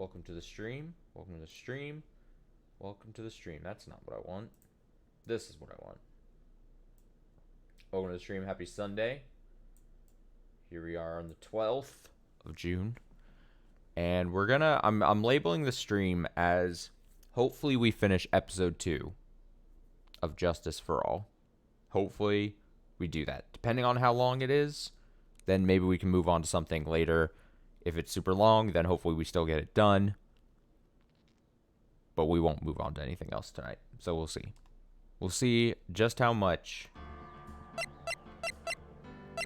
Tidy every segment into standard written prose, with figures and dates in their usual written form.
Welcome to the stream. Welcome to the stream. Welcome to the stream. That's not what I want. This is what I want. Welcome to the stream. Happy Sunday. Here we are on the 12th of June. And we're gonna... I'm labeling the stream as... Hopefully we finish episode 2 of Justice for All. Hopefully we do that. Depending on how long it is, then maybe we can move on to something later. If it's super long, then hopefully we still get it done. But we won't move on to anything else tonight. So we'll see. We'll see just how much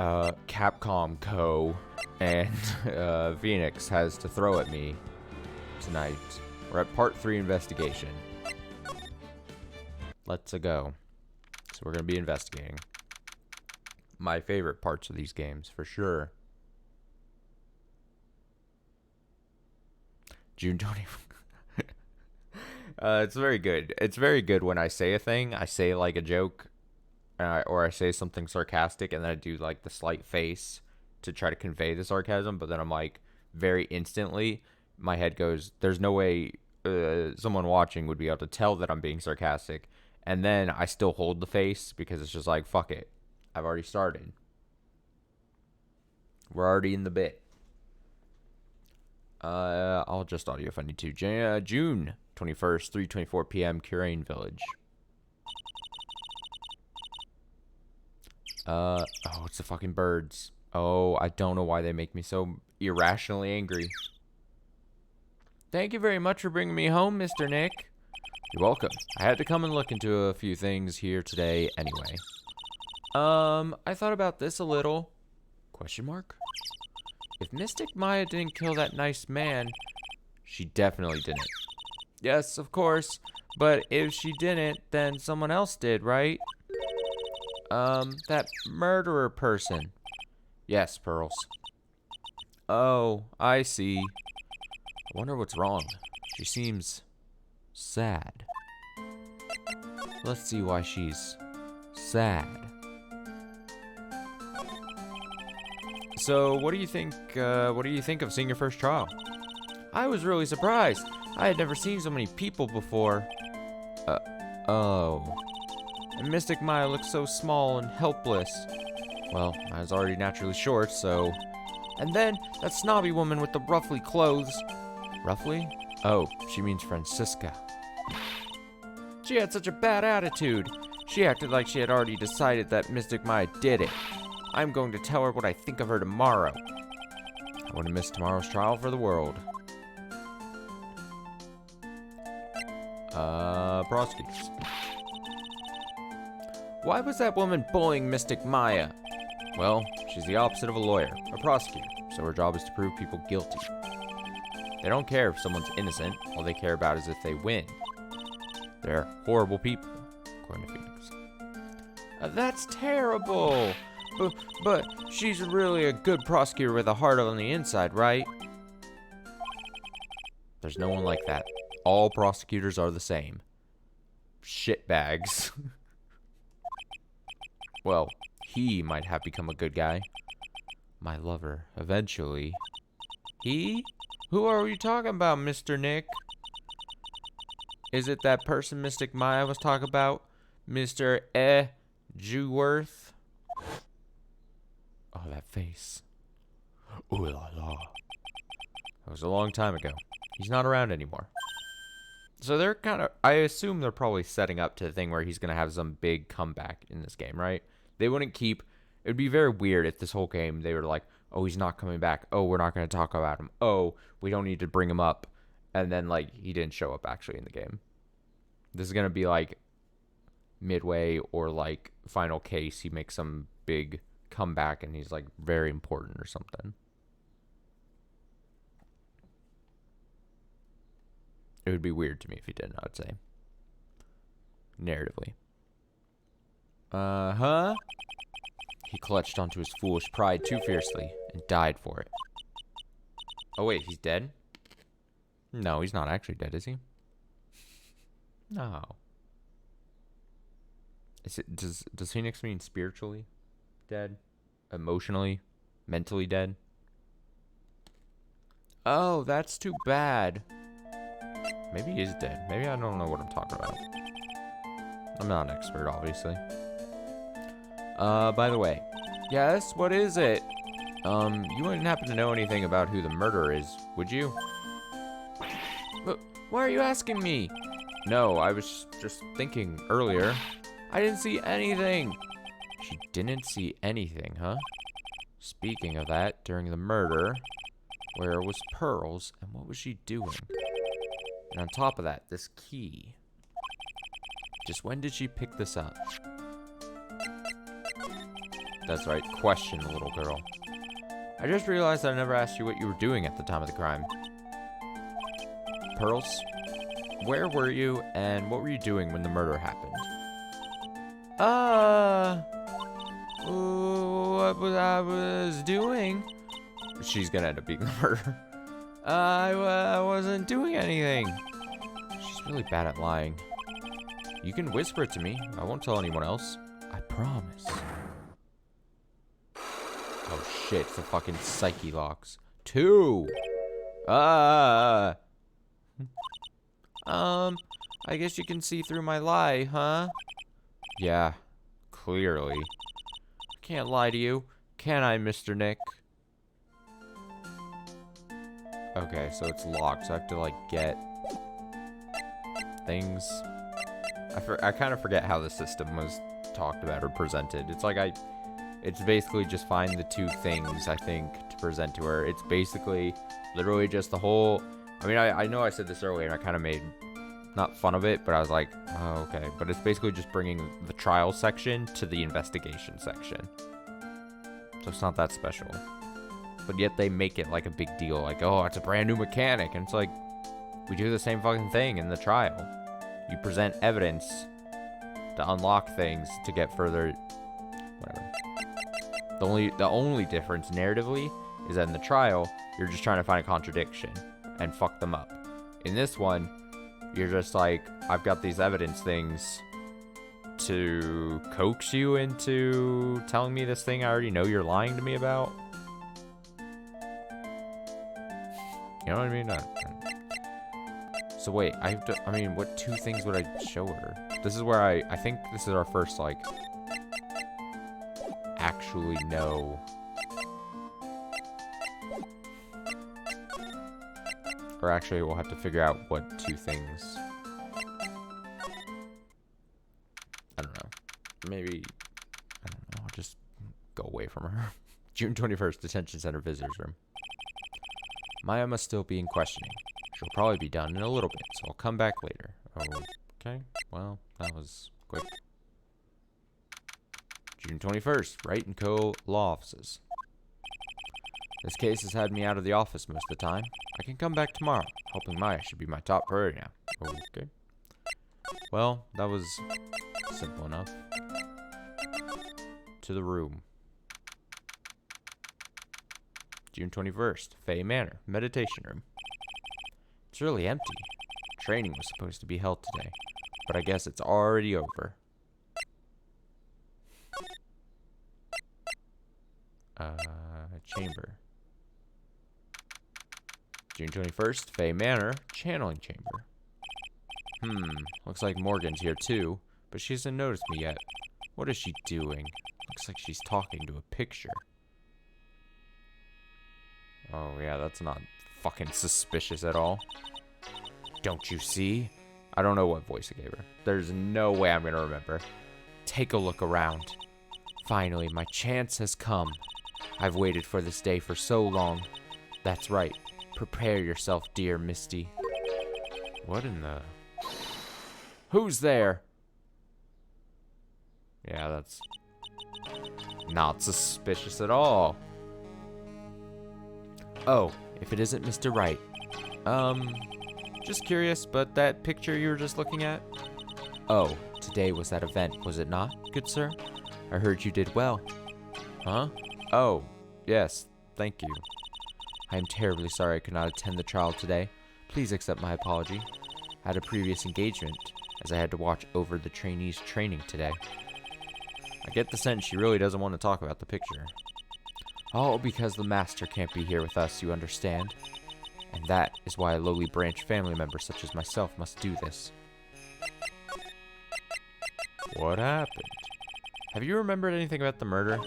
Capcom Co. and Phoenix has to throw at me tonight. We're at part 3 investigation. Let's go. So we're going to be investigating. My favorite parts of these games, for sure. June 20. It's very good. It's very good when I say a thing. I say like a joke, or I say something sarcastic, and then I do like the slight face to try to convey the sarcasm. But then I'm like, very instantly, my head goes, "There's no way someone watching would be able to tell that I'm being sarcastic." And then I still hold the face because it's just like, fuck it. I've already started. We're already in the bit. I'll just audio if I need to. June 21st, 3:24 p.m. Curane Village. Oh, it's the fucking birds. Oh, I don't know why they make me so irrationally angry. Thank you very much for bringing me home, Mr. Nick. You're welcome. I had to come and look into a few things here today anyway. I thought about this a little. Question mark? If Mystic Maya didn't kill that nice man, she definitely didn't. Yes, of course. But if she didn't, then someone else did, right? That murderer person. Yes, Pearls. Oh, I see. I wonder what's wrong. She seems sad. Let's see why she's sad. So, what do you think of seeing your first trial? I was really surprised. I had never seen so many people before. Oh. And Mystic Maya looked so small and helpless. Well, I was already naturally short, so... And then, that snobby woman with the ruffly clothes. Ruffly? Oh, she means Francisca. She had such a bad attitude. She acted like she had already decided that Mystic Maya did it. I'm going to tell her what I think of her tomorrow. I wouldn't miss tomorrow's trial for the world. Prosecutors. Why was that woman bullying Mystic Maya? Well, she's the opposite of a lawyer, a prosecutor, so her job is to prove people guilty. They don't care if someone's innocent, all they care about is if they win. They're horrible people, according to Phoenix. That's terrible! But she's really a good prosecutor with a heart on the inside, right? There's no one like that. All prosecutors are the same. Shitbags. Well, he might have become a good guy. My lover, eventually. He? Who are you talking about, Mr. Nick? Is it that person Mystic Maya was talking about? Mr. Jewworth? Oh, that face. Ooh la la. That was a long time ago. He's not around anymore. So they're kind of... I assume they're probably setting up to the thing where he's going to have some big comeback in this game, right? They wouldn't keep... It would be very weird if this whole game they were like, oh, he's not coming back. Oh, we're not going to talk about him. Oh, we don't need to bring him up. And then, like, he didn't show up actually in the game. This is going to be like midway or like final case. He makes some big comeback and he's like very important or something. It would be weird to me if he didn't, I would say. Narratively. Uh-huh. He clutched onto his foolish pride too fiercely and died for it. Oh wait, he's dead? No, he's not actually dead, is he? No. Is it, does Phoenix mean spiritually dead? Emotionally? Mentally dead? Oh, that's too bad. Maybe he's dead. Maybe I don't know what I'm talking about. I'm not an expert, obviously. By the way. Yes, what is it? You wouldn't happen to know anything about who the murderer is, would you? But why are you asking me? No, I was just thinking earlier. I didn't see anything. She didn't see anything, huh? Speaking of that, during the murder, where was Pearls, and what was she doing? And on top of that, this key. Just when did she pick this up? That's right, question the little girl. I just realized I never asked you what you were doing at the time of the crime. Pearls, where were you, and what were you doing when the murder happened? What I was doing? She's gonna end up being the murderer. I wasn't doing anything. She's really bad at lying. You can whisper it to me. I won't tell anyone else. I promise. Oh shit, it's the fucking psyche locks. 2! I guess you can see through my lie, huh? Yeah, clearly. I can't lie to you, can I, Mr. Nick? Okay, so it's locked, so I have to, like, get things. I kind of forget how the system was talked about or presented. It's like it's basically just find the 2 things, I think, to present to her. It's basically literally just the whole... I mean, I know I said this earlier, and I kind of made, not fun of it, but I was like, oh, okay. But it's basically just bringing the trial section to the investigation section. So it's not that special. But yet they make it like a big deal. Like, oh, it's a brand new mechanic. And it's like, we do the same fucking thing in the trial. You present evidence to unlock things to get further... Whatever. The only difference narratively is that in the trial, you're just trying to find a contradiction and fuck them up. In this one, you're just like, I've got these evidence things to coax you into telling me this thing I already know you're lying to me about. You know what I mean? So wait, I mean, what 2 things would I show her? This is where I think this is our first, like, actually know. Or actually, we'll have to figure out what 2 things. I don't know. Maybe, I don't know, I'll just go away from her. June 21st, Detention Center Visitors Room. Maya must still be in questioning. She'll probably be done in a little bit, so I'll come back later. Okay, well, that was quick. June 21st, Wright & Co. Law Offices. This case has had me out of the office most of the time. I can come back tomorrow. Helping Maya should be my top priority now. Okay. Well, that was simple enough. To the room. June 21st, Fay Manor, meditation room. It's really empty. Training was supposed to be held today, but I guess it's already over. Chamber. June 21st, Fay Manor, channeling chamber. Looks like Morgan's here too, but she hasn't noticed me yet. What is she doing? Looks like she's talking to a picture. Oh yeah, that's not fucking suspicious at all. Don't you see? I don't know what voice I gave her. There's no way I'm gonna remember. Take a look around. Finally, my chance has come. I've waited for this day for so long. That's right. Prepare yourself, dear Misty. What in the... Who's there? Yeah, that's not suspicious at all. Oh, if it isn't Mr. Wright. Just curious, but that picture you were just looking at? Oh, today was that event, was it not, good sir? I heard you did well. Huh? Oh, yes, thank you. I am terribly sorry I could not attend the trial today. Please accept my apology. I had a previous engagement, as I had to watch over the trainees' training today. I get the sense she really doesn't want to talk about the picture. Oh, because the master can't be here with us, you understand? And that is why a lowly branch family member such as myself must do this. What happened? Have you remembered anything about the murder?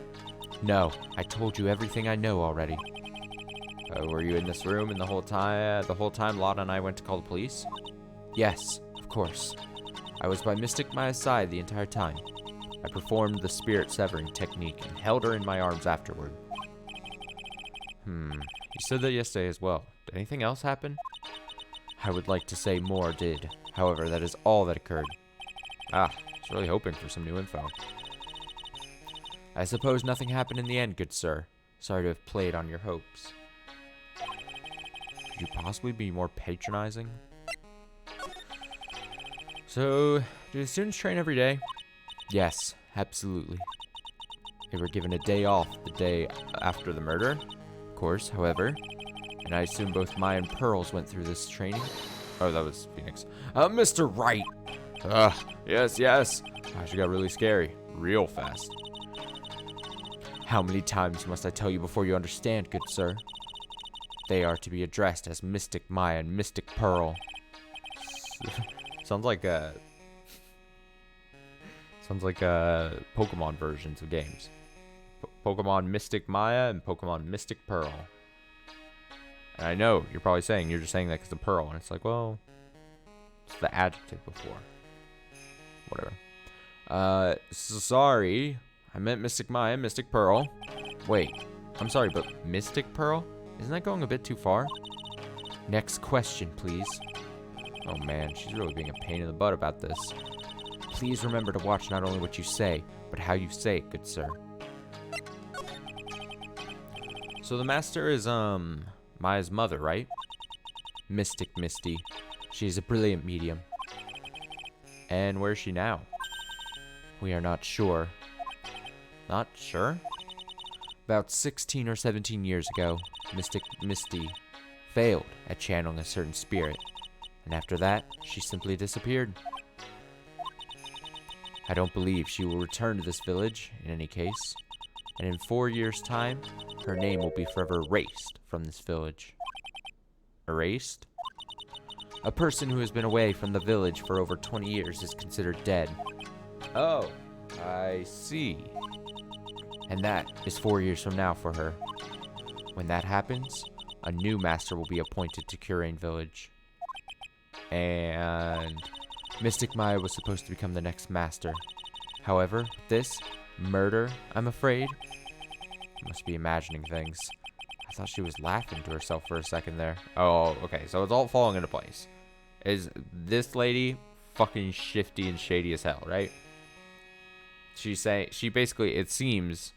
No, I told you everything I know already. Were you in this room and the whole time Lotta and I went to call the police? Yes, of course. I was by Mystic Maya's side the entire time. I performed the spirit severing technique and held her in my arms afterward. You said that yesterday as well. Did anything else happen? I would like to say more did. However, that is all that occurred. I was really hoping for some new info. I suppose nothing happened in the end, good sir. Sorry to have played on your hopes. Could you possibly be more patronizing? So, do the students train every day? Yes, absolutely. They were given a day off the day after the murder, of course, however. And I assume both Maya and Pearls went through this training. Oh, that was Phoenix. Mr. Wright! Yes. She got really scary. Real fast. How many times must I tell you before you understand, good sir? They are to be addressed as Mystic Maya and Mystic Pearl. Sounds like Pokemon versions of games. Pokemon Mystic Maya and Pokemon Mystic Pearl. And I know you're probably saying you're just saying that because of Pearl, and it's like, well, it's the adjective before. Whatever. Sorry. I meant Mystic Maya, Mystic Pearl. Wait, I'm sorry, but Mystic Pearl? Isn't that going a bit too far? Next question, please. Oh man, she's really being a pain in the butt about this. Please remember to watch not only what you say, but how you say it, good sir. So the master is, Maya's mother, right? Mystic Misty. She's a brilliant medium. And where's she now? We are not sure. Not sure? About 16 or 17 years ago, Mystic Misty failed at channeling a certain spirit, and after that, she simply disappeared. I don't believe she will return to this village, in any case, and in 4 years' time, her name will be forever erased from this village. Erased? A person who has been away from the village for over 20 years is considered dead. Oh, I see. And that is 4 years from now for her. When that happens, a new master will be appointed to Curain Village. And Mystic Maya was supposed to become the next master. However, this murder, I'm afraid, I must be imagining things. I thought she was laughing to herself for a second there. Oh, okay, so it's all falling into place. Is this lady fucking shifty and shady as hell, right? She's saying, she basically, it seems,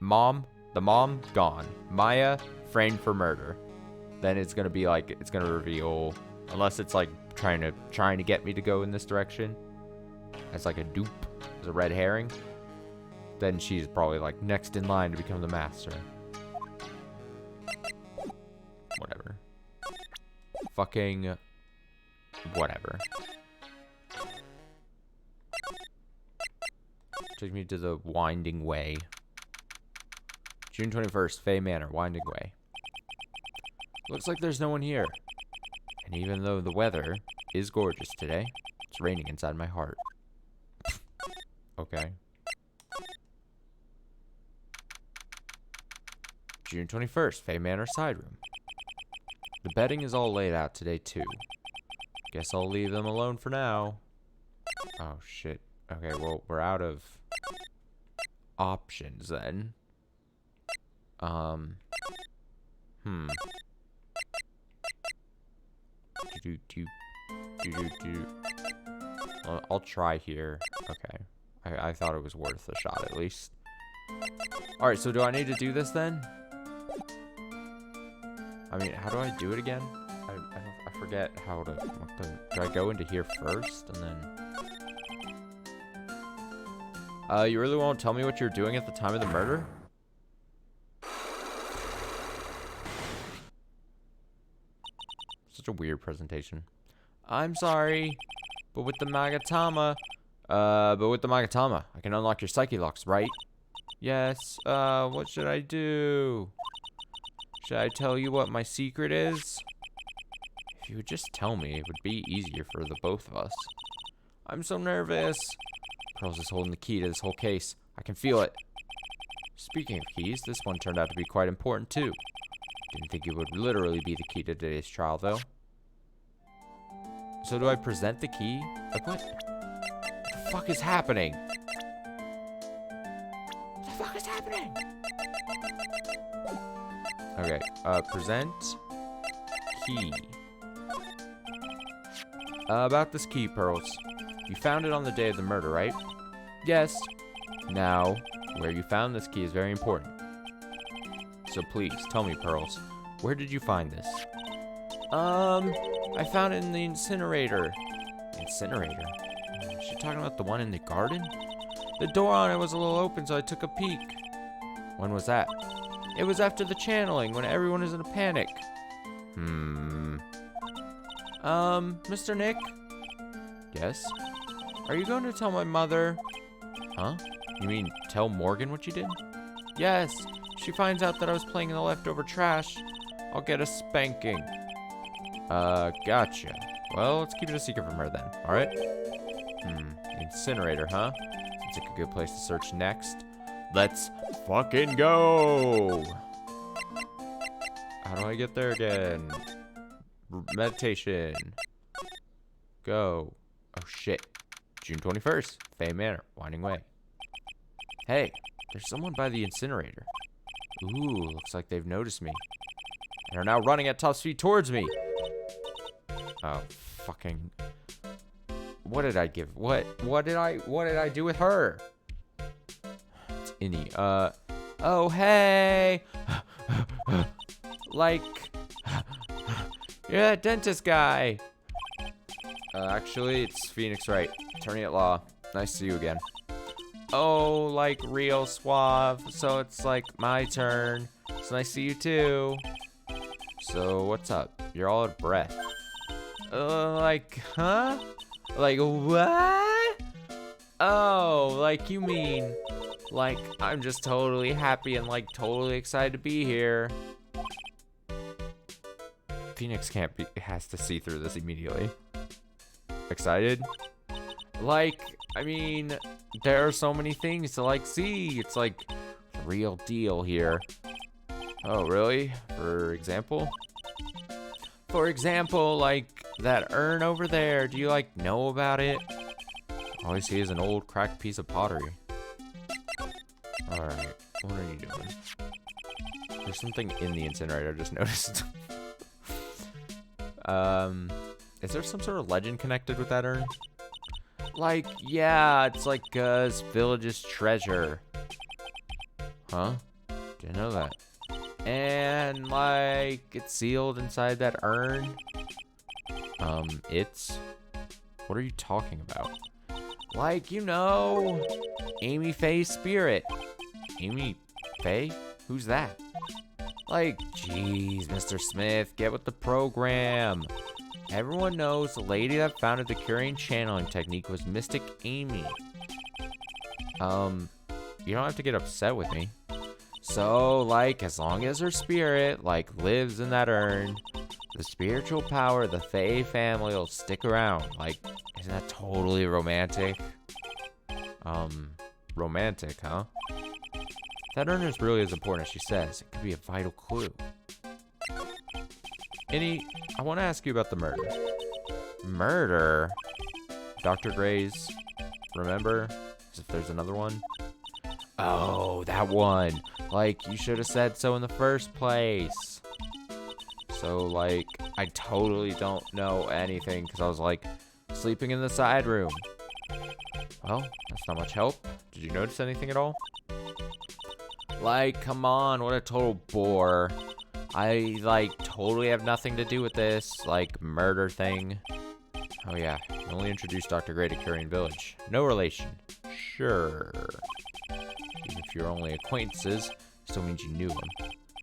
the mom, gone. Maya, framed for murder. Then it's gonna be like, it's gonna reveal, unless it's like trying to get me to go in this direction, as like a dupe, as a red herring, then she's probably like next in line to become the master. Whatever. Fucking whatever. Take me to the Winding Way. June 21st, Fay Manor, Winding Way. Looks like there's no one here. And even though the weather is gorgeous today, it's raining inside my heart. Okay. June 21st, Fay Manor side room. The bedding is all laid out today too. Guess I'll leave them alone for now. Oh shit. Okay, well, we're out of options then. I'll try here. Okay. I thought it was worth a shot at least. Alright, so do I need to do this then? I mean, how do I do it again? I forget how to... Do I go into here first and then... You really won't tell me what you're doing at the time of the murder? Such a weird presentation. I'm sorry, but with the Magatama, I can unlock your psyche locks, right? Yes, what should I do? Should I tell you what my secret is? you would just tell me, it would be easier for the both of us. I'm so nervous. Pearls is holding the key to this whole case. I can feel it. Speaking of keys, this one turned out to be quite important too. Didn't think it would literally be the key to today's trial, though. So do I present the key? Like what? What the fuck is happening? What the fuck is happening? Okay, present key. About this key, Pearls. You found it on the day of the murder, right? Yes. Now, where you found this key is very important. So please, tell me, Pearls, where did you find this? I found it in the incinerator. Incinerator? Is she talking about the one in the garden? The door on it was a little open, so I took a peek. When was that? It was after the channeling, when everyone is in a panic. Mr. Nick? Yes? Are you going to tell my mother? Huh? You mean tell Morgan what you did? Yes. If she finds out that I was playing in the leftover trash, I'll get a spanking. Gotcha. Well, let's keep it a secret from her then, alright? Incinerator, huh? Seems like a good place to search next. Let's fucking go! How do I get there again? Meditation. Go. Oh shit. June 21st. Fay Manor. Winding Way. Hey, there's someone by the incinerator. Ooh, looks like they've noticed me. And are now running at top speed towards me. Oh, fucking. What did I give? What did I do with her? It's Innie. Oh, hey. Like, you're that dentist guy. Actually, it's Phoenix Wright, attorney at law. Nice to see you again. Oh, like real suave. So it's like my turn. It's nice to see you too. So what's up? You're all out of breath. Like, huh? Like, what? Oh, like you mean, like I'm just totally happy and like totally excited to be here. Phoenix has to see through this immediately. Excited? Like, I mean, there are so many things to like see. It's like the real deal here. Oh, really? For example? For example, like that urn over there. Do you like know about it? All I see is an old cracked piece of pottery. Alright, what are you doing? There's something in the incinerator I just noticed. Is there some sort of legend connected with that urn? Like, yeah, it's like this village's treasure. Huh? Didn't know that. And like, it's sealed inside that urn. What are you talking about? Like, you know, Amy Faye's spirit. Amy Faye? Who's that? Like, geez, Mr. Smith, get with the program. Everyone knows the lady that founded the curing channeling technique was Mystic Amy. You don't have to get upset with me. So, like, as long as her spirit, like, lives in that urn, the spiritual power of the Faye family will stick around. Like, isn't that totally romantic? Romantic, huh? That urn is really as important as she says. It could be a vital clue. Innie, I want to ask you about the murder. Murder? Dr. Gray's, remember? As if there's another one. Oh, that one. Like, you should have said so in the first place. So, like, I totally don't know anything because I was, like, sleeping in the side room. Well, that's not much help. Did you notice anything at all? Like, come on, what a total bore. I, like, totally have nothing to do with this, like, murder thing. Oh, yeah, you only introduced Dr. Gray to Curian Village. No relation. Sure. Even if you're only acquaintances, still means you knew him.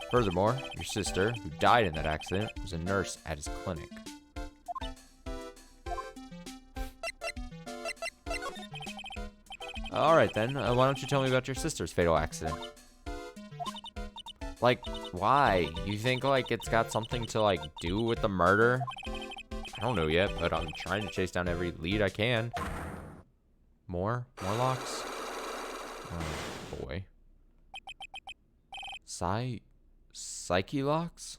Furthermore, your sister, who died in that accident, was a nurse at his clinic. Alright then, why don't you tell me about your sister's fatal accident? Like, why? You think, like, it's got something to, like, do with the murder? I don't know yet, but I'm trying to chase down every lead I can. More locks? Oh, boy. Psyche locks?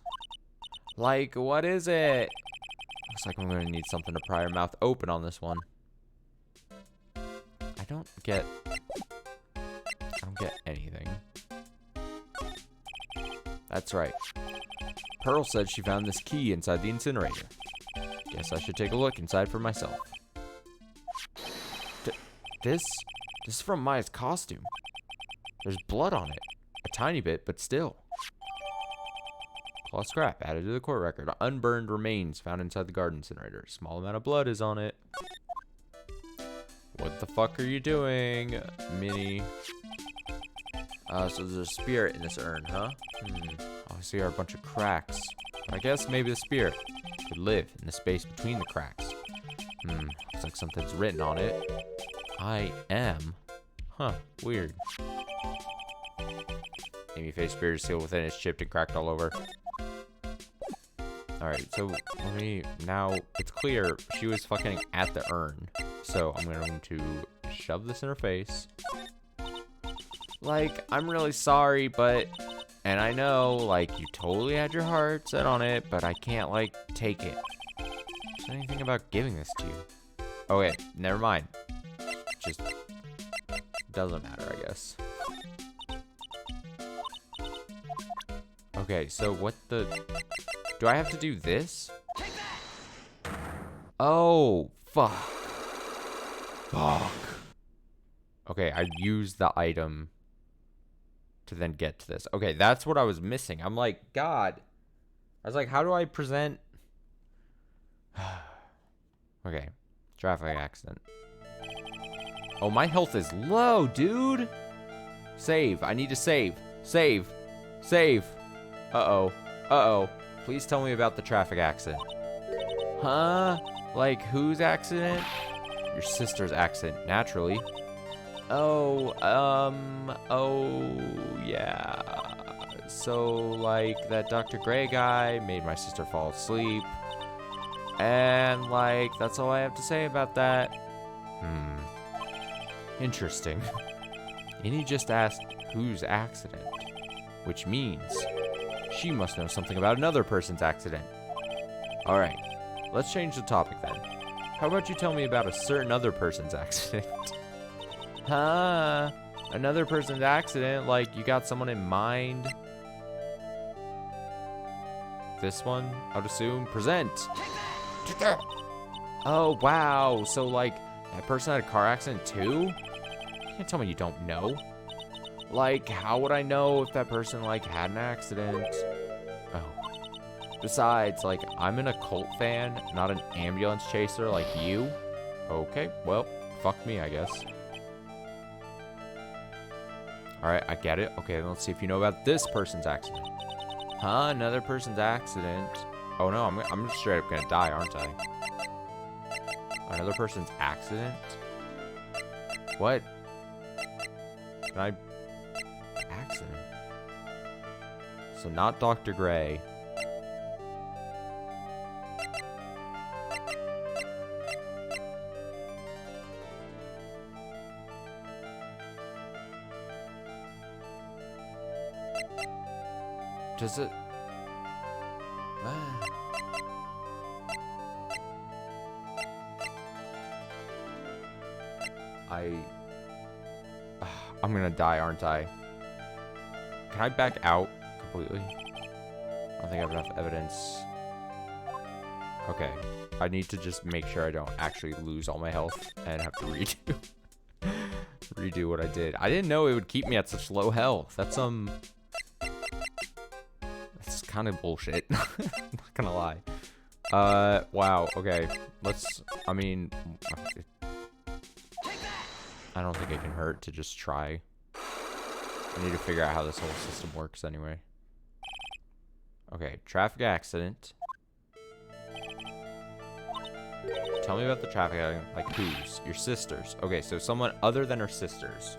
Like, what is it? Looks like I'm gonna need something to pry her mouth open on this one. I don't get anything. That's right. Pearl said she found this key inside the incinerator. Guess I should take a look inside for myself. This is from Maya's costume. There's blood on it. A tiny bit, but still. Cloth scrap added to the court record. Unburned remains found inside the garden incinerator. Small amount of blood is on it. What the fuck are you doing, Minnie? So there's a spirit in this urn, huh? Obviously there are a bunch of cracks. I guess maybe the spirit could live in the space between the cracks. Looks like something's written on it. I am. Huh, weird. Amy face spirit is sealed within, it's chipped and cracked all over. Alright, so now it's clear she was fucking at the urn. So I'm going to shove this in her face. Like, I'm really sorry, but, and I know, like, you totally had your heart set on it, but I can't, like, take it. Is there anything about giving this to you? Oh, wait, never mind. Just doesn't matter, I guess. Okay, so what the... Do I have to do this? Oh, fuck. Fuck. Okay, I used the item to then get to this. Okay, that's what I was missing. I'm like, God. I was like, how do I present... Okay, traffic accident. Oh, my health is low, dude. Save. I need to save. Save. Save. Uh-oh. Uh-oh. Please tell me about the traffic accident. Huh? Like, whose accident? Your sister's accident, naturally. Oh, yeah. So, like, that Dr. Gray guy made my sister fall asleep. And, like, that's all I have to say about that. Interesting. And he just asked whose accident, which means she must know something about another person's accident. Alright, let's change the topic then. How about you tell me about a certain other person's accident? Huh? Another person's accident? Like, you got someone in mind? This one, I'd assume. Present! Oh, wow. So, like, that person had a car accident too? You can't tell me you don't know. Like, how would I know if that person, like, had an accident? Oh. Besides, like, I'm an occult fan, not an ambulance chaser like you. Okay, well, fuck me, I guess. Alright, I get it. Okay, then let's see if you know about this person's accident. Huh? Another person's accident? Oh no, I'm just straight up gonna die, aren't I? Another person's accident? What? Can I... Accident? So not Dr. Gray. Does it... I'm gonna die, aren't I? Can I back out completely? I don't think I have enough evidence. Okay. I need to just make sure I don't actually lose all my health and have to redo what I did. I didn't know it would keep me at such low health. That's kind of bullshit. Not gonna lie. Wow. Okay. I don't think it can hurt to just try. I need to figure out how this whole system works anyway. Okay, traffic accident. Tell me about the traffic accident. Like whose? Your sister's. Okay, so someone other than her sisters.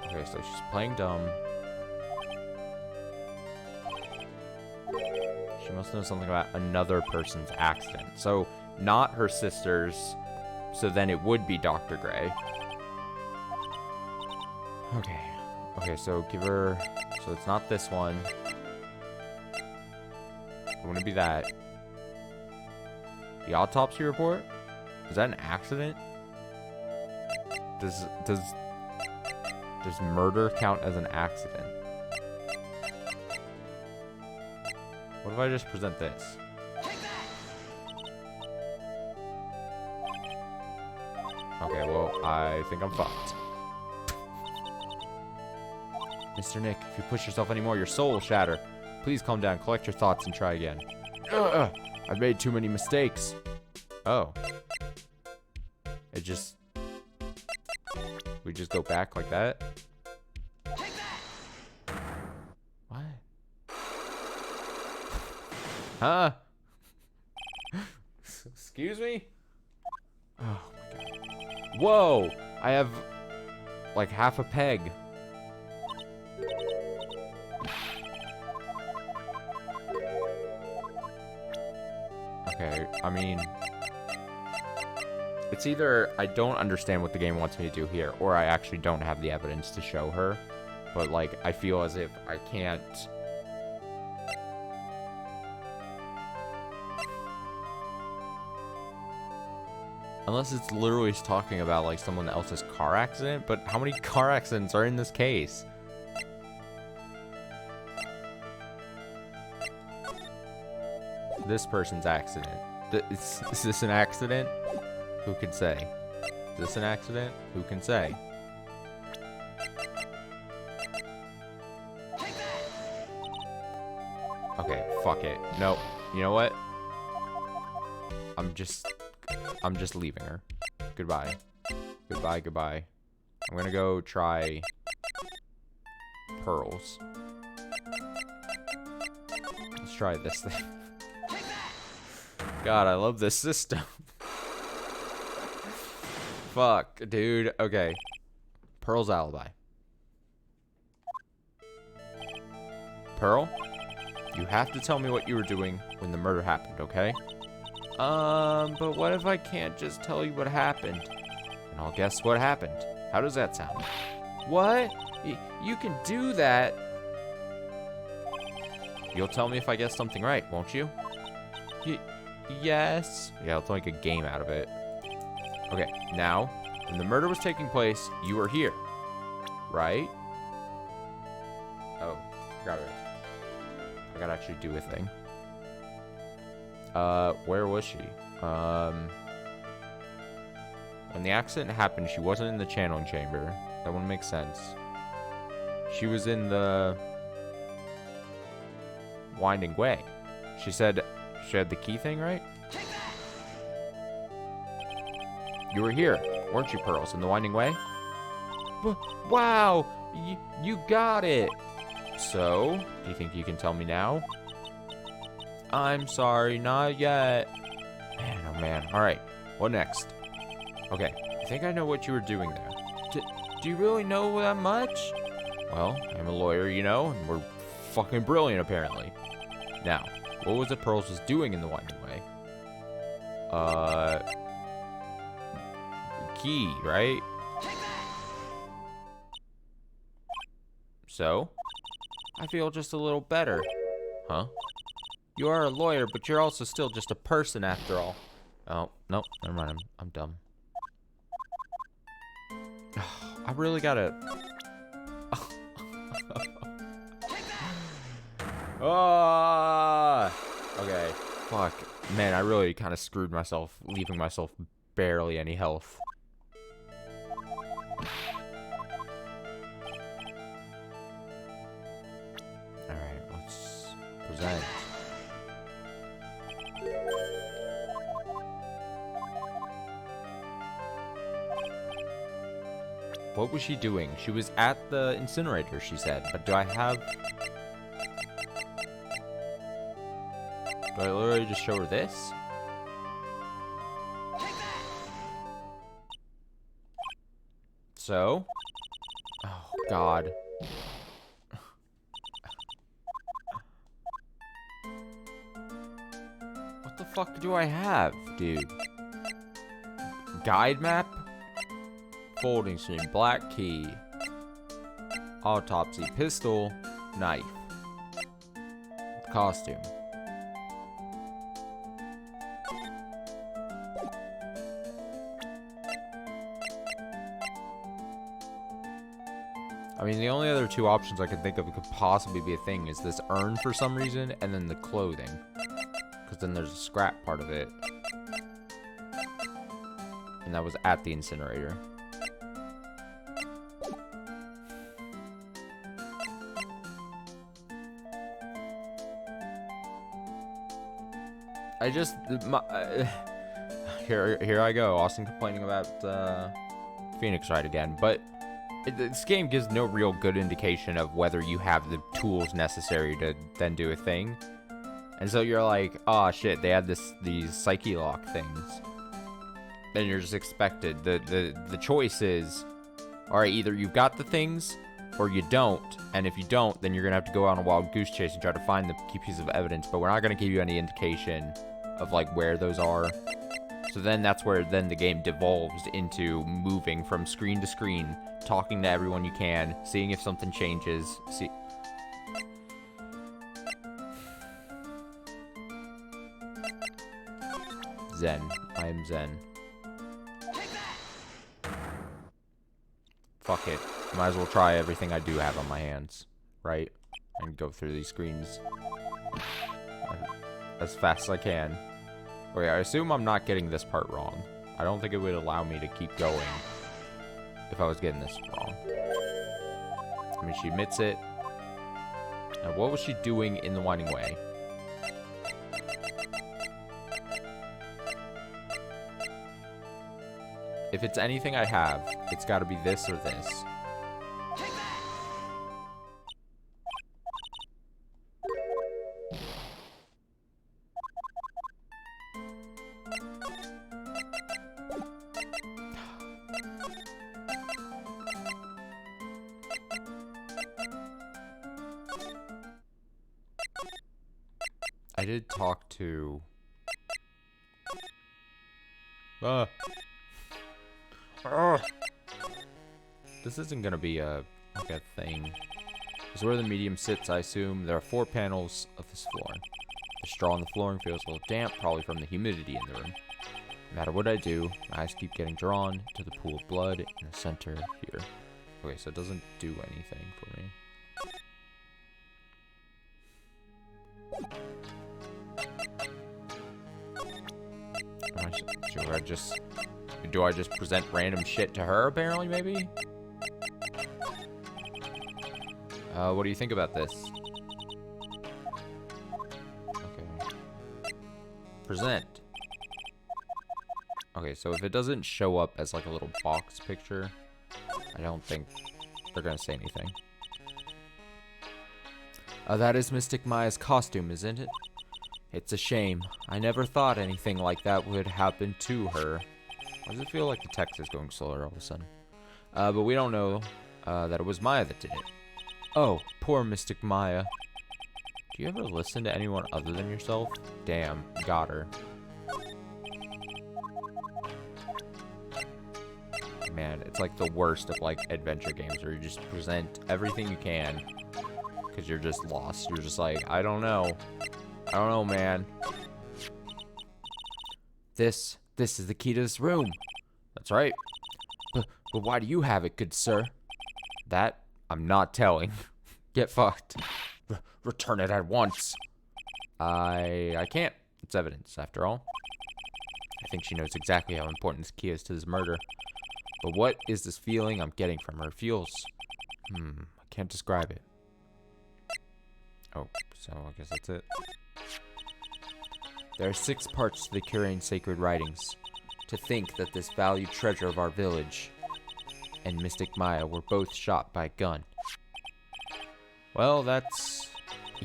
Okay, so she's playing dumb. She must know something about another person's accident. So, not her sister's. So then it would be Dr. Gray. Okay. Okay, so give her... So it's not this one. It wouldn't be that. The autopsy report? Is that an accident? Does murder count as an accident? What if I just present this? Okay, well, I think I'm fucked. Mr. Nick, if you push yourself anymore, your soul will shatter. Please calm down, collect your thoughts, and try again. I've made too many mistakes. Oh. It just... We just go back like that? What? Huh? Excuse me? Oh my god. Whoa! I have like half a peg. Okay, I mean, it's either I don't understand what the game wants me to do here, or I actually don't have the evidence to show her. But like, I feel as if I can't. Unless it's literally talking about like someone else's car accident, but how many car accidents are in this case? This person's accident. Is this an accident? Who can say? Is this an accident? Who can say? Okay, fuck it. No, you know what? I'm just leaving her. Goodbye. Goodbye, goodbye. I'm gonna go try pearls. Let's try this thing. God, I love this system. Fuck, dude. Okay. Pearl's alibi. Pearl, you have to tell me what you were doing when the murder happened, okay? But what if I can't just tell you what happened? And I'll guess what happened. How does that sound? What? You can do that. You'll tell me if I guess something right, won't you? Yes. Yeah, let's make a game out of it. Okay, now, when the murder was taking place, you were here, right? Oh, forgot it. I gotta actually do a thing. Where was she? When the accident happened, she wasn't in the channeling chamber. That wouldn't make sense. She was in the winding way. She said she had the key thing, right? You were here, weren't you, Pearls, in the winding way? Wow! You got it! So, do you think you can tell me now? I'm sorry, not yet. Man, oh man. Alright, what next? Okay, I think I know what you were doing there. Do you really know that much? Well, I'm a lawyer, you know, and we're fucking brilliant, apparently. Now, what was it Pearls was doing in the winding way? Key, right? So? I feel just a little better. Huh? You are a lawyer, but you're also still just a person after all. Oh, nope, never mind, I'm dumb. I really gotta... Oh! Okay, fuck. Man, I really kind of screwed myself, leaving myself barely any health. Alright, let's present. What was she doing? She was at the incinerator, she said. But do I have... Do I literally just show her this? So? Oh, God. fuck do I have, dude? Guide map? Folding screen, black key. Autopsy, pistol, knife. Costume. I mean, the only other two options I can think of that could possibly be a thing is this urn for some reason, and then the clothing. Because then there's a scrap part of it. And that was at the incinerator. I just... Here I go. Austin complaining about Phoenix Wright again. But this game gives no real good indication of whether you have the tools necessary to then do a thing. And so you're like, oh shit, they had these psyche lock things. Then you're just expected. The choice is, alright, either you've got the things or you don't. And if you don't, then you're gonna have to go on a wild goose chase and try to find the key piece of evidence. But we're not gonna give you any indication of like where those are. So then that's where then the game devolves into moving from screen to screen, talking to everyone you can, seeing if something changes. Zen. I am Zen. Fuck it. Might as well try everything I do have on my hands, right? And go through these screens as fast as I can. Okay, I assume I'm not getting this part wrong. I don't think it would allow me to keep going if I was getting this wrong. I mean, she admits it. Now, what was she doing in the winding way? If it's anything I have, it's got to be this or this. I did talk to... This isn't gonna be like a thing. This is where the medium sits, I assume. There are 4 panels of this floor. The straw on the flooring feels a little damp, probably from the humidity in the room. No matter what I do, my eyes keep getting drawn to the pool of blood in the center here. Okay, so it doesn't do anything for me. Do I just present random shit to her, apparently, maybe? What do you think about this? Okay. Present. Okay, so if it doesn't show up as like a little box picture, I don't think they're gonna say anything. That is Mystic Maya's costume, isn't it? It's a shame. I never thought anything like that would happen to her. Why does it feel like the text is going slower all of a sudden? But we don't know that it was Maya that did it. Oh, poor Mystic Maya. Do you ever listen to anyone other than yourself? Damn, got her. Man, it's like the worst of like adventure games where you just present everything you can because you're just lost. You're just like, I don't know. I don't know, man. This is the key to this room. That's right. But why do you have it, good sir? That I'm not telling. Get fucked. Return it at once. I can't. It's evidence, after all. I think she knows exactly how important this key is to this murder. But what is this feeling I'm getting from her? It feels... I can't describe it. Oh, so I guess that's it. There are 6 parts to the Curian sacred writings. To think that this valued treasure of our village and Mystic Maya were both shot by a gun. Well, that's...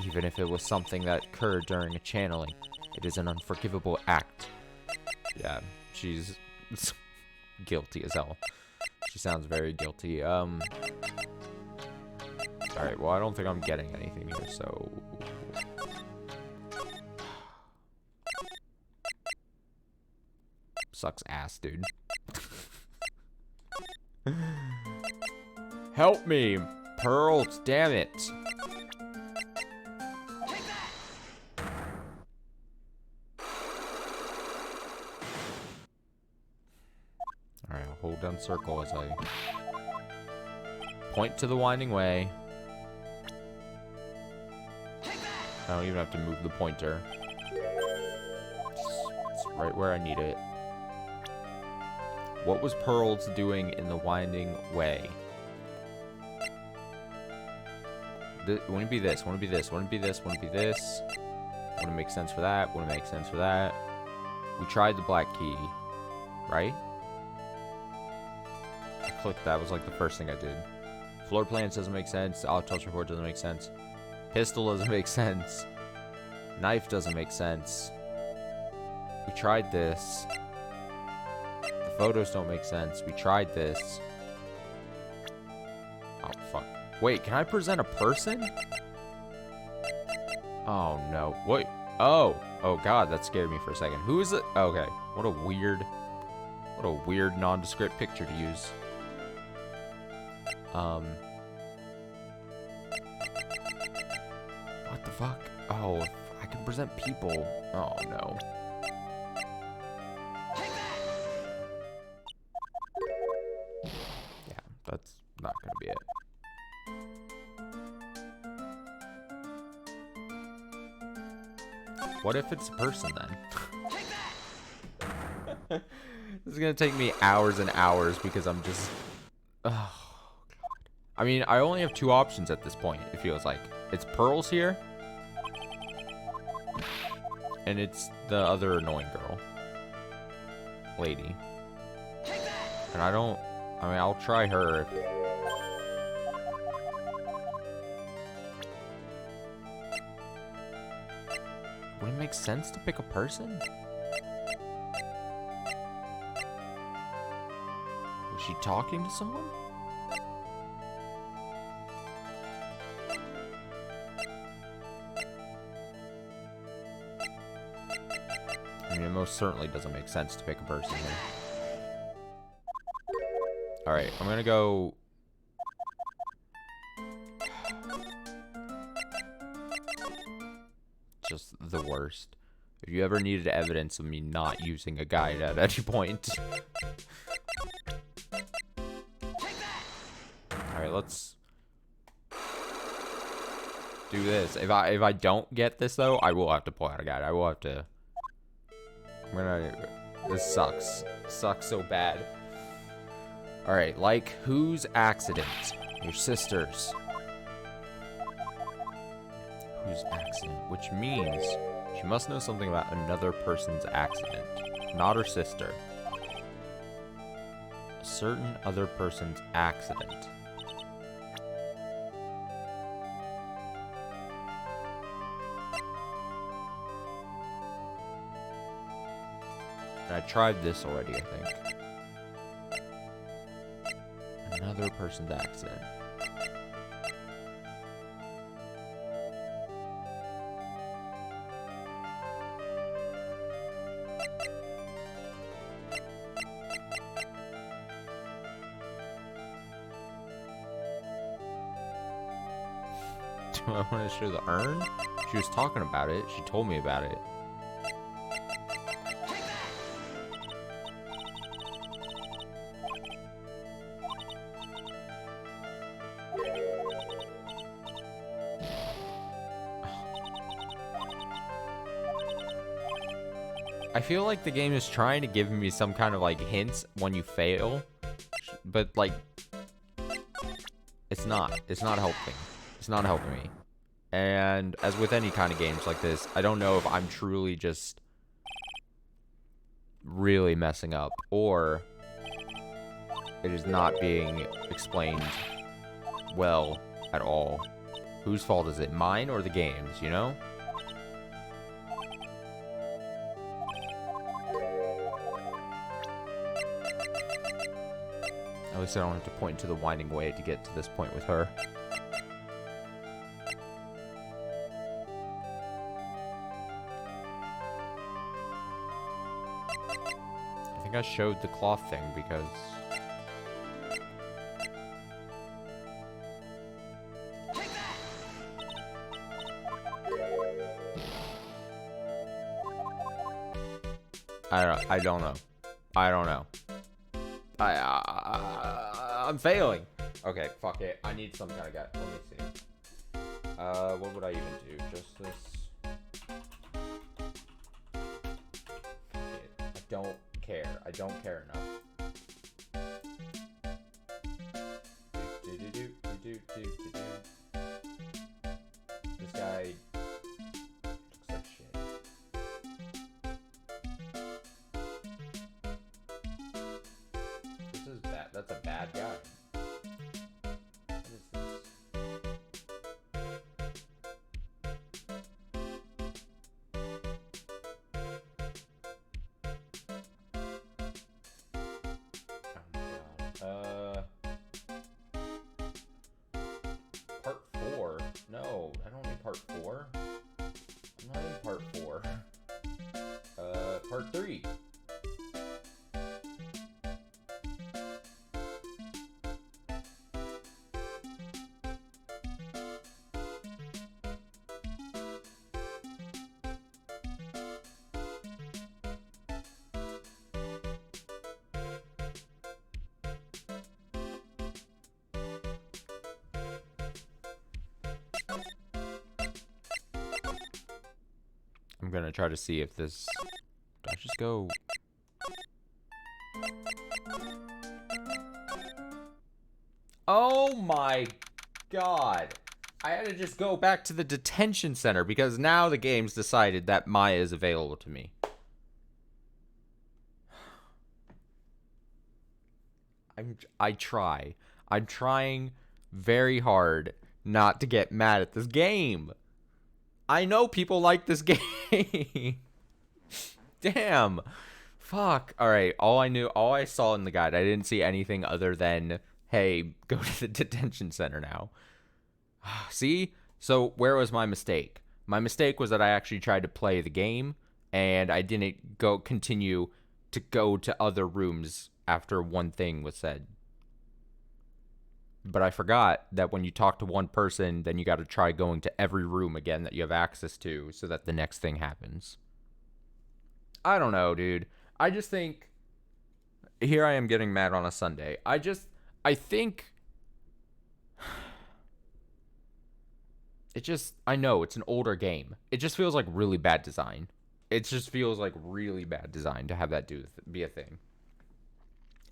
Even if it was something that occurred during a channeling, it is an unforgivable act. Yeah, she's guilty as hell. She sounds very guilty. Alright, well, I don't think I'm getting anything here, so... Sucks ass, dude. Help me, Pearls, damn it. Alright, I'll hold down circle as I point to the winding way. I don't even have to move the pointer. It's right where I need it. What was Pearls doing in the winding way? Wouldn't it be this? Wouldn't it be this? Wouldn't it be this? Wouldn't it be this? Wouldn't make sense for that? Wouldn't make sense for that? We tried the black key, right? I clicked that. Was like the first thing I did. Floor plans doesn't make sense. Autopsy report doesn't make sense. Pistol doesn't make sense. Knife doesn't make sense. We tried this. The photos don't make sense. We tried this. Oh, fuck. Wait, can I present a person? Oh, no. Wait. Oh. Oh, God, that scared me for a second. Who is it? Okay. What a weird nondescript picture to use. What the fuck? Oh, I can present people. Oh, no. Yeah, that's not gonna be it. What if it's a person, then? This is gonna take me hours and hours because I'm just... Oh, God. I mean, I only have two options at this point, it feels like. It's Pearls here. And it's the other annoying girl. Lady. And I mean, I'll try her. Would it make sense to pick a person? Was she talking to someone? I mean, it most certainly doesn't make sense to pick a person here. Alright, I'm gonna go... Just the worst. If you ever needed evidence of me not using a guide at any point. Alright, let's... do this. If I don't get this, though, I will have to pull out a guide. I will have to... This sucks. Sucks so bad. Alright, like whose accident? Your sister's. Whose accident? Which means she must know something about another person's accident. Not her sister. A certain other person's accident. And I tried this already, I think. Another person's accident. Do I want to show the urn? She was talking about it. She told me about it. I feel like the game is trying to give me some kind of like hints when you fail, but like it's not helping. It's not helping me. And as with any kind of games like this, I don't know if I'm truly just really messing up or it is not being explained well at all. Whose fault is it? Mine or the game's, you know? At least I don't have to point to the winding way to get to this point with her. think I showed the cloth thing because... I don't know. I'm failing. Okay, fuck it. I need some kind of guy. Let me see. What would I even do? Just this. Fuck it. I don't care. I don't care enough. This guy looks like shit. This is bad. That's a bad guy. What is this? Oh my god. Part 4? No, I don't need part 4. I'm not in part 4. Part 3. I'm gonna try to see if this... Do I just go... Oh my god. I had to just go back to the detention center because now the game's decided that Maya is available to me. I'm trying very hard not to get mad at this game. I know people like this game. Damn. Fuck. Alright, all I saw in the guide, I didn't see anything other than, hey, go to the detention center now. See? So, where was my mistake? My mistake was that I actually tried to play the game, and I didn't continue to go to other rooms after one thing was said. But I forgot that when you talk to one person, then you got to try going to every room again that you have access to so that the next thing happens. I don't know, dude. I just think... Here I am getting mad on a Sunday. I think... I know, it's an older game. It just feels like really bad design. It just feels like really bad design to have that be a thing.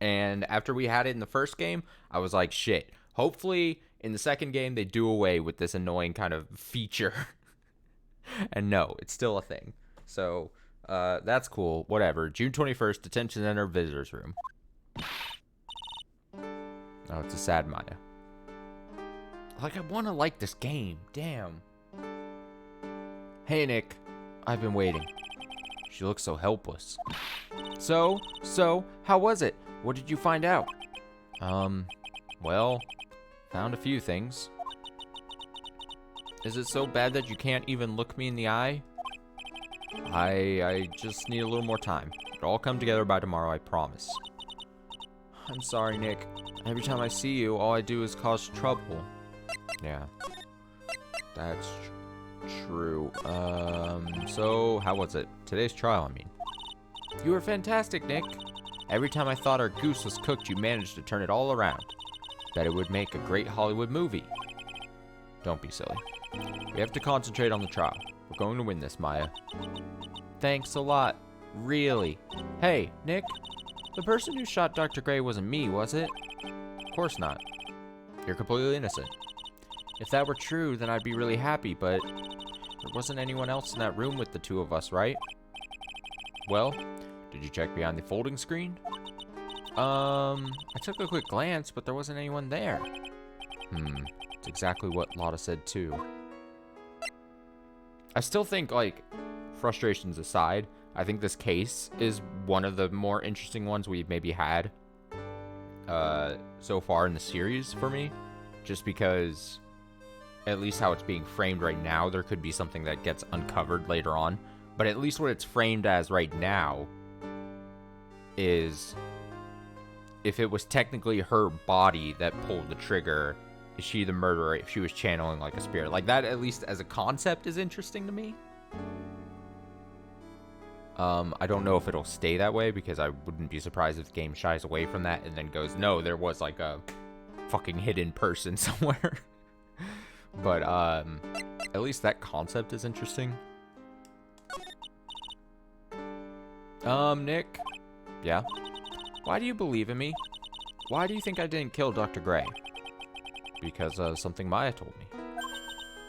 And after we had it in the first game, I was like, shit. Hopefully, in the second game, they do away with this annoying kind of feature. And no, it's still a thing. So, that's cool. Whatever. June 21st, Detention Center Visitors Room. Oh, it's a sad Maya. Like, I want to like this game. Damn. Hey, Nick. I've been waiting. She looks so helpless. So, how was it? What did you find out? Well, found a few things. Is it so bad that you can't even look me in the eye? I just need a little more time. It'll all come together by tomorrow, I promise. I'm sorry, Nick. Every time I see you, all I do is cause trouble. Yeah. That's true. So, how was it? Today's trial, I mean. You were fantastic, Nick. Every time I thought our goose was cooked, you managed to turn it all around. Bet it would make a great Hollywood movie. Don't be silly. We have to concentrate on the trial. We're going to win this, Maya. Thanks a lot. Really. Hey, Nick. The person who shot Dr. Gray wasn't me, was it? Of course not. You're completely innocent. If that were true, then I'd be really happy, but there wasn't anyone else in that room with the two of us, right? Well, did you check behind the folding screen? I took a quick glance, but there wasn't anyone there. It's exactly what Lotta said, too. I still think, like, frustrations aside, I think this case is one of the more interesting ones we've maybe had so far in the series for me. Just because, at least how it's being framed right now, there could be something that gets uncovered later on. But at least what it's framed as right now, is if it was technically her body that pulled the trigger, is she the murderer if she was channeling like a spirit? Like that, at least as a concept, is interesting to me. I don't know if it'll stay that way, because I wouldn't be surprised if the game shies away from that and then goes, no, there was like a fucking hidden person somewhere. But at least that concept is interesting. Nick? Yeah? Why do you believe in me? Why do you think I didn't kill Dr. Gray? Because of something Maya told me.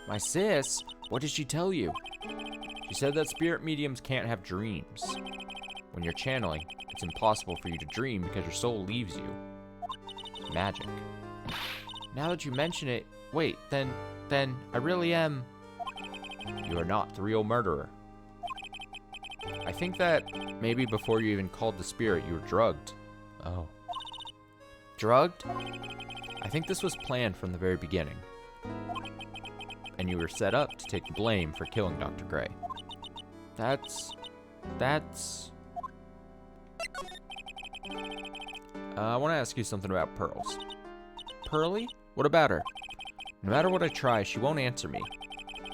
My sis? What did she tell you? She said that spirit mediums can't have dreams. When you're channeling, it's impossible for you to dream because your soul leaves you. Magic. Now that you mention it, wait, then I really am... You are not the real murderer. I think that maybe before you even called the spirit, you were drugged. Oh. Drugged? I think this was planned from the very beginning. And you were set up to take the blame for killing Dr. Gray. That's... I want to ask you something about Pearls. Pearly? What about her? No matter what I try, she won't answer me.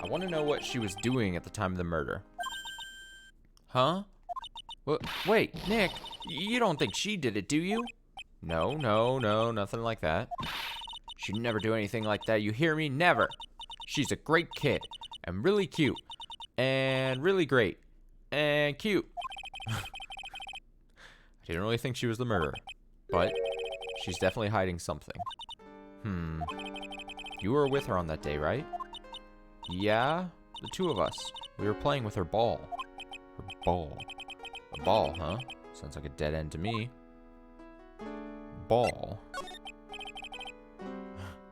I want to know what she was doing at the time of the murder. Huh? Wait, Nick, you don't think she did it, do you? No, nothing like that. She'd never do anything like that, you hear me? Never! She's a great kid, and really cute, and really great, and cute. I didn't really think she was the murderer, but she's definitely hiding something. You were with her on that day, right? Yeah, the two of us. We were playing with her ball. Her ball. A ball, huh? Sounds like a dead end to me. Ball.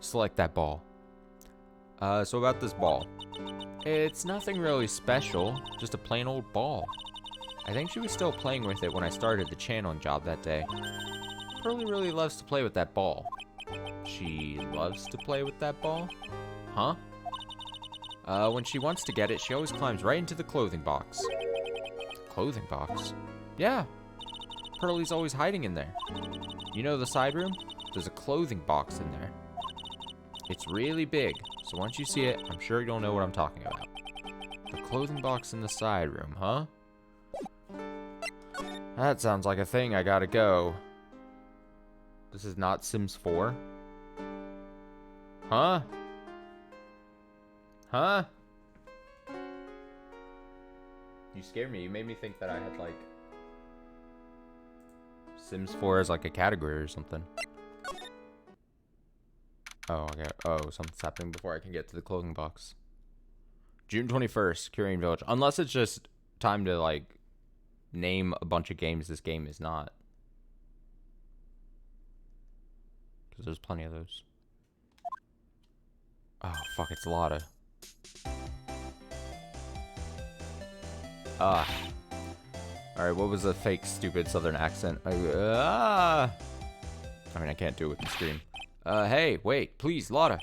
Select that ball. So about this ball. It's nothing really special, just a plain old ball. I think she was still playing with it when I started the channeling job that day. Pearly really loves to play with that ball. She loves to play with that ball? Huh? When she wants to get it, she always climbs right into the clothing box. Clothing box? Yeah. Pearly's always hiding in there. You know the side room? There's a clothing box in there. It's really big, so once you see it, I'm sure you'll know what I'm talking about. The clothing box in the side room, huh? That sounds like a thing I gotta go. This is not Sims 4? Huh? Huh? You scared me. You made me think that I had, like, Sims 4 as, like, a category or something. Oh, okay. Oh, something's happening before I can get to the clothing box. June 21st, Curian Village. Unless it's just time to, like, name a bunch of games this game is not. Because there's plenty of those. Oh, fuck, it's Lotta. Alright, what was the fake, stupid southern accent? I mean, I can't do it with the screen. Hey, wait, please, Lotta.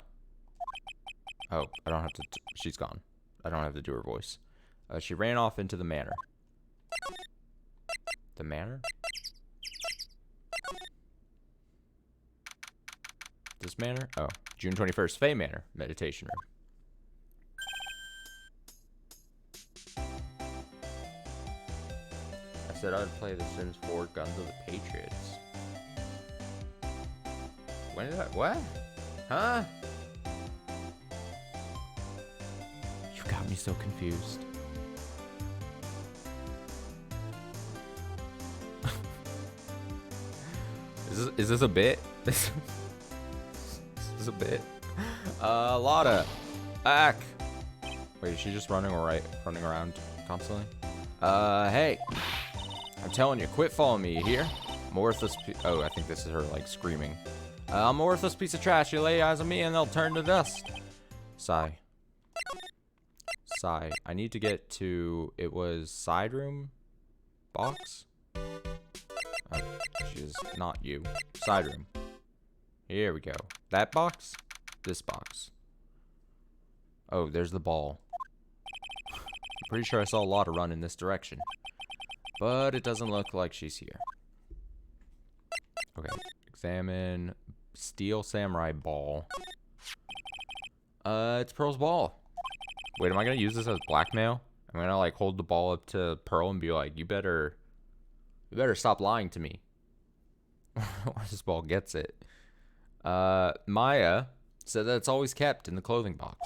Oh, I don't have to... she's gone. I don't have to do her voice. She ran off into the manor. The manor? This manor? Oh, June 21st, Fae Manor, meditation room. I said I'd play The Sims 4 Guns of the Patriots. When did I... what? Huh? You got me so confused. Is this a bit? Is this a bit? Lotta. Ack. Wait, is she just running around constantly? Hey. I'm telling you, quit following me, you hear? I'm a worthless oh, I think this is her, like, screaming. I'm a worthless piece of trash. You lay eyes on me and they'll turn to dust. Sigh. Sigh. I need to get to... it was side room? Box? She's not you. Side room. Here we go. That box? This box. Oh, there's the ball. I'm pretty sure I saw Lotta run in this direction. But it doesn't look like she's here. Okay, examine steel samurai ball. It's Pearl's ball. Wait, am I gonna use this as blackmail? I'm gonna like hold the ball up to Pearl and be like, you better stop lying to me. This ball gets it. Maya said that it's always kept in the clothing box.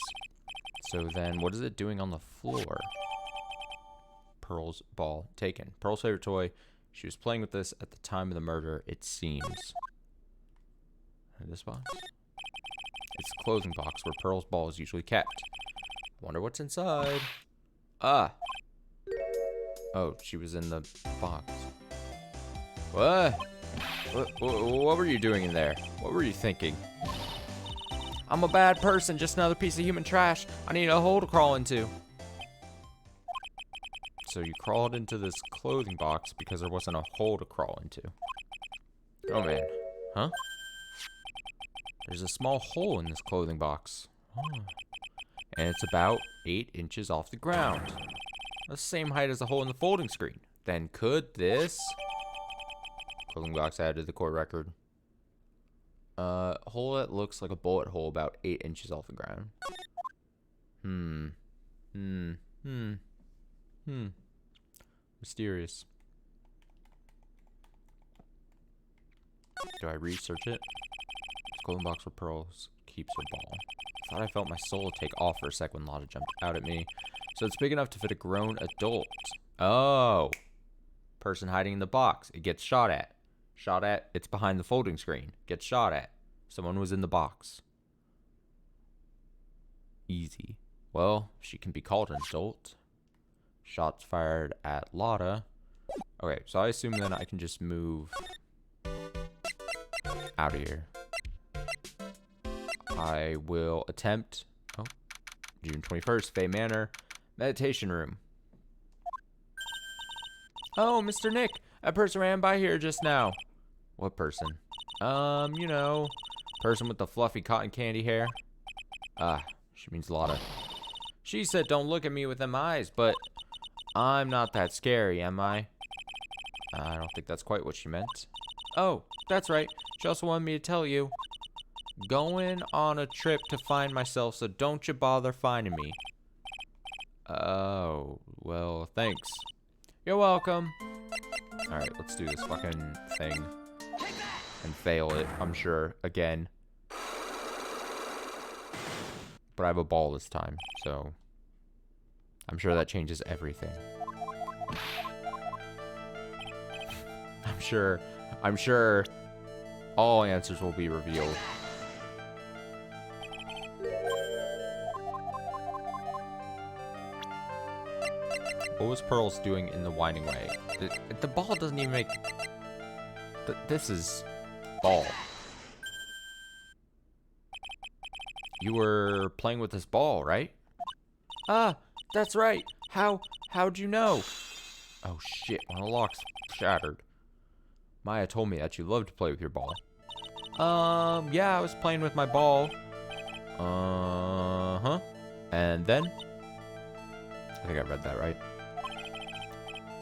So then what is it doing on the floor? Pearl's ball taken. Pearl's favorite toy. She was playing with this at the time of the murder, it seems. And this box? It's the clothing box where Pearl's ball is usually kept. Wonder what's inside. Ah. Oh, she was in the box. What? What were you doing in there? What were you thinking? I'm a bad person, just another piece of human trash. I need a hole to crawl into. So you crawled into this clothing box because there wasn't a hole to crawl into. Oh man. Huh? There's a small hole in this clothing box. Oh. And it's about 8 inches off the ground. The same height as the hole in the folding screen. Then could this... Clothing box added to the court record. Hole that looks like a bullet hole about 8 inches off the ground. Mysterious. Do I research it? Clothing box where Pearls keeps her ball. Thought I felt my soul take off for a sec when Lotta jumped out at me. So it's big enough to fit a grown adult. Oh. Person hiding in the box. It gets shot at. Shot at. It's behind the folding screen. Gets shot at. Someone was in the box. Easy. Well, she can be called an adult. Shots fired at Lotta. Okay, so I assume then I can just move out of here. I will attempt, June 21st, Fay Manor, meditation room. Oh, Mr. Nick, a person ran by here just now. What person? You know, person with the fluffy cotton candy hair. Ah, she means Lotta. She said don't look at me with them eyes, but I'm not that scary, am I? I don't think that's quite what she meant. Oh, that's right. She also wanted me to tell you. Going on a trip to find myself, so don't you bother finding me. Oh, well, thanks. You're welcome. Alright, let's do this fucking thing. And fail it, I'm sure, again. But I have a ball this time, so I'm sure that changes everything. I'm sure all answers will be revealed. What was Pearls doing in the winding way? The ball doesn't even make... This is... ball. You were playing with this ball, right? Ah, that's right. How'd you know? Oh shit, one of the locks shattered. Maya told me that you love to play with your ball. Yeah, I was playing with my ball. Uh-huh. And then? I think I read that right.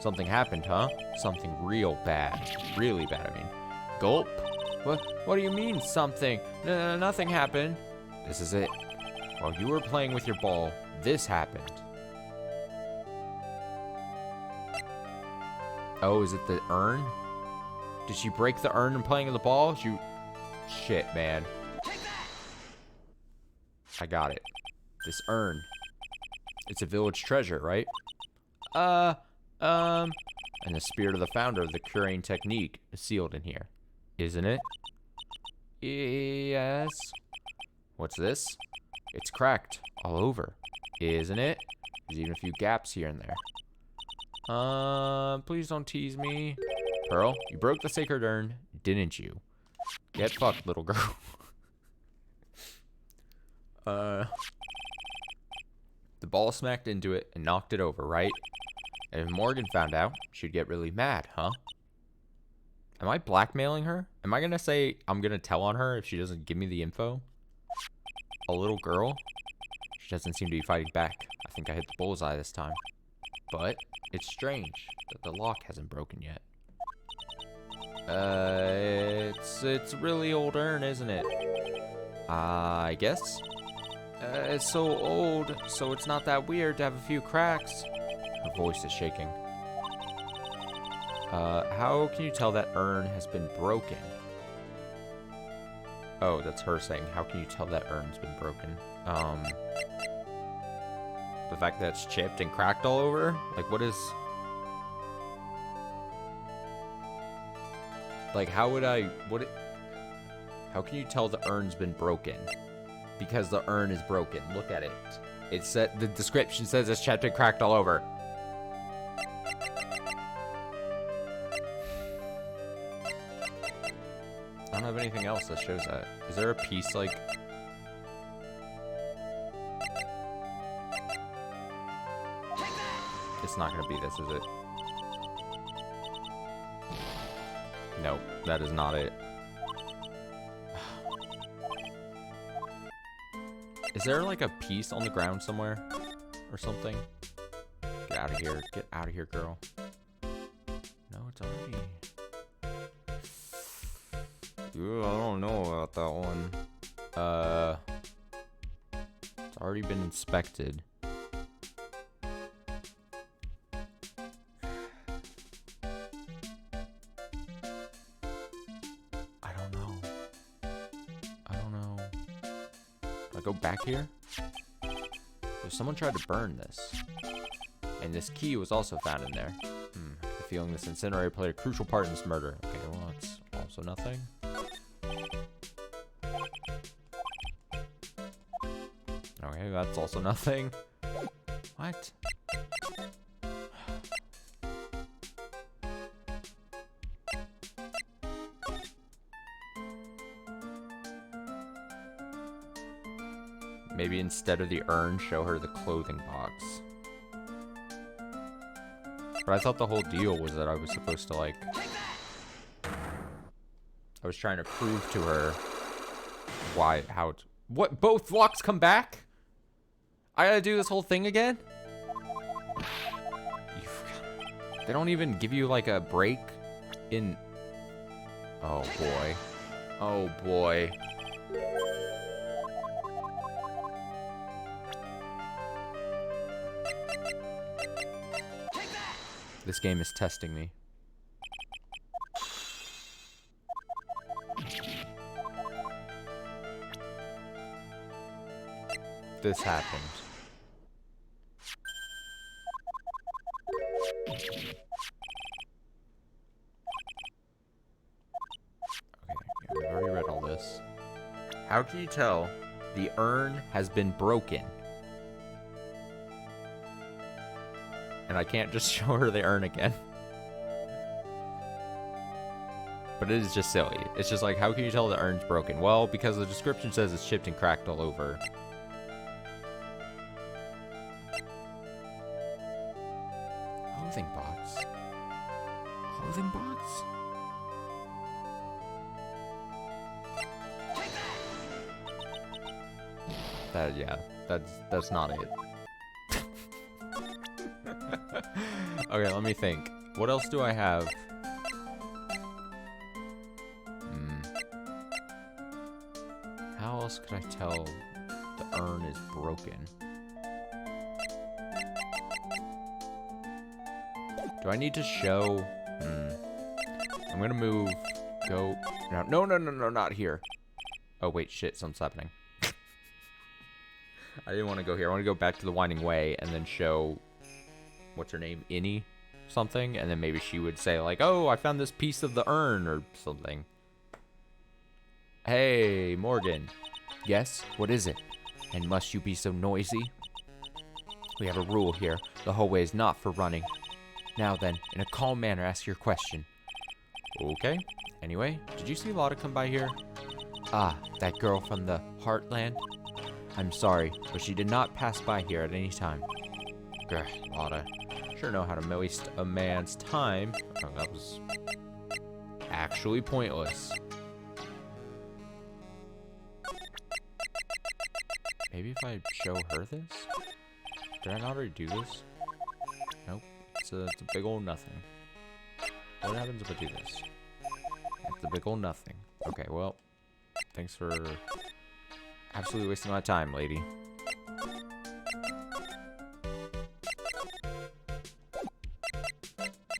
Something happened, huh? Something real bad. Really bad, I mean. Gulp. What do you mean, something? Nothing happened. This is it. While you were playing with your ball, this happened. Oh, is it the urn? Did she break the urn and playing with the ball? Shit, man. I got it. This urn. It's a village treasure, right? And the spirit of the founder of the curing technique is sealed in here. Isn't it? Yes. What's this? It's cracked all over. Isn't it? There's even a few gaps here and there. Please don't tease me. Pearl, you broke the sacred urn, didn't you? Get fucked, little girl. The ball smacked into it and knocked it over, right? And if Morgan found out, she'd get really mad, huh? Am I blackmailing her? Am I gonna say I'm gonna tell on her if she doesn't give me the info? A little girl? She doesn't seem to be fighting back. I think I hit the bullseye this time. But it's strange that the lock hasn't broken yet. It's a really old urn, isn't it? I guess. It's so old, so it's not that weird to have a few cracks. Her voice is shaking. How can you tell that urn has been broken? Oh, that's her saying, how can you tell that urn's been broken? The fact that it's chipped and cracked all over? Like, what is... Like, how would I... How can you tell the urn's been broken? Because the urn is broken. Look at it. It said... The description says it's chipped and cracked all over. I don't have anything else that shows that. Is there a piece, like... It's not gonna be this, is it? Nope, that is not it. Is there, like, a piece on the ground somewhere? Or something? Get out of here. Get out of here, girl. No, it's already... Ooh, I don't know about that one. It's already been inspected. I don't know. I go back here? There's someone tried to burn this. And this key was also found in there. The feeling this incinerator played a crucial part in this murder. Okay, well, that's also nothing. Okay, that's also nothing. What? Maybe instead of the urn, show her the clothing box. But I thought the whole deal was that I was supposed to, like... I was trying to prove to her why, how it's... What? Both locks come back? I gotta do this whole thing again? They don't even give you, like, a break in... Oh, boy. Oh, boy. This game is testing me. This happened. Okay, we've already read all this. How can you tell the urn has been broken? And I can't just show her the urn again. But it is just silly. It's just like, how can you tell the urn's broken? Well, because the description says it's chipped and cracked all over. Clothing box? Clothing box? Yeah, that's not it. Okay, let me think. What else do I have? How else could I tell the urn is broken? Do I need to show? I'm gonna move. Go. No, not here. Oh, wait, shit, something's happening. I didn't want to go here. I want to go back to the Winding Way and then show... What's her name? Innie? Something? And then maybe she would say, like, oh, I found this piece of the urn or something. Hey, Morgan. Yes? What is it? And must you be so noisy? We have a rule here. The hallway is not for running. Now then, in a calm manner, ask your question. Okay. Anyway, did you see Lotta come by here? Ah, that girl from the Heartland? I'm sorry, but she did not pass by here at any time. Grr, Lotta. Sure know how to waste a man's time. Oh, that was actually pointless. Maybe if I show her this? Did I not already do this? Nope. It's a big old nothing. What happens if I do this? The big ol' nothing. Okay, well, thanks for absolutely wasting my time, lady.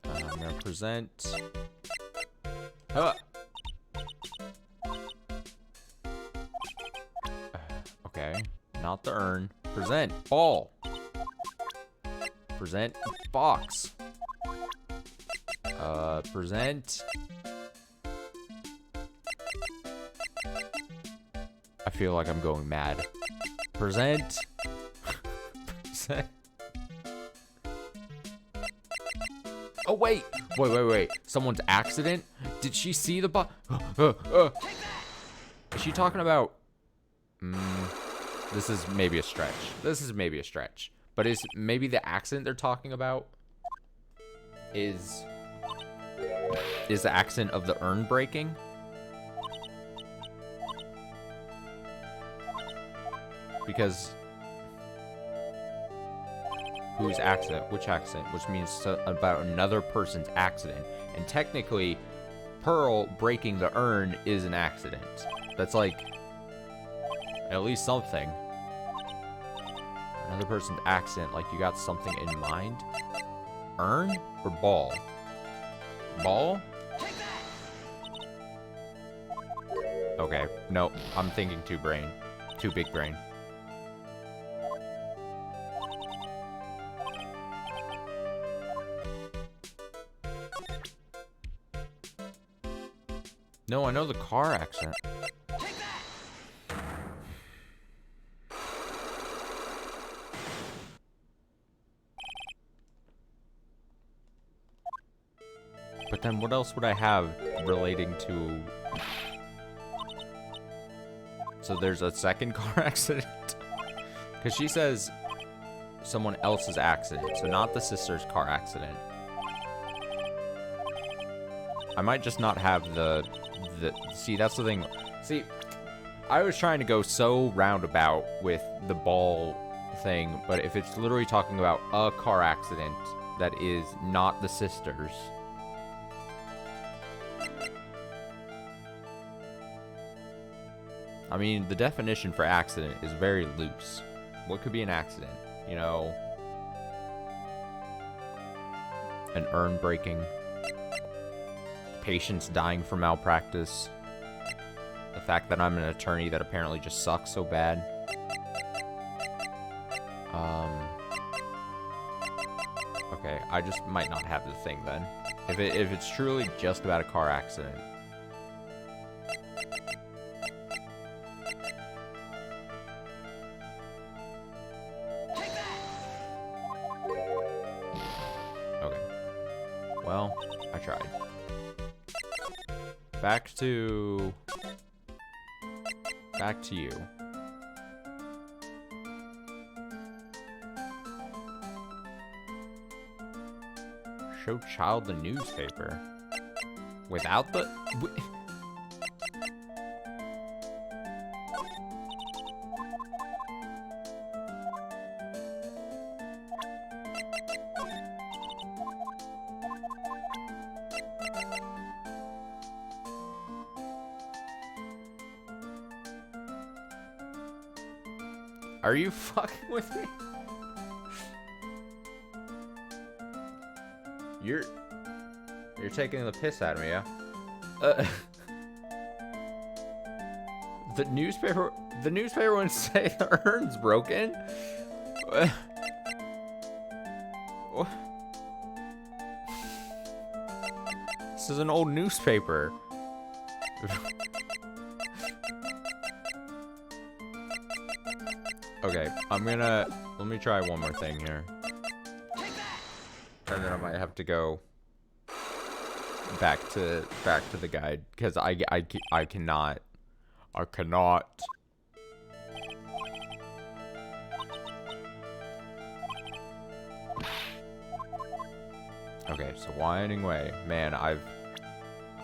I'm gonna present. Okay, not the urn. Present ball. Present box. Present. I feel like I'm going mad. Present. Present. Oh, wait. Wait. Someone's accident? Did she see the Is she talking about... this is maybe a stretch. But is maybe the accident they're talking about is the accident of the urn breaking? Because whose accident? Which accident? Which means about another person's accident. And technically, Pearl breaking the urn is an accident. That's like at least something. Another person's accident, like you got something in mind? Urn or ball? Ball? Okay, no, I'm thinking too big brain. No, I know the car accident. But then what else would I have relating to... So there's a second car accident? Because she says someone else's accident, so not the sister's car accident. I might just not have the... See, that's the thing. See, I was trying to go so roundabout with the ball thing, but if it's literally talking about a car accident that is not the sister's... I mean, the definition for accident is very loose. What could be an accident? You know, an urn breaking, patients dying from malpractice, the fact that I'm an attorney that apparently just sucks so bad. Okay, I just might not have the thing then. If it's truly just about a car accident. Well, I tried. Back to you. Show child the newspaper. Without the... Are you fucking with me? You're taking the piss out of me, yeah? The newspaper wouldn't say the urn's broken. What? This is an old newspaper. Okay, let me try one more thing here. And then I might have to go back to the guide, because I cannot. Okay, so winding way. Man, I've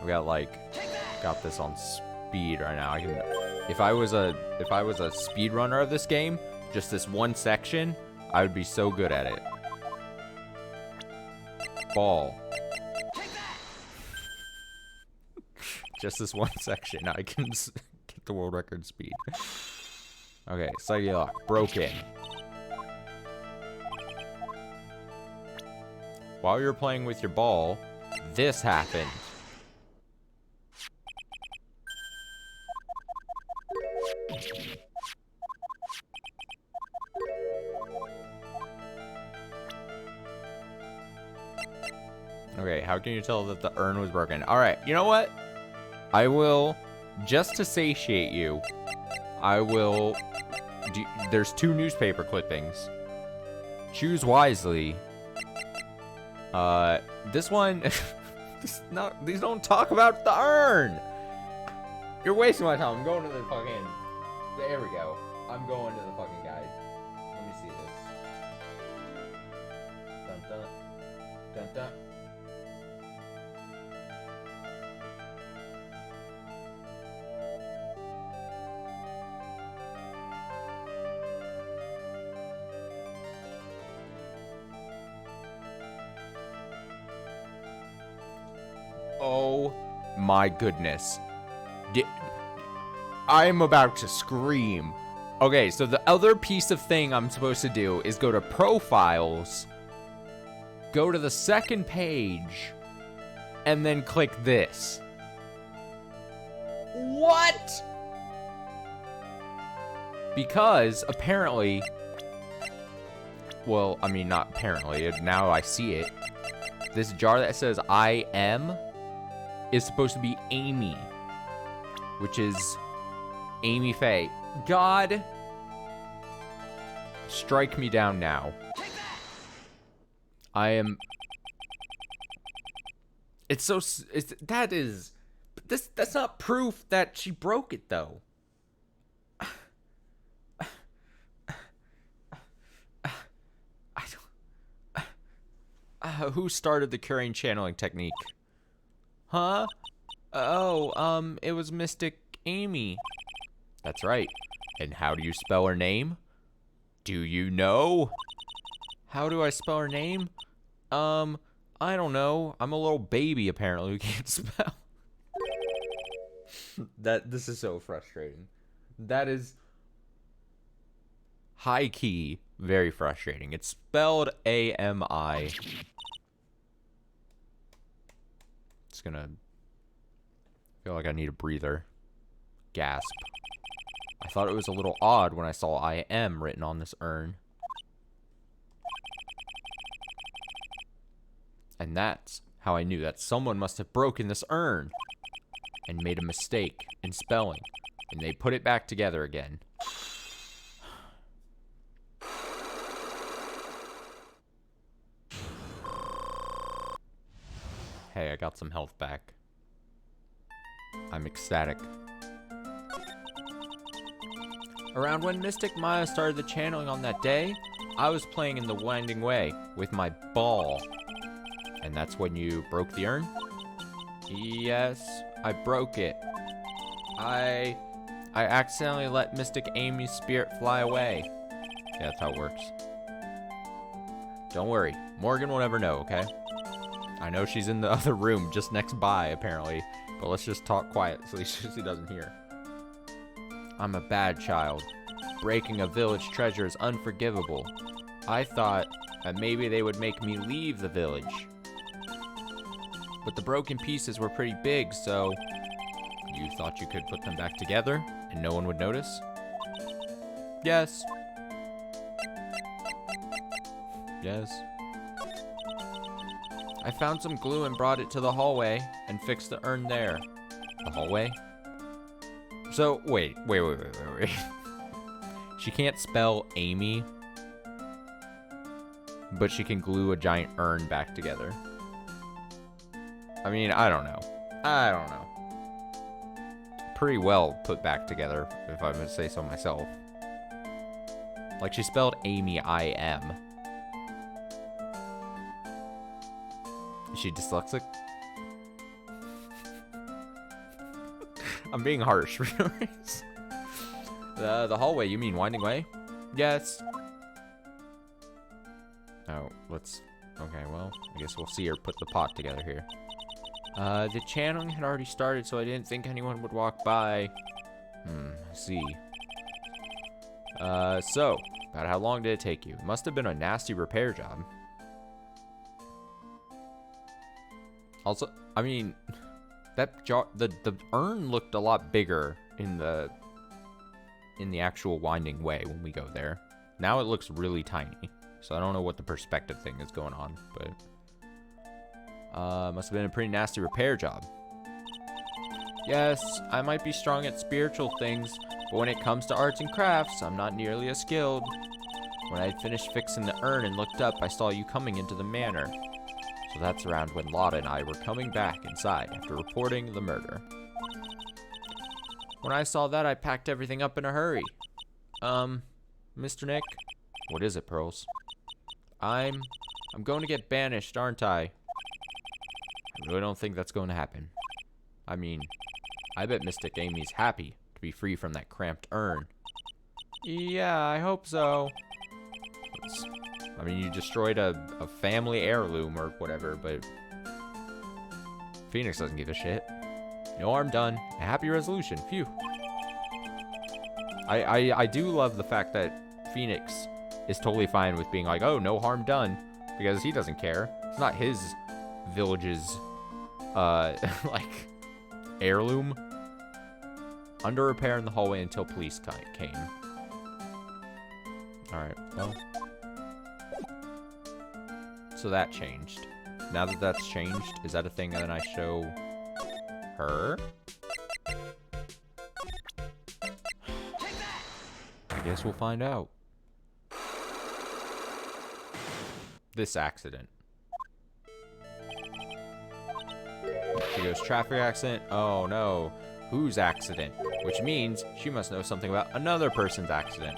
got this on speed right now. If I was a speedrunner of this game, just this one section, I would be so good at it. Ball. Just this one section, I can get the world record speed. Okay, slightly locked. Broken. While you're playing with your ball, this happened. Okay, how can you tell that the urn was broken? Alright, you know what? I will, just to satiate you, I will... there's 2 newspaper clippings. Choose wisely. This one... these don't talk about the urn! You're wasting my time. I'm going to the fucking... There we go. I'm going to the fucking guide. Let me see this. Dun dun. Dun dun. Oh my goodness. I'm about to scream. Okay, so the other piece of thing I'm supposed to do is go to profiles, go to the second page, and then click this. What? Because apparently, well, I mean, not apparently, now I see it. This jar that says I am is supposed to be Amy, which is Amy Faye. God, strike me down now. I am. It's so. That is. That's not proof that she broke it, though. I don't. Who started the curing channeling technique? Huh? Oh, it was Mystic Amy. That's right. And how do you spell her name? Do you know? How do I spell her name? I don't know. I'm a little baby, apparently, who can't spell. This is so frustrating. That is high key very frustrating. It's spelled A-M-I. It's gonna feel like I need a breather. Gasp. I thought it was a little odd when I saw I am written on this urn. And that's how I knew that someone must have broken this urn and made a mistake in spelling. And they put it back together again. Hey, I got some health back. I'm ecstatic. Around when Mystic Maya started the channeling on that day, I was playing in the Winding Way with my ball. And that's when you broke the urn? Yes, I broke it. I accidentally let Mystic Amy's spirit fly away. Yeah, that's how it works. Don't worry, Morgan will never know, okay? I know she's in the other room just next by, apparently. But let's just talk quietly so she doesn't hear. I'm a bad child. Breaking a village treasure is unforgivable. I thought that maybe they would make me leave the village. But the broken pieces were pretty big, so... You thought you could put them back together and no one would notice? Yes. Yes. I found some glue and brought it to the hallway and fixed the urn there. The hallway? So, wait. She can't spell Amy, but she can glue a giant urn back together. I mean, I don't know. Pretty well put back together, if I would say so myself. Like, she spelled Amy, I-M. Is she dyslexic? I'm being harsh. The hallway, you mean Winding Way? Yes. Oh, let's... Okay, well, I guess we'll see her put the pot together here. The channeling had already started, so I didn't think anyone would walk by. I see. So, about how long did it take you? It must have been a nasty repair job. Also, I mean, that jar, the urn looked a lot bigger in the actual winding way when we go there. Now it looks really tiny. So I don't know what the perspective thing is going on, but must have been a pretty nasty repair job. Yes, I might be strong at spiritual things, but when it comes to arts and crafts, I'm not nearly as skilled. When I had finished fixing the urn and looked up, I saw you coming into the manor. So that's around when Lotta and I were coming back inside after reporting the murder. When I saw that, I packed everything up in a hurry. Mr. Nick? What is it, Pearls? I'm going to get banished, aren't I? I really don't think that's going to happen. I mean, I bet Mystic Amy's happy to be free from that cramped urn. Yeah, I hope so. I mean, you destroyed a family heirloom or whatever, but Phoenix doesn't give a shit. No harm done. A happy resolution. Phew. I do love the fact that Phoenix is totally fine with being like, oh, no harm done, because he doesn't care. It's not his village's, like, heirloom. Under repair in the hallway until police came. Alright, well. So that changed. Now that that's changed, is that a thing that I show her? I guess we'll find out. This accident. She goes, traffic accident? Oh no. Whose accident? Which means she must know something about another person's accident.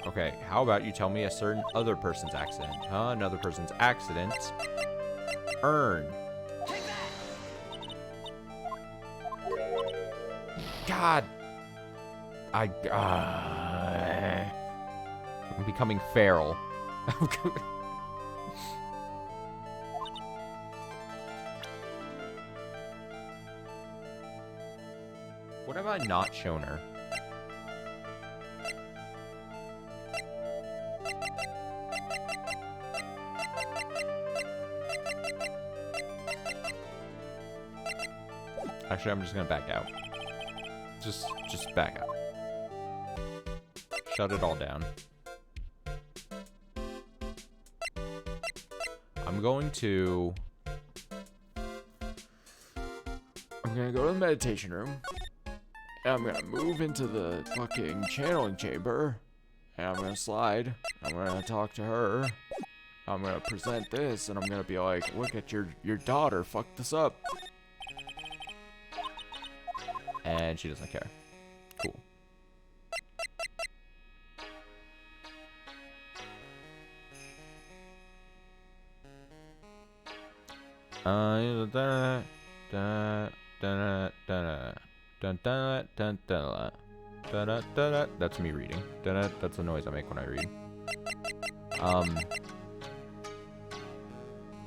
Okay, how about you tell me a certain other person's accident? Huh? Another person's accident. Urn. God. I'm becoming feral. What have I not shown her? Actually, I'm just gonna back out. Just back out. Shut it all down. I'm gonna go to the meditation room. And I'm gonna move into the fucking channeling chamber. And I'm gonna slide. I'm gonna talk to her. I'm gonna present this, and I'm gonna be like, look at your daughter fucked this up. And she doesn't care. Cool. That's me reading. That's the noise I make when I read.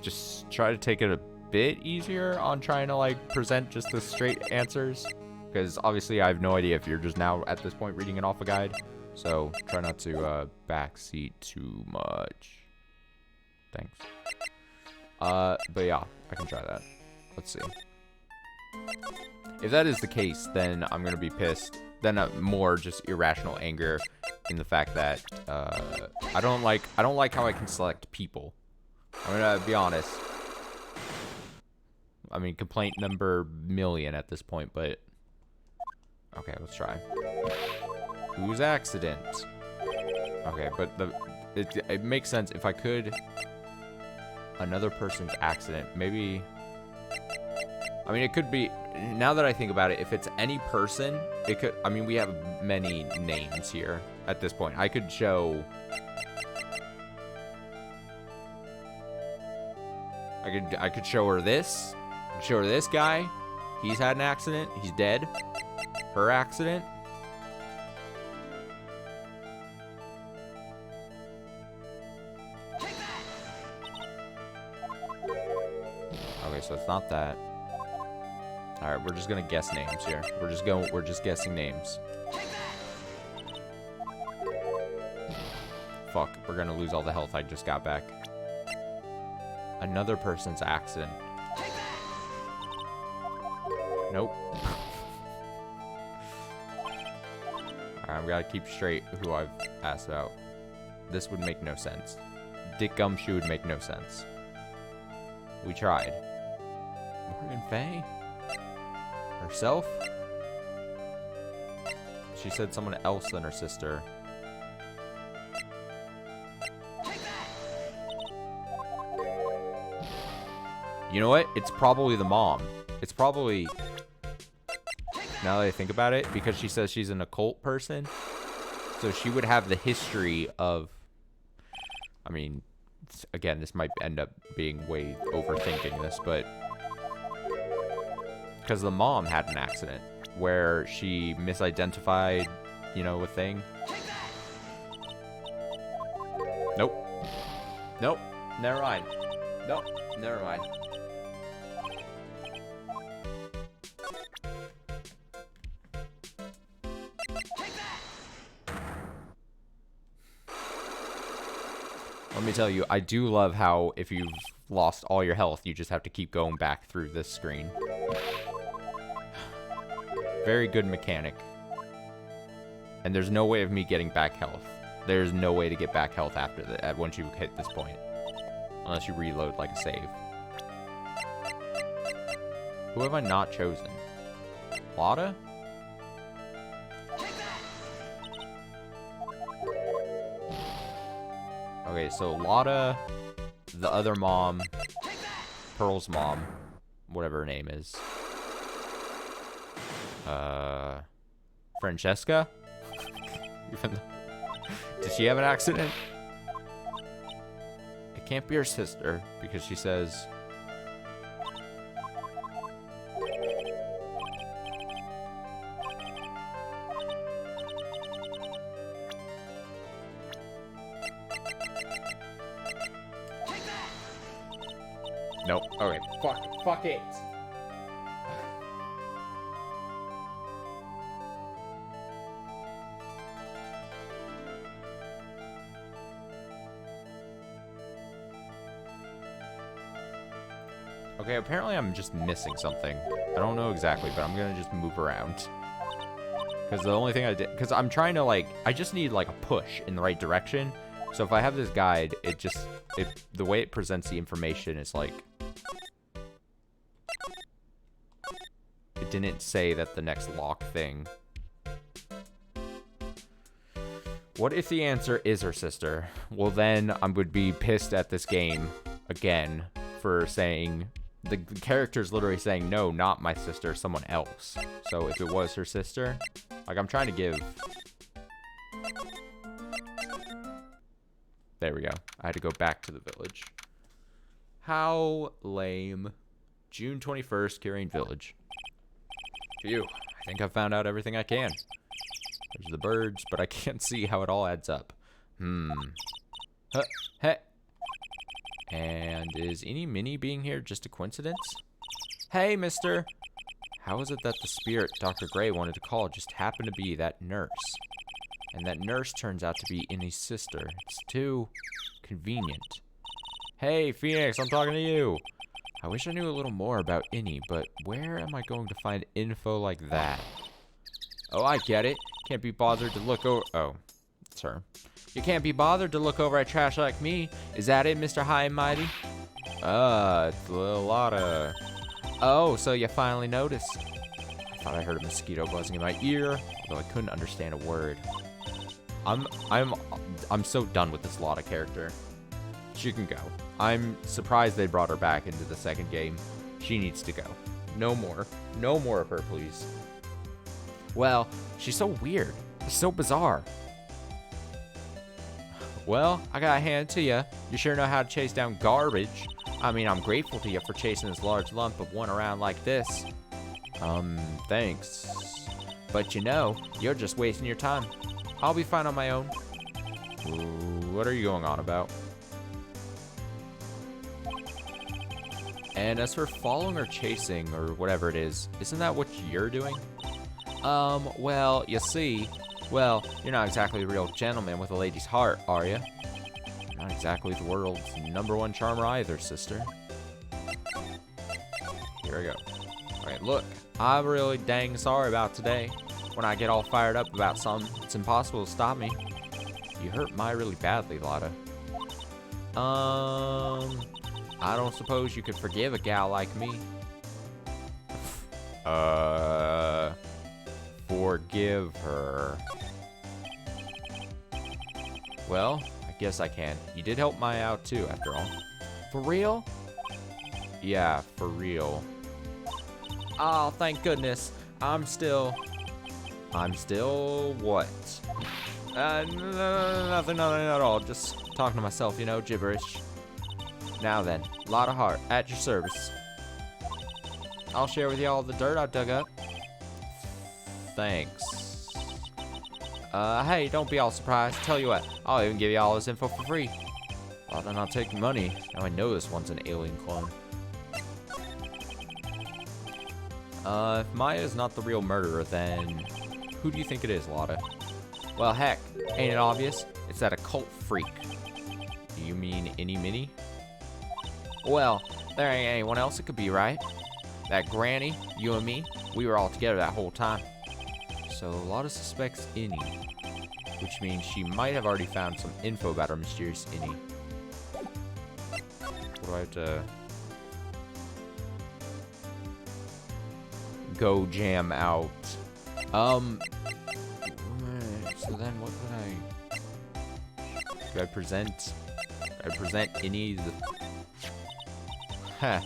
Just try to take it a bit easier on trying to like present just the straight answers, because obviously I have no idea if you're just now at this point reading it off a guide. So try not to backseat too much. Thanks. But yeah, I can try that. Let's see. If that is the case, then I'm gonna be pissed. Then more just irrational anger in the fact that I don't like how I can select people. I'm gonna be honest. I mean, complaint number million at this point, but okay, let's try. Whose accident? Okay, but it makes sense if I could. Another person's accident, maybe. I mean, it could be, now that I think about it, if it's any person, it could, I mean, we have many names here at this point. I could show, I could show her this, show her this guy. He's had an accident. He's dead. Her accident. Okay, so it's not that. All right, we're just gonna guess names here. We're just guessing names. Fuck, we're gonna lose all the health I just got back. Another person's accident. Nope. Alright, I've got to keep straight who I've asked about. This would make no sense. Dick Gumshoe would make no sense. We tried. Morgan Faye? Herself? She said someone else than her sister. You know what? It's probably the mom. It's probably, now that I think about it, because she says she's an occult person. So she would have the history of, I mean, again, this might end up being way overthinking this, but because the mom had an accident where she misidentified, you know, a thing. Nope. Nope. Never mind. Nope. Never mind. Let me tell you, I do love how if you've lost all your health, you just have to keep going back through this screen. Very good mechanic. And there's no way of me getting back health. There's no way to get back health after that once you hit this point. Unless you reload like a save. Who have I not chosen? Lotta? Okay, so Lotta, the other mom, Pearl's mom, whatever her name is. Francesca? Did she have an accident? It can't be her sister, because she says... Nope. Okay. Fuck it. Okay, apparently I'm just missing something. I don't know exactly, but I'm gonna just move around. Because the only thing I did... Because I'm trying to, like... I just need, like, a push in the right direction. So if I have this guide, it just... the way it presents the information is, like... It didn't say that the next lock thing... What if the answer is her sister? Well, then I would be pissed at this game again for saying... The character's literally saying, no, not my sister, someone else. So if it was her sister, like I'm trying to give... There we go. I had to go back to the village. How lame. June 21st, Carrying Village. Phew. I think I've found out everything I can. There's the birds, but I can't see how it all adds up. Huh. Hey. And is Eeny Minnie being here just a coincidence? Hey, mister. How is it that the spirit Dr. Gray wanted to call just happened to be that nurse? And that nurse turns out to be Innie's sister. It's too convenient. Hey, Phoenix, I'm talking to you. I wish I knew a little more about Innie, but where am I going to find info like that? Oh, I get it. Can't be bothered to look over... Oh, it's her. You can't be bothered to look over at trash like me. Is that it, Mr. High and Mighty? It's a little Lotta. Oh, so you finally noticed. I thought I heard a mosquito buzzing in my ear, although I couldn't understand a word. I'm so done with this Lotta character. She can go. I'm surprised they brought her back into the second game. She needs to go. No more. No more of her, please. Well, she's so weird. It's so bizarre. Well, I gotta hand it to you. You sure know how to chase down garbage. I mean, I'm grateful to you for chasing this large lump of one around like this. Thanks. But you know, you're just wasting your time. I'll be fine on my own. Ooh, what are you going on about? And as for following or chasing or whatever it is, isn't that what you're doing? Well, you see, well, you're not exactly a real gentleman with a lady's heart, are you? Not exactly the world's #1 charmer either, sister. Here we go. Alright, look, I'm really dang sorry about today. When I get all fired up about something, it's impossible to stop me. You hurt my really badly, Lotta. I don't suppose you could forgive a gal like me. Forgive her. Well, I guess I can. You did help Maya out too, after all. For real? Yeah, for real. Oh, thank goodness. I'm still what? Nothing at all. Just talking to myself, you know, gibberish. Now then, lot of heart, at your service. I'll share with you all the dirt I dug up. Thanks. Hey, don't be all surprised. Tell you what, I'll even give you all this info for free. I'll not take money. Now I know this one's an alien clone. If Maya is not the real murderer, then who do you think it is, Lotta? Well, heck, ain't it obvious? It's that occult freak. Do you mean Innie Minnie? Well, there ain't anyone else it could be, right? That granny, you and me, we were all together that whole time. So Lotta suspects Innie, which means she might have already found some info about our mysterious Innie. What do I have to go jam out? So then what would do I present Innie the... Huh,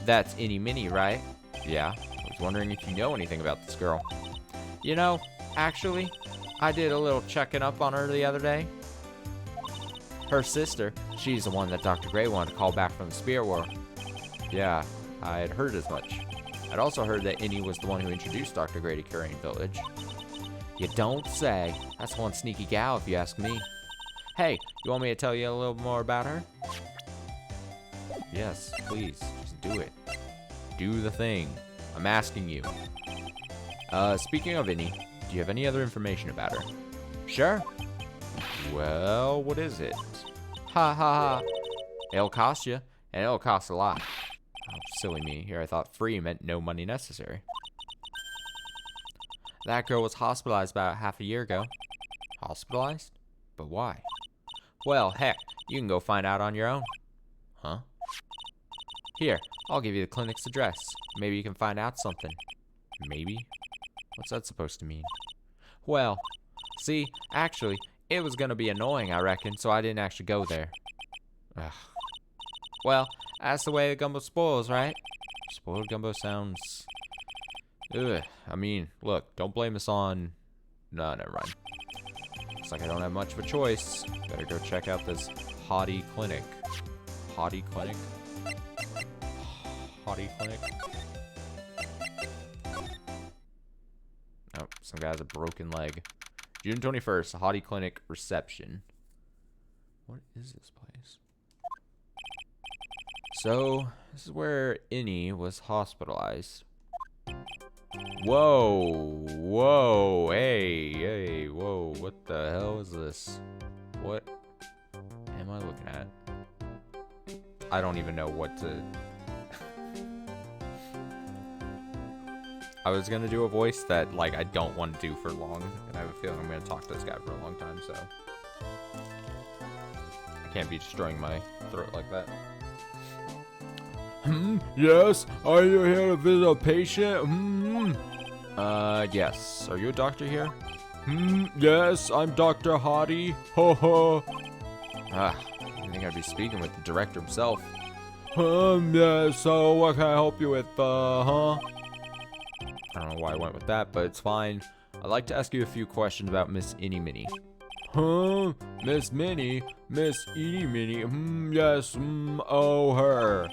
that's Innie Minnie, right? Yeah, I was wondering if you know anything about this girl. You know, actually, I did a little checking up on her the other day. Her sister, she's the one that Dr. Gray wanted to call back from the spirit world. Yeah, I had heard as much. I'd also heard that Innie was the one who introduced Dr. Gray to Carrion Village. You don't say. That's one sneaky gal, if you ask me. Hey, you want me to tell you a little more about her? Yes, please. Just do it. Do the thing. I'm asking you. Speaking of Innie, do you have any other information about her? Sure. Well, what is it? Ha ha ha. It'll cost you, and it'll cost a lot. Oh, silly me. Here I thought free meant no money necessary. That girl was hospitalized about half a year ago. Hospitalized? But why? Well, heck, you can go find out on your own. Huh? Here, I'll give you the clinic's address. Maybe you can find out something. Maybe? What's that supposed to mean? Well, see, actually, it was gonna be annoying, I reckon, so I didn't actually go there. Ugh. Well, that's the way the gumbo spoils, right? Spoiled gumbo sounds... Ugh. I mean, look, don't blame us on... No, never mind. Looks like I don't have much of a choice. Better go check out this hottie clinic. Hottie clinic? Hottie clinic? Oh, some guy has a broken leg. June 21st, Hottie Clinic reception. What is this place? So, this is where Innie was hospitalized. Whoa, whoa, hey, whoa, what the hell is this? What am I looking at? I don't even know what to... I was gonna do a voice that, like, I don't want to do for long, and I have a feeling I'm gonna talk to this guy for a long time, so... I can't be destroying my throat like that. Yes? Are you here to visit a patient? Yes. Are you a doctor here? Yes, I'm Dr. Hottie. Ho ho. I think I'd be speaking with the director himself. Yes, so what can I help you with, I don't know why I went with that, but it's fine. I'd like to ask you a few questions about Miss Innie Minnie. Miss Minnie? Miss Innie Minnie? Yes, oh, her.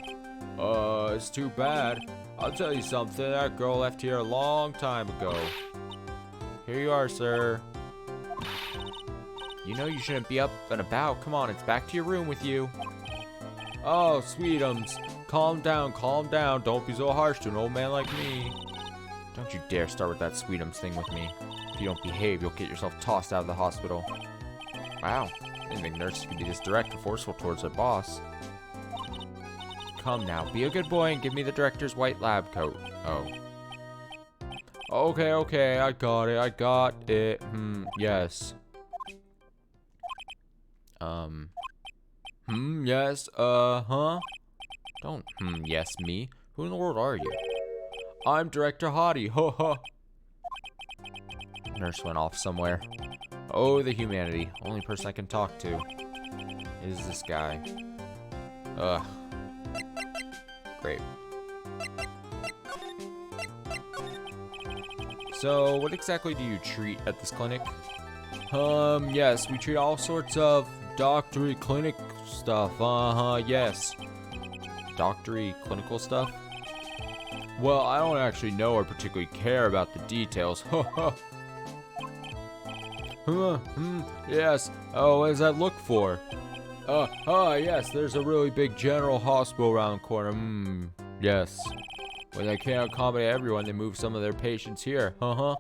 It's too bad. I'll tell you something, that girl left here a long time ago. Here you are, sir. You know you shouldn't be up and about. Come on, it's back to your room with you. Oh, sweetums. calm down, calm down. Don't be so harsh to an old man like me. Don't you dare start with that sweetums thing with me. If you don't behave, you'll get yourself tossed out of the hospital. Wow, I didn't think nurses could be this direct and forceful towards their boss. Come now, be a good boy and give me the director's white lab coat. Oh. Okay, I got it. Yes. Yes, huh? Don't, yes me. Who in the world are you? I'm Director Hottie, ho ho. Nurse went off somewhere. Oh, the humanity. Only person I can talk to is this guy. Ugh. Great. So, what exactly do you treat at this clinic? Yes, we treat all sorts of doctory clinic stuff. Yes. Doctory clinical stuff? Well, I don't actually know or particularly care about the details. Yes. Oh, what does that look for? Yes, there's a really big general hospital around the corner. Yes. When they can't accommodate everyone, they move some of their patients here. I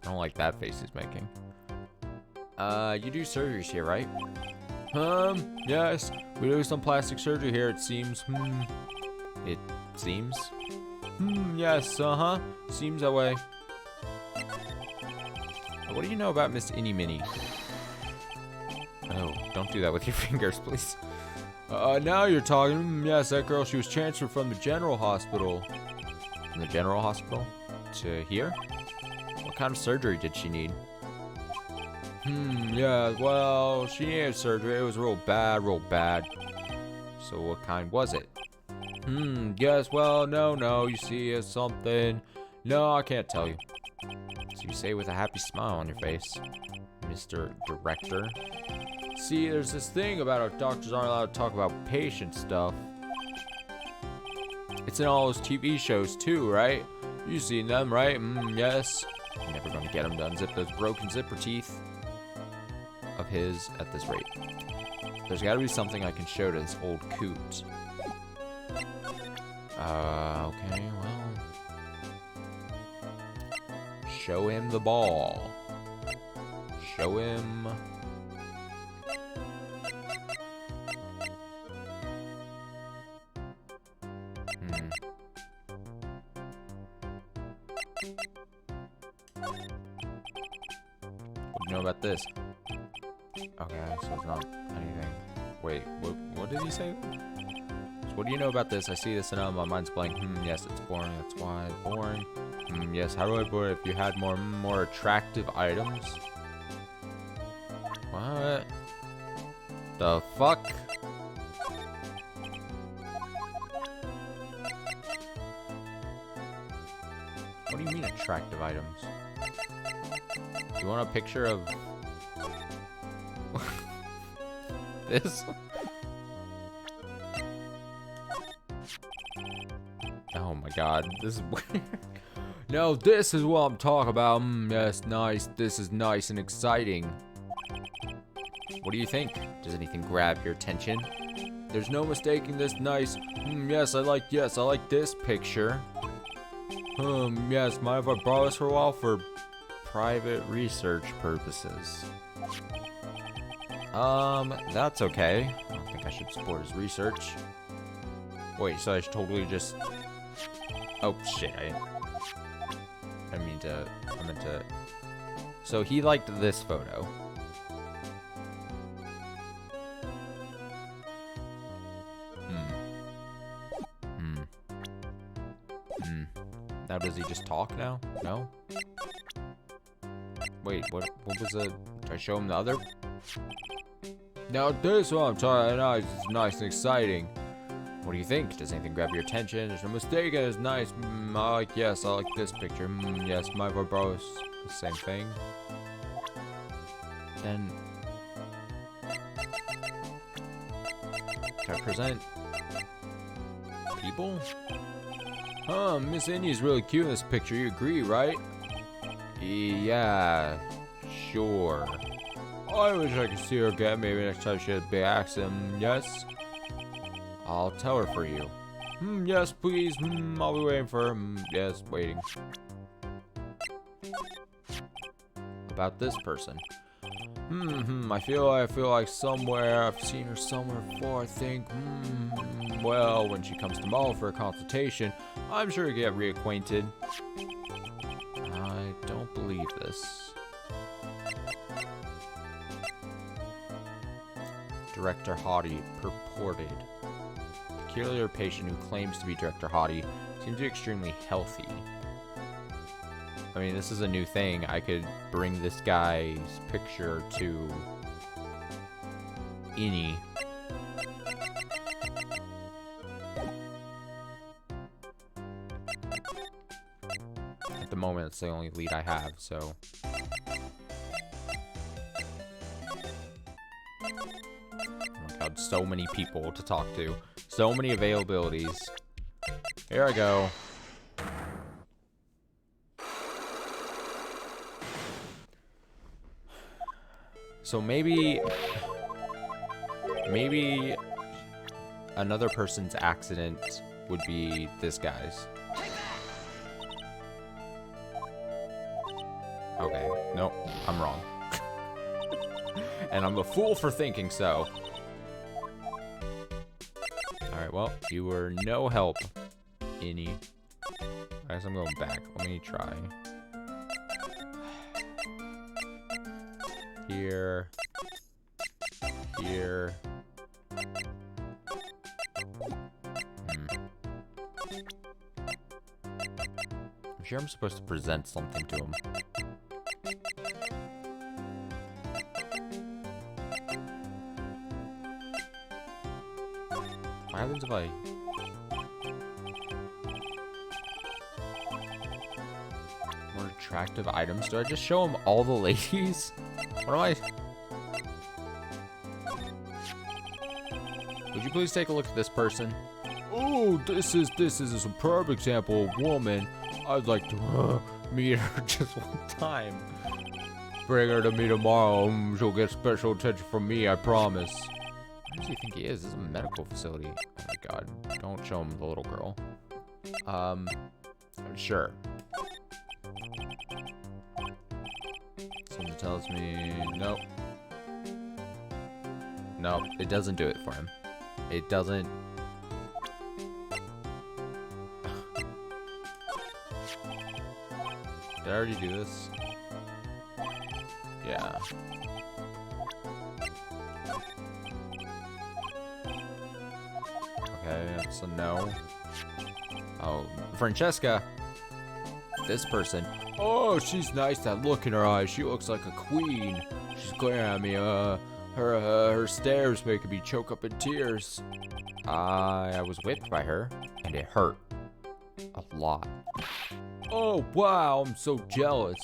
don't like that face he's making. You do surgeries here, right? Yes. We do some plastic surgery here, it seems. It seems? Yes, seems that way. What do you know about Miss Innie Minnie? Oh, don't do that with your fingers, please. Now you're talking. Yes, that girl, she was transferred from the general hospital. From the general hospital? To here? What kind of surgery did she need? Yeah, well, she needed surgery. It was real bad. So what kind was it? Yes, well, no, you see, it's something. No, I can't tell you. So you say with a happy smile on your face, Mr. Director. See, there's this thing about how doctors aren't allowed to talk about patient stuff. It's in all those TV shows too, right? You've seen them, right? Yes. You're never gonna get him to unzip those broken zipper teeth of his at this rate. There's gotta be something I can show to this old coot. Okay, well. Show him the ball. Show him. What do you know about this? Okay, so it's not anything. Wait, what did he say? So what do you know about this? I see this and my mind's blank. Yes, it's boring. That's why it's boring. Yes, how do I put it? If you had more attractive items? What? The fuck? What do you mean attractive items? You want a picture of this? Oh my god, this is weird. No, this is what I'm talking about. Yes, nice. This is nice and exciting. What do you think? Does anything grab your attention? There's no mistaking this nice. Yes, I like this picture. Yes, mind if I borrow this for a while for private research purposes? That's okay. I don't think I should support his research. Wait, so I should totally just... Oh, shit, I meant to... So he liked this photo. Now does he just talk now? No? Wait, what was the... Did I show him the other? Now this one I'm talking about, it's nice and exciting. What do you think? Does anything grab your attention? There's no mistake, it's nice. I like this picture. Yes, my bro, the same thing. Then... Can I present... people? Miss Indy's really cute in this picture, you agree, right? Yeah, sure. I wish I could see her again. Maybe next time she had a big accident. Yes? I'll tell her for you. Yes, please. I'll be waiting for her. Yes, waiting. About this person. I feel like somewhere I've seen her somewhere before, I think. Well, when she comes tomorrow for a consultation, I'm sure you get reacquainted. I don't believe this. Director Hottie purported. Peculiar patient who claims to be Director Hottie seems to be extremely healthy. I mean, this is a new thing. I could bring this guy's picture to Ini. At the moment, it's the only lead I have, so. Oh my god, so many people to talk to. So many availabilities. Here I go. So maybe another person's accident would be this guy's. Okay, nope, I'm wrong. And I'm a fool for thinking so. Alright, well, you were no help, Ini. I guess I'm going back. Let me try. Here. Here. I'm sure I'm supposed to present something to him. What happens if I... More attractive items? Do I just show him all the ladies? What am I... Would you please take a look at this person? Oh, this is a superb example of woman. I'd like to meet her just one time. Bring her to me tomorrow. She'll get special attention from me, I promise. Where does he think he is? This is a medical facility. Oh my god. Don't show him the little girl. Sure. Something tells me... Nope. Nope, it doesn't do it for him. It doesn't... Did I already do this? Yeah. Okay, that's a no. Oh, Francesca! This person. Oh, she's nice, that look in her eyes. She looks like a queen. She's glaring at me. Her stares making me choke up in tears. I was whipped by her, and it hurt. A lot. Oh, wow, I'm so jealous.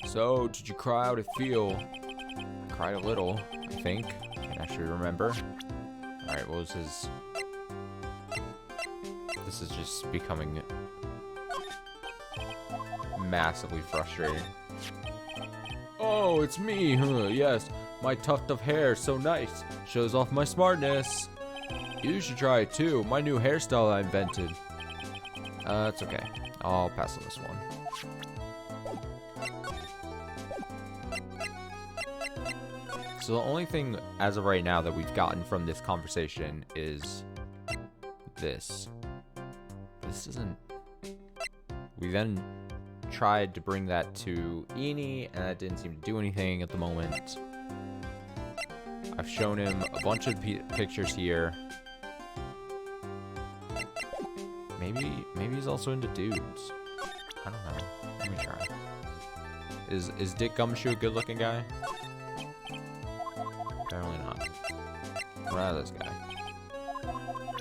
So, did you cry? How'd it feel? I cried a little, I think. I can actually remember. Alright, what was his... This is just becoming massively frustrating. Oh, it's me, huh? Yes, my tuft of hair, so nice. Shows off my smartness. You should try it too. My new hairstyle I invented. It's okay. I'll pass on this one. So the only thing as of right now that we've gotten from this conversation is this. This isn't... We then tried to bring that to Ini, and that didn't seem to do anything at the moment. I've shown him a bunch of pictures here. Maybe he's also into dudes. I don't know. Let me try. Is Dick Gumshoe a good-looking guy? Apparently not. What about this guy?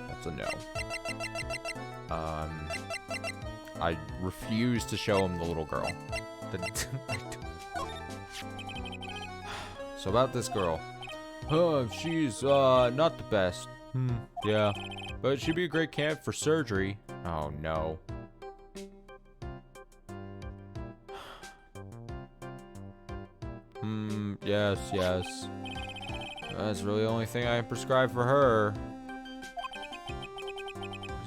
That's a no. I refuse to show him the little girl. So about this girl. She's not the best. Yeah. But she'd be a great candidate for surgery. Oh no. Yes. That's really the only thing I can prescribe for her.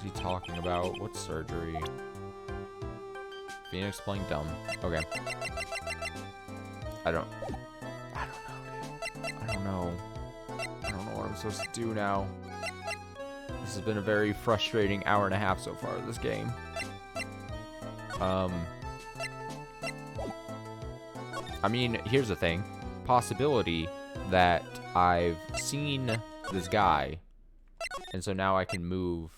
What's he talking about? What surgery? Phoenix playing dumb. Okay. I don't know, dude. I don't know. I don't know what I'm supposed to do now. This has been a very frustrating hour and a half so far of this game. I mean, here's the thing. Possibility that I've seen this guy, and so now I can move.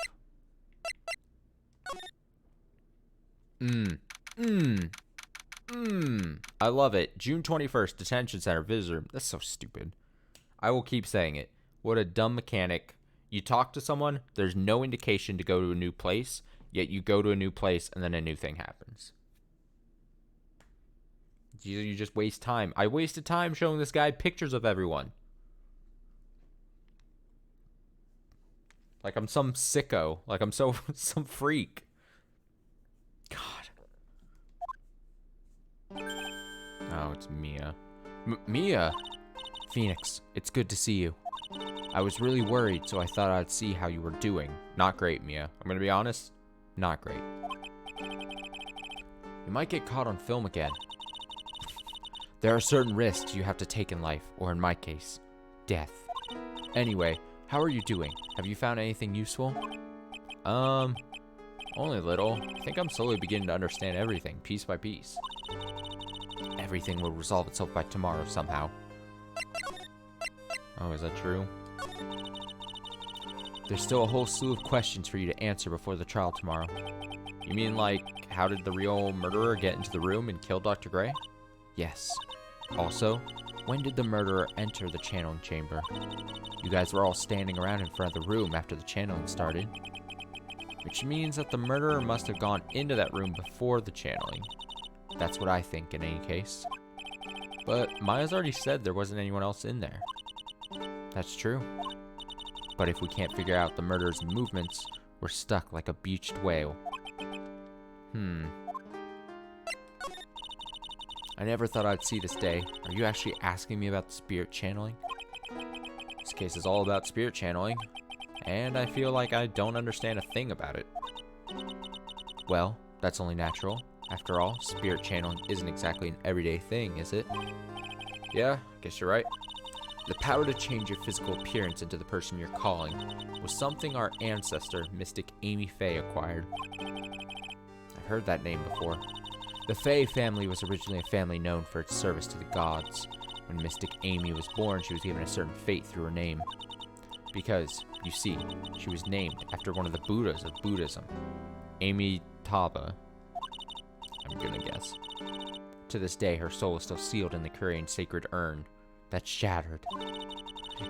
I love it. June 21st, detention center, visitor. That's so stupid. I will keep saying it. What a dumb mechanic. You talk to someone, there's no indication to go to a new place, yet you go to a new place and then a new thing happens. You just waste time. I wasted time showing this guy pictures of everyone. Like I'm some sicko. Like I'm some freak. God. Oh, it's Mia. Mia? Phoenix, it's good to see you. I was really worried, so I thought I'd see how you were doing. Not great, Mia. I'm gonna be honest. Not great. You might get caught on film again. There are certain risks you have to take in life, or in my case, death. Anyway, how are you doing? Have you found anything useful? Only a little. I think I'm slowly beginning to understand everything, piece by piece. Everything will resolve itself by tomorrow somehow. Oh, is that true? There's still a whole slew of questions for you to answer before the trial tomorrow. You mean like, how did the real murderer get into the room and kill Dr. Gray? Yes. Also, when did the murderer enter the channeling chamber? You guys were all standing around in front of the room after the channeling started. Which means that the murderer must have gone into that room before the channeling. That's what I think in any case. But Maya's already said there wasn't anyone else in there. That's true. But if we can't figure out the murderer's movements, we're stuck like a beached whale. I never thought I'd see this day. Are you actually asking me about the spirit channeling? This case is all about spirit channeling, and I feel like I don't understand a thing about it. Well, that's only natural. After all, spirit channeling isn't exactly an everyday thing, is it? Yeah, guess you're right. The power to change your physical appearance into the person you're calling was something our ancestor, Mystic Amy Faye, acquired. I've heard that name before. The Faye family was originally a family known for its service to the gods. When Mystic Amy was born, she was given a certain fate through her name. Because, you see, she was named after one of the Buddhas of Buddhism, Amitabha, I'm gonna guess. To this day, her soul is still sealed in the Korean sacred urn that's shattered.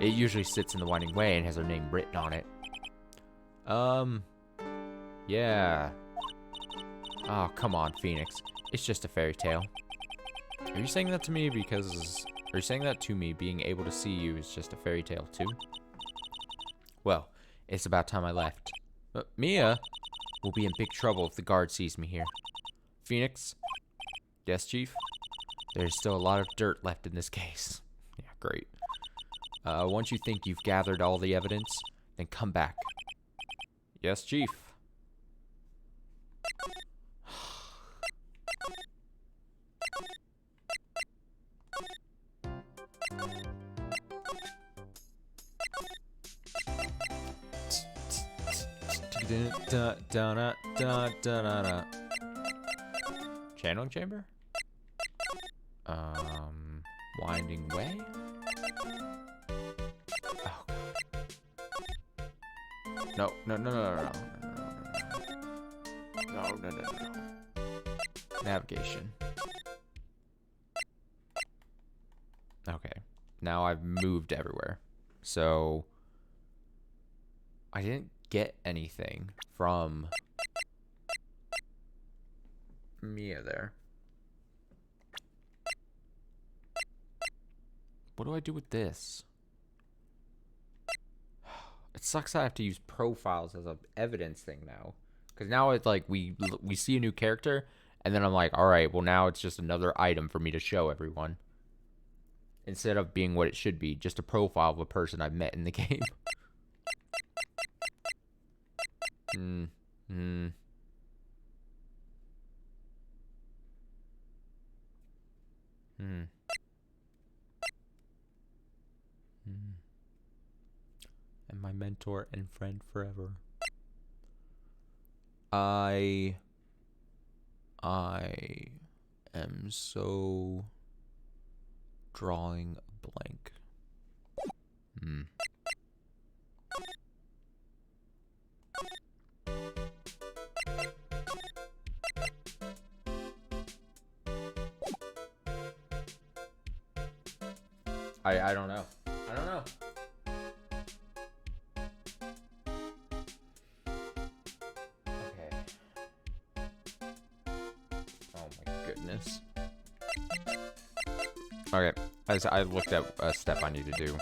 It usually sits in the Winding Way and has her name written on it. Yeah. Oh, come on, Phoenix. It's just a fairy tale. Are you saying that to me because... Are you saying that to me being able to see you is just a fairy tale too? Well, it's about time I left. Mia will be in big trouble if the guard sees me here. Phoenix? Yes, Chief? There's still a lot of dirt left in this case. Yeah, great. Once you think you've gathered all the evidence, then come back. Yes, Chief. Channeling chamber? Winding Way? Oh. No. No. Navigation. Okay. Now I've moved everywhere. So I didn't get anything from Mia there. What do I do with this? It sucks I have to use profiles as an evidence thing now. Because now it's like we see a new character, and then I'm like, alright, well now it's just another item for me to show everyone. Instead of being what it should be, just a profile of a person I've met in the game. Hmm. Hmm. Hmm. Hmm. And my mentor and friend forever. I am so drawing a blank. Hmm. I don't know. I don't know. Okay. Oh my goodness. Okay. I looked at a step I need to do.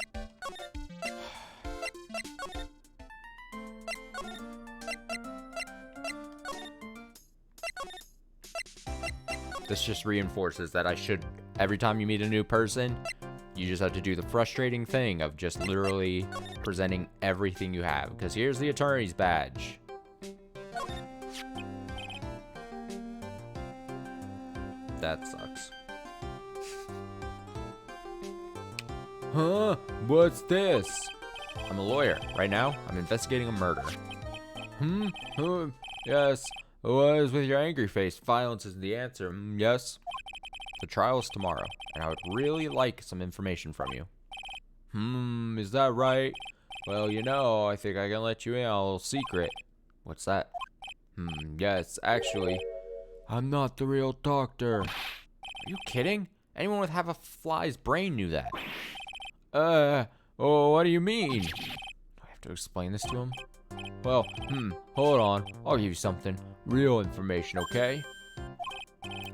This just reinforces that I should, every time you meet a new person, you just have to do the frustrating thing of just literally presenting everything you have. Because here's the attorney's badge. That sucks. Huh? What's this? I'm a lawyer. Right now, I'm investigating a murder. Yes. What is with your angry face? Violence is the answer. Yes. The trial is tomorrow, and I would really like some information from you. Is that right? Well, you know, I think I can let you in on a little secret. What's that? Yes, actually, I'm not the real doctor. Are you kidding? Anyone with half a fly's brain knew that. Oh, what do you mean? Do I have to explain this to him? Well, hold on. I'll give you something. Real information, okay?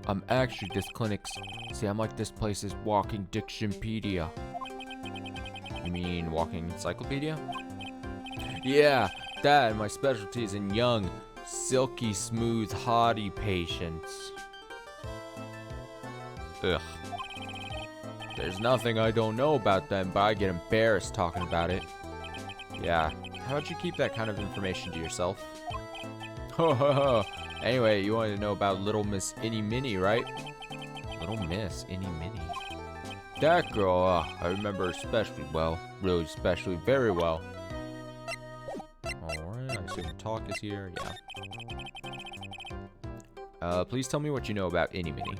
I'm actually this clinic's... See, I'm like this place's walking dictionpedia. You mean walking encyclopedia? Yeah, that and my specialty is in young, silky smooth, haughty patients. Ugh. There's nothing I don't know about them, but I get embarrassed talking about it. Yeah, how about you keep that kind of information to yourself? Ho ho ho. Anyway, you wanted to know about Little Miss Innie Minnie, right? Little Miss Innie Minnie. That girl, I remember her especially well. Really especially, very well. Alright, I assume the talk is here, yeah. Please tell me what you know about Innie Minnie.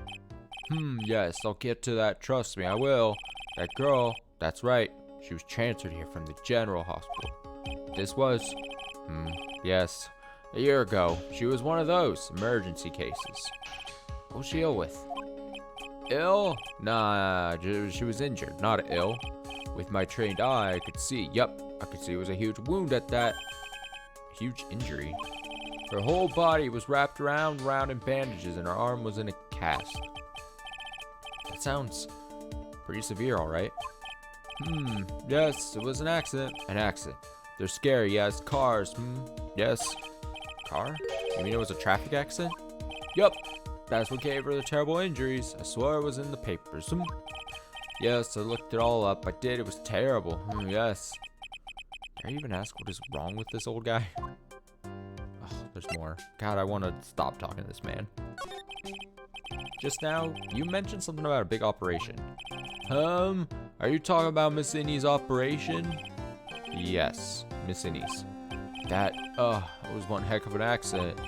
Yes, I'll get to that, trust me, I will. That girl, that's right. She was transferred here from the general hospital. This was, yes, a year ago. She was one of those emergency cases. What was she ill with? Ill? Nah, she was injured, not ill. With my trained eye, I could see. Yep, I could see it was a huge wound at that. Huge injury. Her whole body was wrapped around in bandages, and her arm was in a cast. That sounds pretty severe, all right? Yes, it was an accident. An accident. They're scary, yes. Cars, yes. Car? You mean it was a traffic accident? Yup. That's what gave her the terrible injuries. I swear it was in the papers. Yes, I looked it all up. I did. It was terrible. Yes. Did I even ask what is wrong with this old guy? Oh, there's more. God, I want to stop talking to this man. Just now, you mentioned something about a big operation. Are you talking about Miss Innie's operation? Yes, Miss Innie's. That, it was one heck of an accident.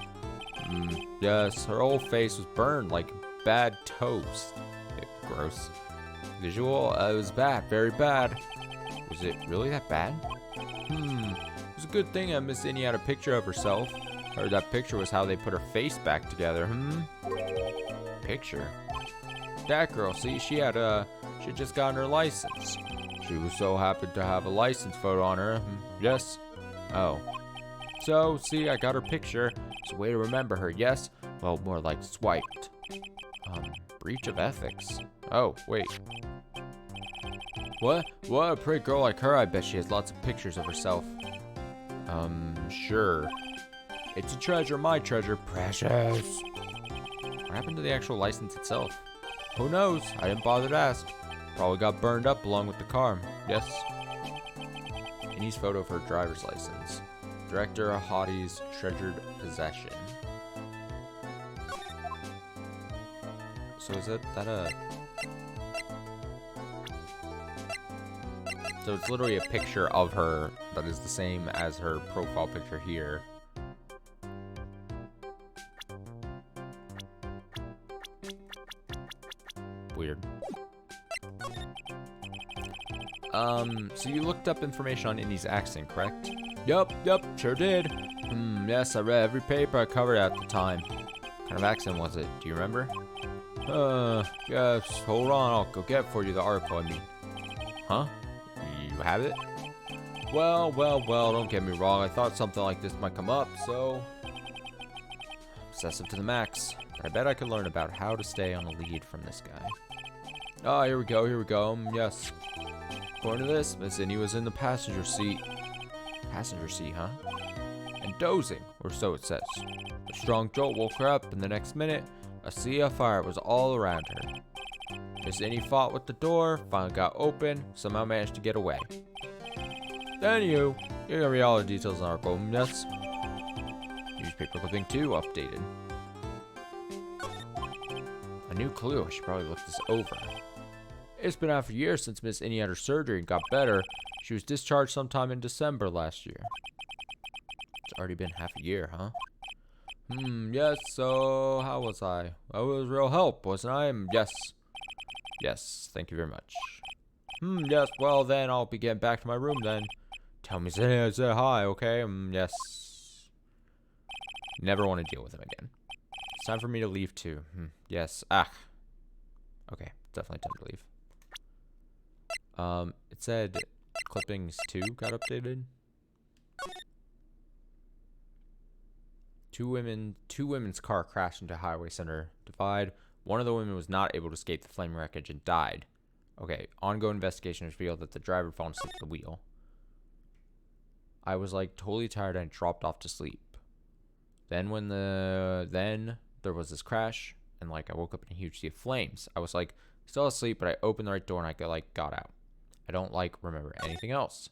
Yes, her whole face was burned like bad toast. Gross. Visual, it was bad, very bad. Was it really that bad? It was a good thing that Miss Innie had a picture of herself. Heard that picture was how they put her face back together, Picture? That girl, see, she had just gotten her license. She was so happy to have a license photo on her. Yes. Oh. So, see, I got her picture. It's a way to remember her, yes? Well, more like swiped. Breach of ethics. Oh, wait. What? A pretty girl like her, I bet she has lots of pictures of herself. Sure. It's a treasure, my treasure. Precious. What happened to the actual license itself? Who knows? I didn't bother to ask. Probably got burned up along with the car. Yes. Innie's photo of her driver's license. Director Hottie's treasured possession. So is that a... So it's literally a picture of her that is the same as her profile picture here. Weird. So you looked up information on Indy's accident, correct? Yup, sure did. Yes, I read every paper I covered at the time. What kind of accident was it? Do you remember? Yes, hold on, I'll go get for you the article, I mean. Huh? You have it? Well, don't get me wrong, I thought something like this might come up, so... Obsessive to the max. But I bet I could learn about how to stay on the lead from this guy. Ah, here we go, yes. According to this, Miss Indy was in the passenger seat. Passenger seat, huh? And dozing, or so it says. A strong jolt woke her up, and the next minute, a sea of fire was all around her. Miss Indy fought with the door, finally got open, somehow managed to get away. Then you can read all the details in the article, yes. Newspaper clipping 2 updated. A new clue, I should probably look this over. It's been half a year since Miss Indy had her surgery and got better. She was discharged sometime in December last year. It's already been half a year, huh? Yes, so how was I? I was real help, wasn't I? Yes. Yes, thank you very much. Yes, well then, I'll be getting back to my room then. Tell me, say hi, okay? Yes. Never want to deal with him again. It's time for me to leave too. Yes, okay, definitely time to leave. It said clippings 2 got updated. Two women's car crashed into Highway Center Divide. One of the women was not able to escape the flame wreckage and died. Okay, ongoing investigation revealed that the driver fell asleep at the wheel. I was like totally tired and dropped off to sleep. Then there was this crash and like I woke up in a huge sea of flames. I was like still asleep, but I opened the right door and I got out. I don't remember anything else.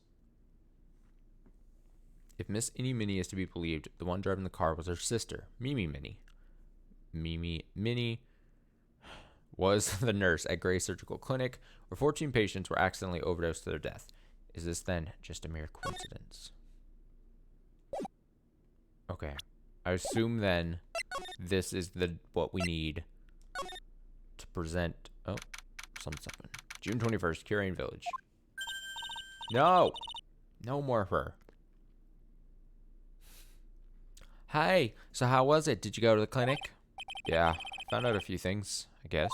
If Miss Indy Minnie is to be believed, the one driving the car was her sister, Mimi Minnie. Mimi Minnie was the nurse at Gray Surgical Clinic, where 14 patients were accidentally overdosed to their death. Is this then just a mere coincidence? Okay. I assume then this is what we need to present. Oh, something. June 21st, Curian Village. No more of her. Hi, so how was it? Did you go to the clinic? Yeah, found out a few things, I guess.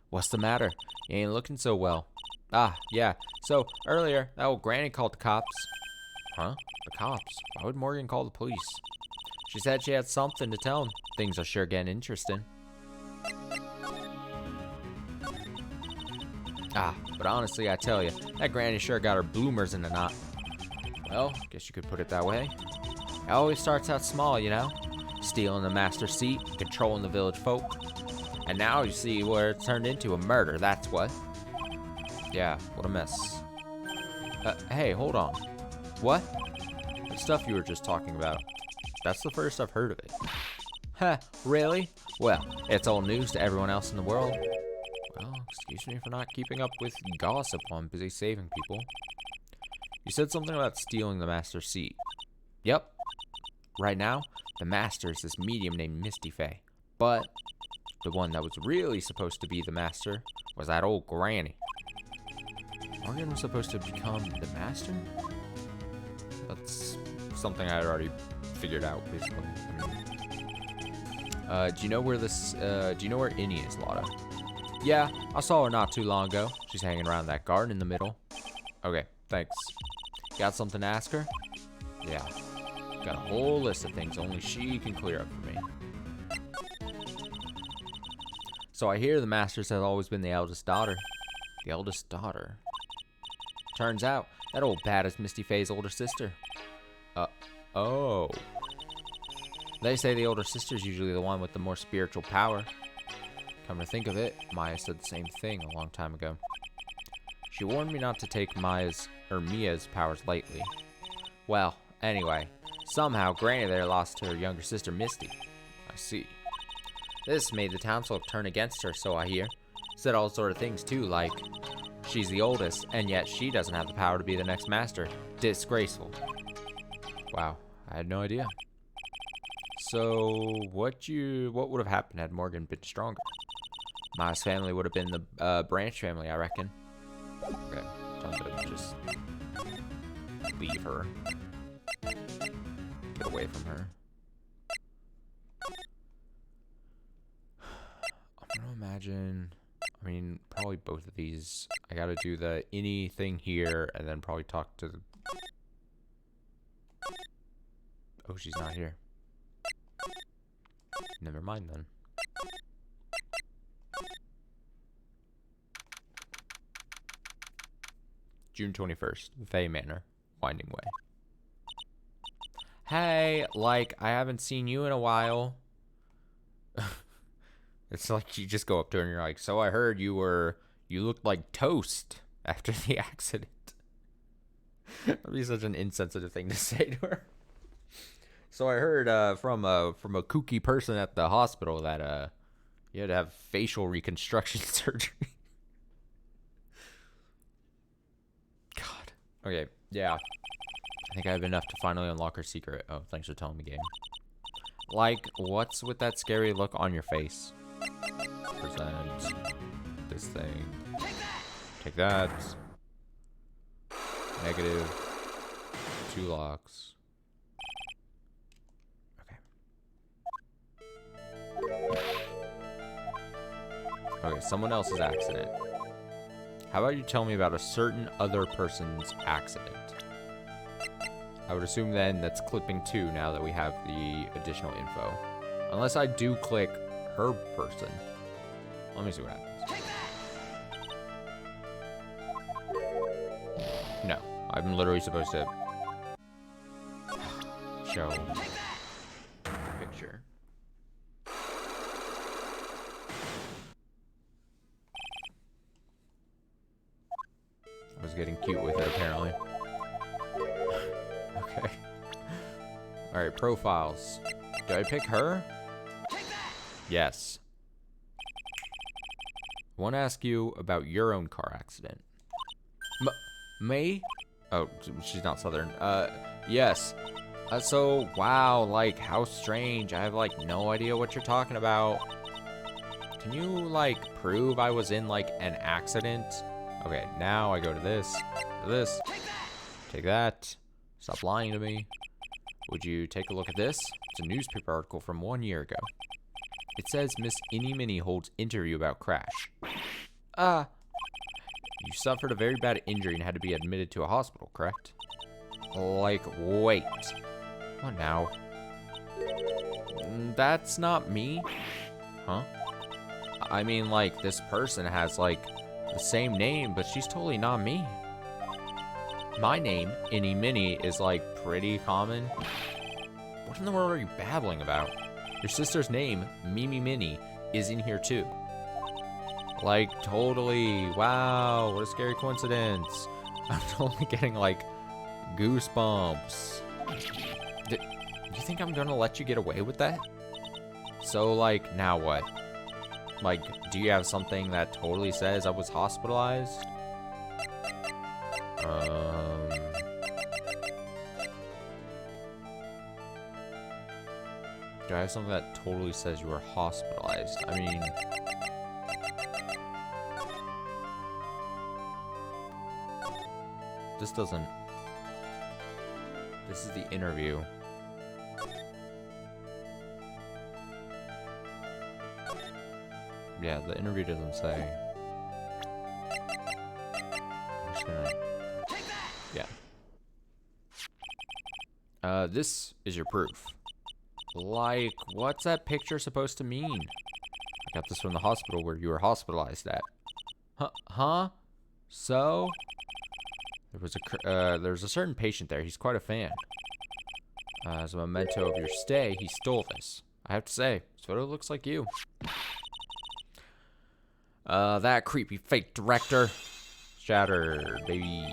What's the matter? You ain't looking so well. Yeah, so earlier, that old granny called the cops. Huh? The cops? Why would Morgan call the police? She said she had something to tell him. Things are sure getting interesting. But honestly, I tell you, that granny sure got her bloomers in a knot. Well, guess you could put it that way. It always starts out small, you know? Stealing the master seat, controlling the village folk. And now you see where it's turned into a murder, that's what. Yeah, what a mess. Hey, hold on. What? The stuff you were just talking about. That's the first I've heard of it. Huh, really? Well, it's old news to everyone else in the world. Well, excuse me for not keeping up with gossip while I'm busy saving people. You said something about stealing the master's seat. Yep. Right now, the master is this medium named Misty Faye. But the one that was really supposed to be the master was that old granny. Morgan was supposed to become the master? That's something I had already figured out, basically. Do you know where Innie is, Lotta? Yeah, I saw her not too long ago. She's hanging around that garden in the middle. Okay, thanks. Got something to ask her? Yeah. Got a whole list of things only she can clear up for me. So I hear the Masters has always been the eldest daughter. The eldest daughter? Turns out, that old bat is Misty Faye's older sister. Oh. They say the older sister's usually the one with the more spiritual power. Come to think of it, Maya said the same thing a long time ago. She warned me not to take Mia's powers lightly. Well, anyway, Somehow, Granny there lost her younger sister, Misty. I see. This made the townsfolk turn against her, so I hear. Said all sort of things, too, like she's the oldest, and yet she doesn't have the power to be the next master. Disgraceful. Wow, I had no idea. So, what would have happened had Morgan been stronger? Ma's family would have been the branch family, I reckon. Okay, time to just leave her. Get away from her. I'm gonna imagine, I mean, probably both of these. I gotta do the any thing here, and then probably talk to the... Oh, she's not here. Never mind then. June 21st, Faye Manor, Winding Way. Hey, like, I haven't seen you in a while. It's like you just go up to her and you're like, so I heard you looked like toast after the accident. That'd be such an insensitive thing to say to her. So I heard from a kooky person at the hospital that you had to have facial reconstruction surgery. God. Okay, yeah. I think I have enough to finally unlock her secret. Oh, thanks for telling me, game. Like, what's with that scary look on your face? Present this thing. Take that. Negative. 2 locks. Okay. Okay, someone else's accident. How about you tell me about a certain other person's accident? I would assume then that's clipping 2 now that we have the additional info. Unless I do click her person. Let me see what happens. No, I'm literally supposed to show picture. I was getting cute with it apparently. Okay. Alright, profiles. Do I pick her? Yes. I want to ask you about your own car accident. Me? Oh, she's not Southern. Yes. So, wow, like, how strange. I have, like, no idea what you're talking about. Can you, like, prove I was in, like, an accident? Okay, now I go to this. Take that. Stop lying to me. Would you take a look at this? It's a newspaper article from 1 year ago. It says Miss Innie Minnie holds interview about crash. You suffered a very bad injury and had to be admitted to a hospital, correct? Like, wait. What now? That's not me. Huh? I mean, like, this person has, like, the same name, but she's totally not me. My name, Innie Minnie, is, like, pretty common. What in the world are you babbling about? Your sister's name, Mimi Minnie, is in here too. Like, totally. Wow, what a scary coincidence. I'm totally getting, like, goosebumps. Do you think I'm gonna let you get away with that? So, like, now what? Like, do you have something that totally says I was hospitalized? Do I have something that totally says you were hospitalized? I mean... This doesn't... This is the interview. Yeah, the interview doesn't say. I'm just gonna... Yeah. This is your proof. Like, what's that picture supposed to mean? I got this from the hospital where you were hospitalized at. Huh? So? There's a certain patient there. He's quite a fan. As a memento of your stay, he stole this. I have to say, this photo looks like you. That creepy fake director. Shattered, baby.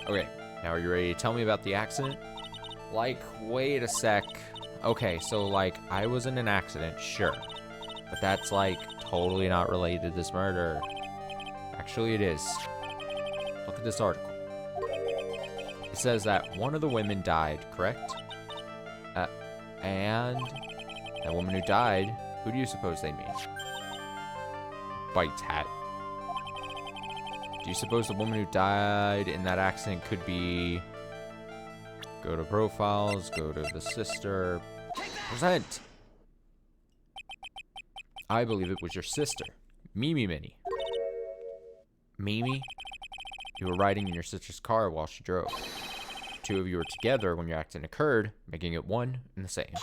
Okay, now are you ready to tell me about the accident? Like, wait a sec. Okay, so, like, I was in an accident, sure. But that's, like, totally not related to this murder. Actually, it is. Look at this article. It says that one of the women died, correct? And that woman who died, who do you suppose they mean? Bites hat. Do you suppose the woman who died in that accident could be... Go to profiles, go to the sister. Present! I believe it was your sister, Mimi Minnie. Mimi? You were riding in your sister's car while she drove. The two of you were together when your accident occurred, making it one and the same.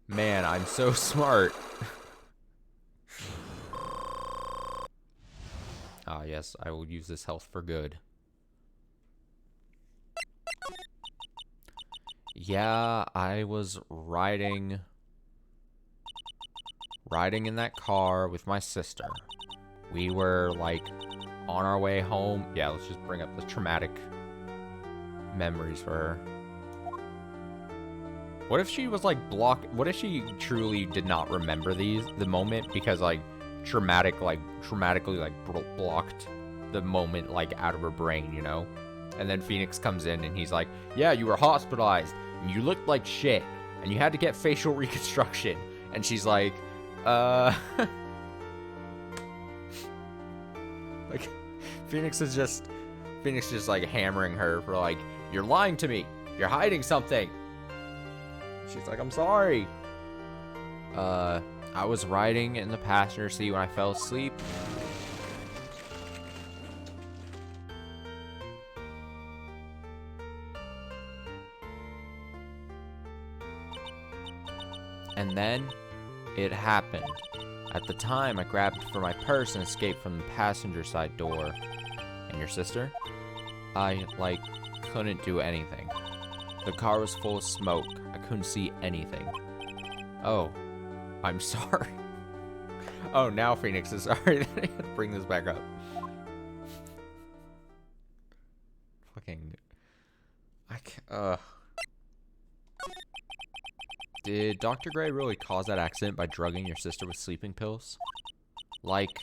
Man, I'm so smart. Ah, yes, I will use this health for good. Yeah, I was riding in that car with my sister. We were, like, on our way home. Yeah, let's just bring up the traumatic memories for her. What if she was, like, what if she truly did not remember the moment because, like, traumatically, like, blocked the moment, like, out of her brain, you know? And then Phoenix comes in and he's like, yeah, you were hospitalized and you looked like shit and you had to get facial reconstruction. And she's like, like, Phoenix is just like hammering her for like, you're lying to me. You're hiding something. She's like, I'm sorry. I was riding in the passenger seat when I fell asleep. And then it happened. At the time, I grabbed for my purse and escaped from the passenger side door. And your sister? I, like, couldn't do anything. The car was full of smoke. I couldn't see anything. Oh, I'm sorry. Oh, now Phoenix is sorry that I had to bring this back up. Fucking... Did Dr. Gray really cause that accident by drugging your sister with sleeping pills? Like,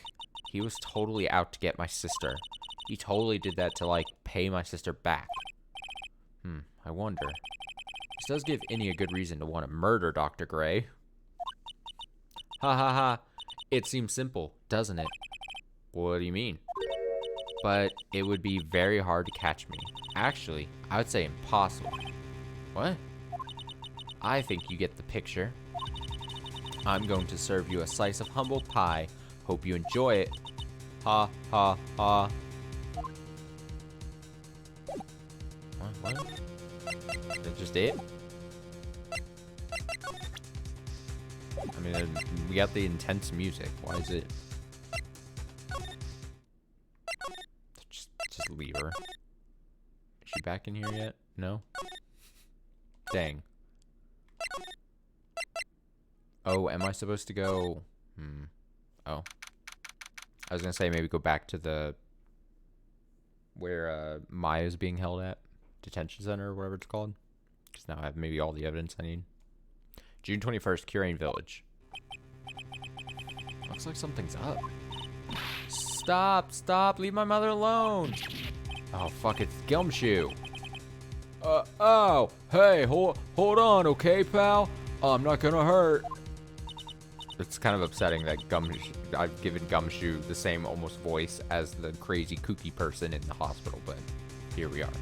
he was totally out to get my sister. He totally did that to, like, pay my sister back. I wonder. This does give Innie a good reason to want to murder Dr. Gray. Ha ha ha. It seems simple, doesn't it? What do you mean? But it would be very hard to catch me. Actually, I would say impossible. What? I think you get the picture. I'm going to serve you a slice of humble pie. Hope you enjoy it. Ha, ha, ha. What? That just it? I mean, we got the intense music. Why is it? Just leave her. Is she back in here yet? No? Dang. Oh, am I supposed to go? Oh. I was gonna say maybe go back to the... where Maya's being held at. Detention center or whatever it's called. Because now I have maybe all the evidence I need. June 21st, Curane Village. Looks like something's up. Stop, leave my mother alone. Oh, fuck, it's Gumshoe. Oh, hey, hold on, okay, pal? I'm not gonna hurt. It's kind of upsetting that I've given Gumshoe the same almost voice as the crazy kooky person in the hospital, but here we are.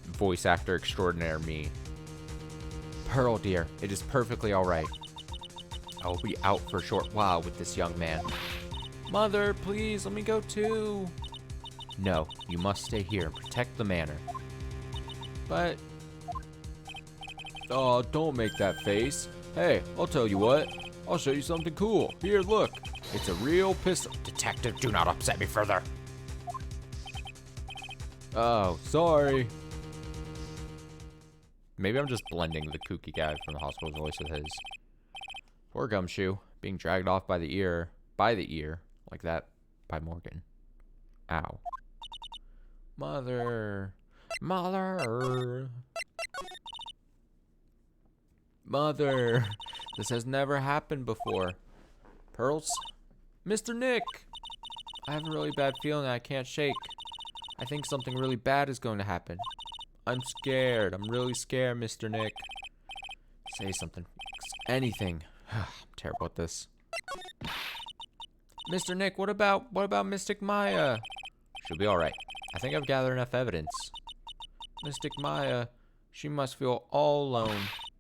Voice actor extraordinaire me. Pearl, dear, it is perfectly all right. I will be out for a short while with this young man. Mother, please, let me go too. No, you must stay here and protect the manor. But... oh, don't make that face. Hey, I'll tell you what. I'll show you something cool. Here, look. It's a real pistol. Detective, do not upset me further. Oh, sorry. Maybe I'm just blending the kooky guy from the hospital's voice with his. Poor Gumshoe, being dragged off by the ear, like that, by Morgan. Ow. Mother. Mother. Mother. This has never happened before. Pearls? Mr. Nick! I have a really bad feeling I can't shake. I think something really bad is going to happen. I'm scared. I'm really scared, Mr. Nick. Say something. Anything. I'm terrible at this. Mr. Nick, what about Mystic Maya? She'll be alright. I think I've gathered enough evidence. Mystic Maya, she must feel all alone.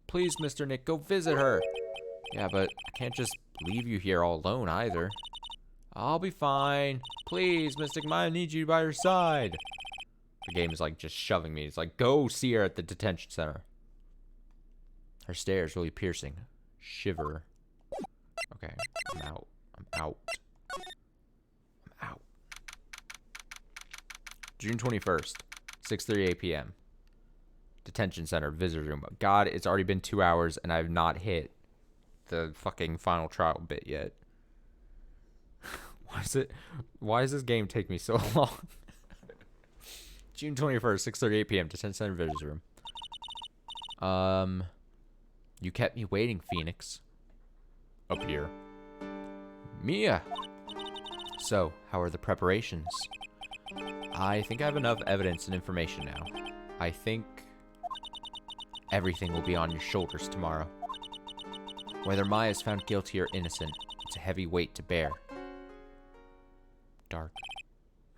Please, Mr. Nick, go visit her. Yeah, but I can't just leave you here all alone either. I'll be fine. Please, Mystic Maya needs you by her side. The game is like just shoving me. It's like, go see her at the detention center. Her stare is really piercing. Shiver. Okay, I'm out. I'm out. I'm out. June 21st, 6:38 p.m. Detention center, visitor room. God, it's already been 2 hours and I've not hit the fucking final trial bit yet. Why does this game take me so long? June 21st, 6:38 p.m. Detention center, visitor room. You kept me waiting, Phoenix. Up here. Mia! So, how are the preparations? I think I have enough evidence and information now. I think everything will be on your shoulders tomorrow. Whether Maya is found guilty or innocent, it's a heavy weight to bear. Dark.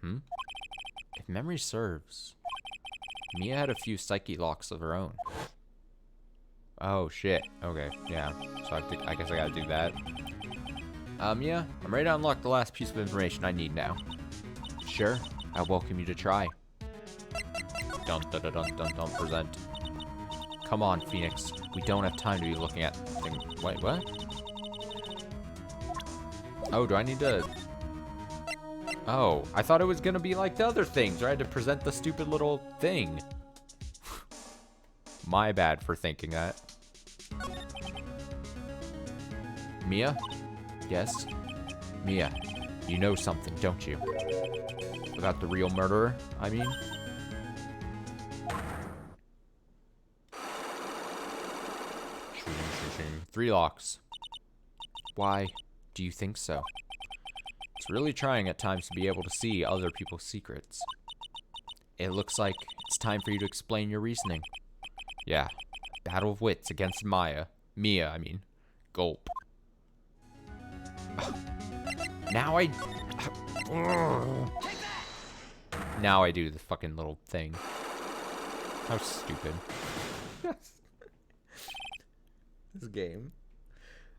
If memory serves, Mia had a few psyche locks of her own. Oh, shit. Okay, yeah. So I guess I gotta do that. Yeah, I'm ready to unlock the last piece of information I need now. Sure, I welcome you to try. Dun dun dun dun dun dun present. Come on, Phoenix. We don't have time to be looking at things. Wait, what? Oh, do I need to... Oh, I thought it was gonna be like the other things, right? To present the stupid little thing. My bad for thinking that. Mia? Yes? Mia, you know something, don't you? About the real murderer, I mean? Shooting. 3 locks. Why do you think so? It's really trying at times to be able to see other people's secrets. It looks like it's time for you to explain your reasoning. Yeah, battle of wits against Mia, I mean. Gulp. Now I do the fucking little thing. How stupid. This game.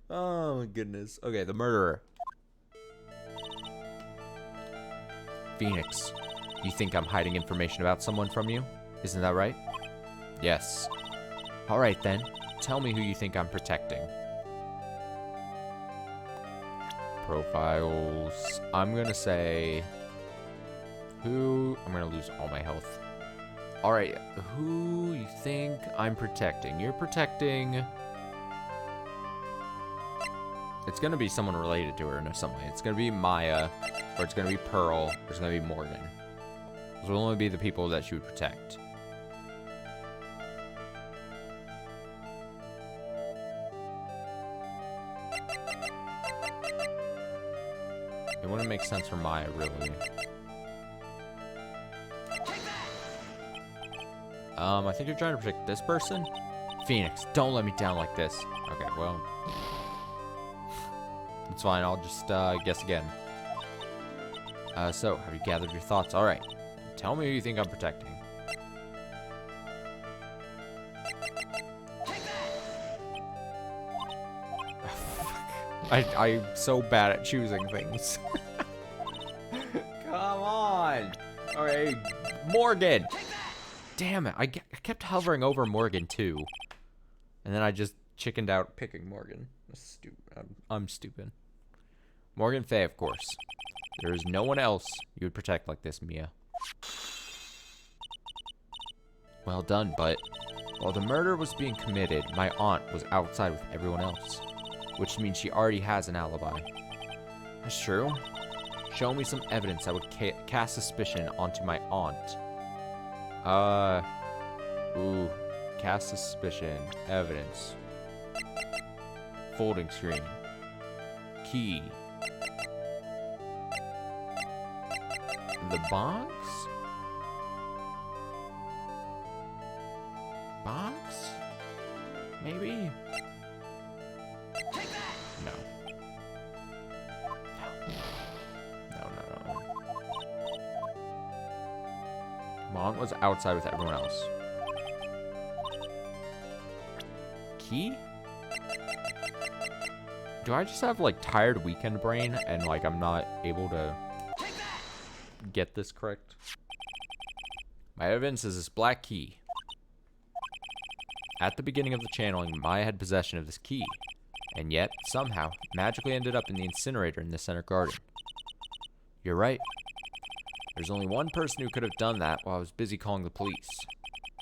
Oh my goodness. Okay, the murderer. Phoenix, you think I'm hiding information about someone from you? Isn't that right? Yes. Alright then, tell me who you think I'm protecting. Profiles. I'm gonna say... Who... I'm gonna lose all my health. Alright, who you think I'm protecting? You're protecting... It's gonna be someone related to her in some way. It's gonna be Maya, or it's gonna be Pearl, or it's gonna be Morgan. Those will only be the people that she would protect. It wouldn't make sense for Maya, really. I think you're trying to protect this person? Phoenix, don't let me down like this. Okay, well... It's fine, I'll just guess again. So, have you gathered your thoughts? Alright. Tell me who you think I'm protecting. I'm so bad at choosing things. Come on! Alright, Morgan! Damn it, I kept hovering over Morgan too. And then I just chickened out picking Morgan. I'm stupid. Morgan Fay, of course. There is no one else you would protect like this, Mia. Well done, but while the murder was being committed, my aunt was outside with everyone else, which means she already has an alibi. That's true. Show me some evidence that would cast suspicion onto my aunt. Ooh. Cast suspicion. Evidence. Folding screen. Key. The box? Box? Maybe? No. No. Mont was outside with everyone else. Key? Do I just have, like, tired weekend brain and, like, I'm not able to get this correct? My evidence is this black key. At the beginning of the channeling, Maya had possession of this key, and yet, somehow, magically ended up in the incinerator in the center garden. You're right. There's only one person who could have done that while I was busy calling the police.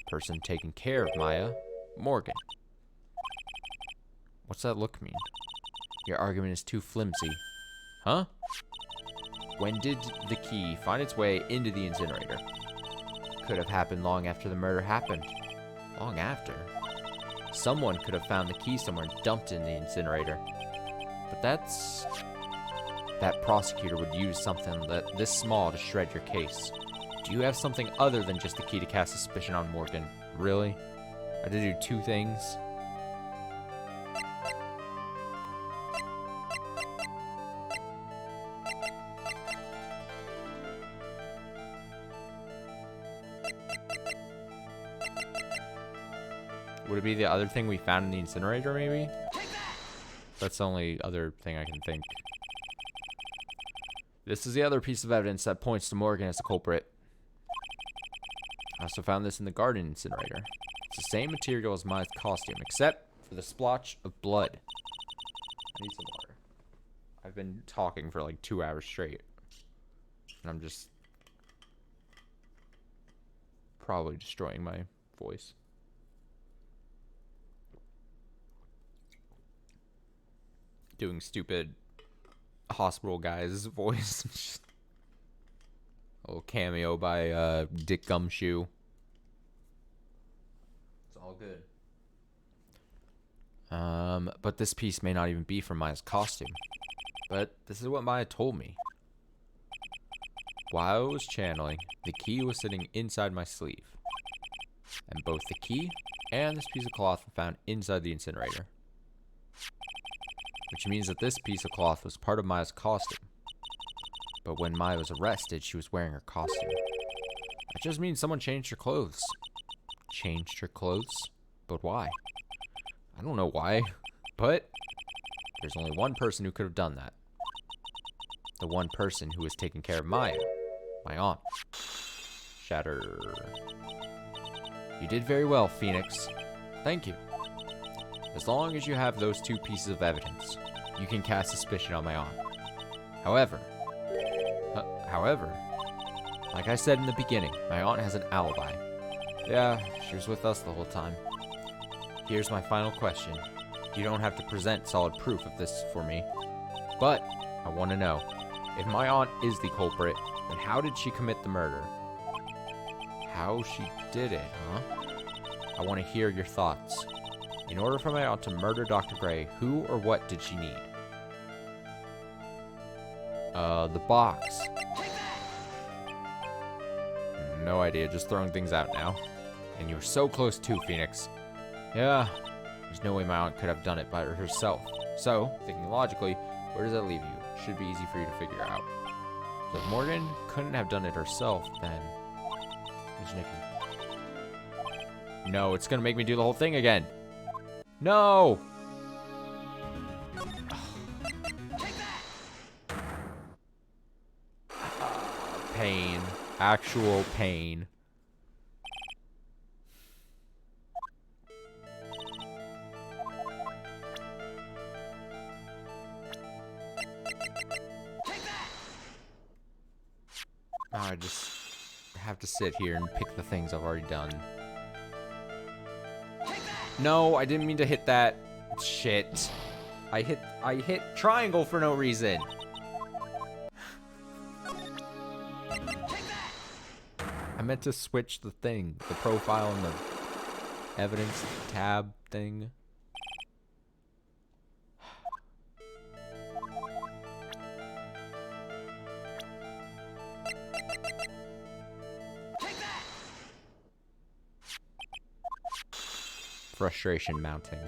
Person taking care of Maya, Morgan. What's that look mean? Your argument is too flimsy. Huh? When did the key find its way into the incinerator? Could have happened long after the murder happened. Long after? Someone could have found the key somewhere and dumped it in the incinerator. But that prosecutor would use something this small to shred your case. Do you have something other than just the key to cast suspicion on Morgan? Really? I had to do two things? Would it be the other thing we found in the incinerator, maybe? That's the only other thing I can think. This is the other piece of evidence that points to Morgan as the culprit. I also found this in the garden incinerator. It's the same material as Maya's costume, except for the splotch of blood. I need some water. I've been talking for like 2 hours straight. And I'm just probably destroying my voice. Doing stupid hospital guy's voice. A little cameo by Dick Gumshoe. It's all good. But this piece may not even be from Maya's costume. But this is what Maya told me. While I was channeling, the key was sitting inside my sleeve. And both the key and this piece of cloth were found inside the incinerator. Which means that this piece of cloth was part of Maya's costume. But when Maya was arrested, she was wearing her costume. That just means someone changed her clothes. Changed her clothes? But why? I don't know why, but there's only one person who could have done that. The one person who was taking care of Maya, my aunt. Shatter. You did very well, Phoenix. Thank you. As long as you have those two pieces of evidence, you can cast suspicion on my aunt. However, like I said in the beginning, my aunt has an alibi. Yeah, she was with us the whole time. Here's my final question. You don't have to present solid proof of this for me, but I want to know, if my aunt is the culprit, then how did she commit the murder? How she did it, huh? I want to hear your thoughts. In order for my aunt to murder Dr. Gray, who or what did she need? The box. No idea, just throwing things out now. And you were so close too, Phoenix. Yeah, there's no way my aunt could have done it by herself. So, thinking logically, where does that leave you? Should be easy for you to figure out. So if Morgan couldn't have done it herself, then... No, it's gonna make me do the whole thing again. No! Pain. Actual pain. I just have to sit here and pick the things I've already done. No, I didn't mean to hit that. Shit. I hit triangle for no reason. I meant to switch the thing. The profile and the evidence tab thing. Frustration mounting.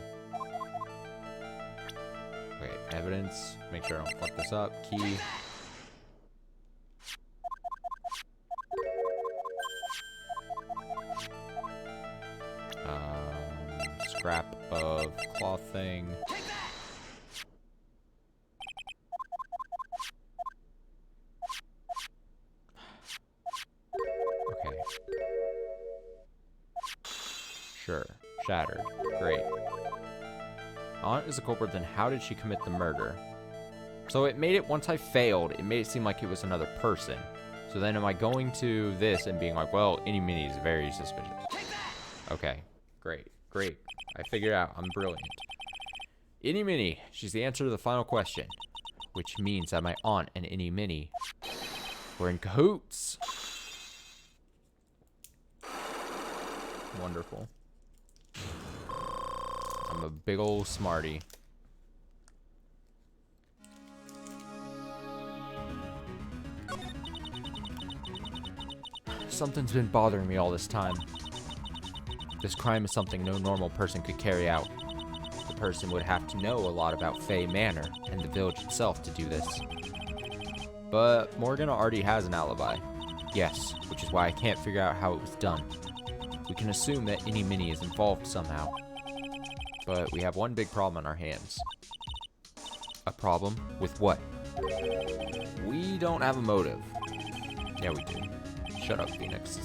Wait, evidence. Make sure I don't fuck this up. Key. Scrap of cloth thing. Okay. Sure. Shattered. Great. Aunt is a culprit, then how did she commit the murder? So it made it, once I failed, it made it seem like it was another person. So then am I going to this and being like, well, any mini is very suspicious. Okay. Great. Great. I figured out. I'm brilliant. Any Mini. She's the answer to the final question. Which means that my aunt and Any Mini were in cahoots. Wonderful. I'm a big old smarty. Something's been bothering me all this time. This crime is something no normal person could carry out. The person would have to know a lot about Faye Manor and the village itself to do this. But Morgan already has an alibi. Yes, which is why I can't figure out how it was done. We can assume that Any Mini is involved somehow. But we have one big problem on our hands. A problem with what? We don't have a motive. Yeah, we do. Shut up, Phoenix.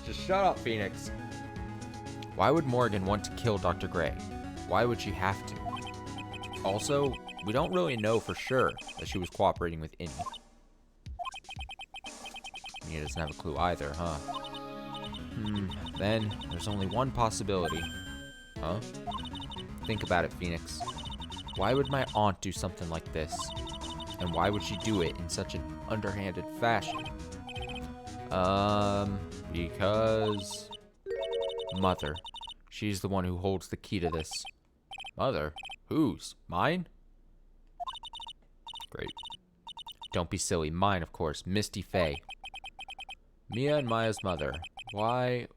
Just shut up, Phoenix. Why would Morgan want to kill Dr. Gray? Why would she have to? Also, we don't really know for sure that she was cooperating with Innie. Mia doesn't have a clue either, huh? Then there's only one possibility. Huh? Think about it, Phoenix. Why would my aunt do something like this? And why would she do it in such an underhanded fashion? Because... Mother. She's the one who holds the key to this. Mother? Whose? Mine? Great. Don't be silly. Mine, of course. Misty Faye. Mia and Maya's mother. Why...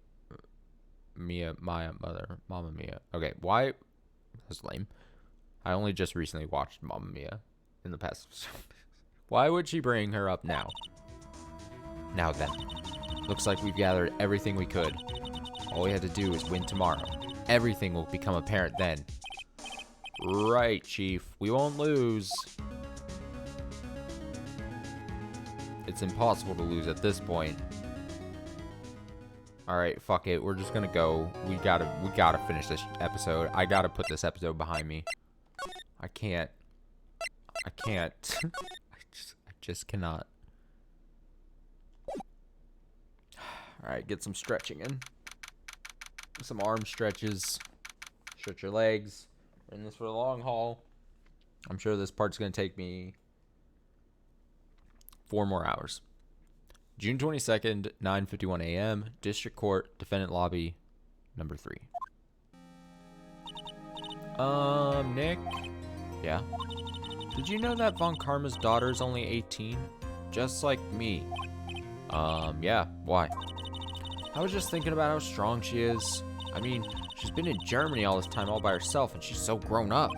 Mia, Maya, mother. Mama Mia. Okay, why... That's lame. I only just recently watched Mama Mia in the past. Why would she bring her up now? Now then. Looks like we've gathered everything we could. All we had to do is win tomorrow. Everything will become apparent then. Right, Chief. We won't lose. It's impossible to lose at this point. Alright, fuck it. We're just gonna go. We gotta finish this episode. I gotta put this episode behind me. I can't. I just cannot. Alright, get some stretching in. Some arm stretches. Stretch your legs. We're in this for the long haul. I'm sure this part's going to take me 4 more hours. June 22nd, 9:51 a.m. District Court, Defendant Lobby, number 3. Nick? Yeah? Did you know that Von Karma's daughter is only 18? Just like me. Yeah. Why? I was just thinking about how strong she is. I mean, she's been in Germany all this time all by herself, and she's so grown up.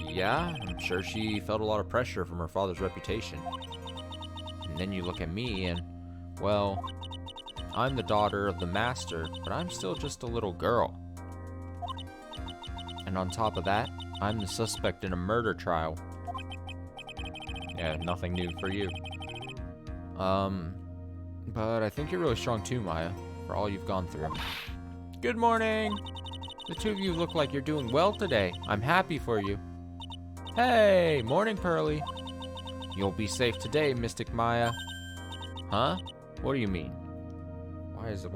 Yeah, I'm sure she felt a lot of pressure from her father's reputation. And then you look at me and, well, I'm the daughter of the master, but I'm still just a little girl. And on top of that, I'm the suspect in a murder trial. Yeah, nothing new for you. But I think you're really strong too, Maya, for all you've gone through. Good morning! The two of you look like you're doing well today. I'm happy for you. Hey, morning, Pearly. You'll be safe today, Mystic Maya. Huh? What do you mean? Why is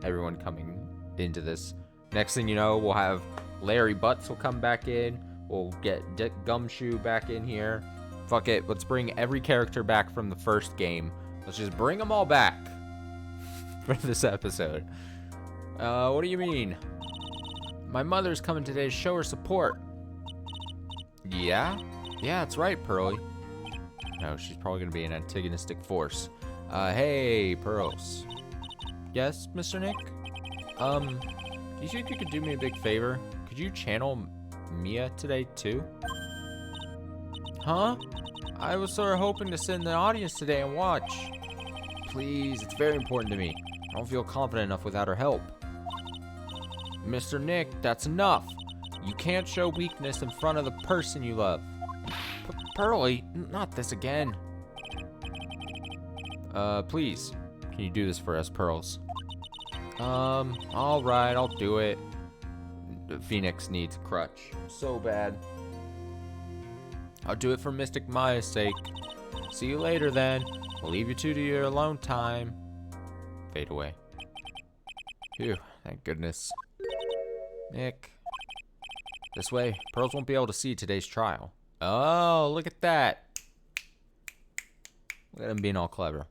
everyone coming into this? Next thing you know, we'll have Larry Butts will come back in. We'll get Dick Gumshoe back in here. Fuck it. Let's bring every character back from the first game. Let's just bring them all back for this episode. What do you mean? My mother's coming today to show her support. Yeah? Yeah, that's right, Pearly. No, she's probably going to be an antagonistic force. Hey, Pearls. Yes, Mr. Nick? Do you think you could do me a big favor? Could you channel Mia today, too? Huh? I was sort of hoping to sit in the audience today and watch. Please, it's very important to me. I don't feel confident enough without her help. Mr. Nick, that's enough. You can't show weakness in front of the person you love. Pearly, not this again. Please, can you do this for us, Pearls? Alright, I'll do it. Phoenix needs a crutch. So bad. I'll do it for Mystic Maya's sake. See you later, then. I'll leave you two to your alone time. Fade away. Phew, thank goodness. Nick. This way, Pearls won't be able to see today's trial. Oh, look at that. Look at him being all clever.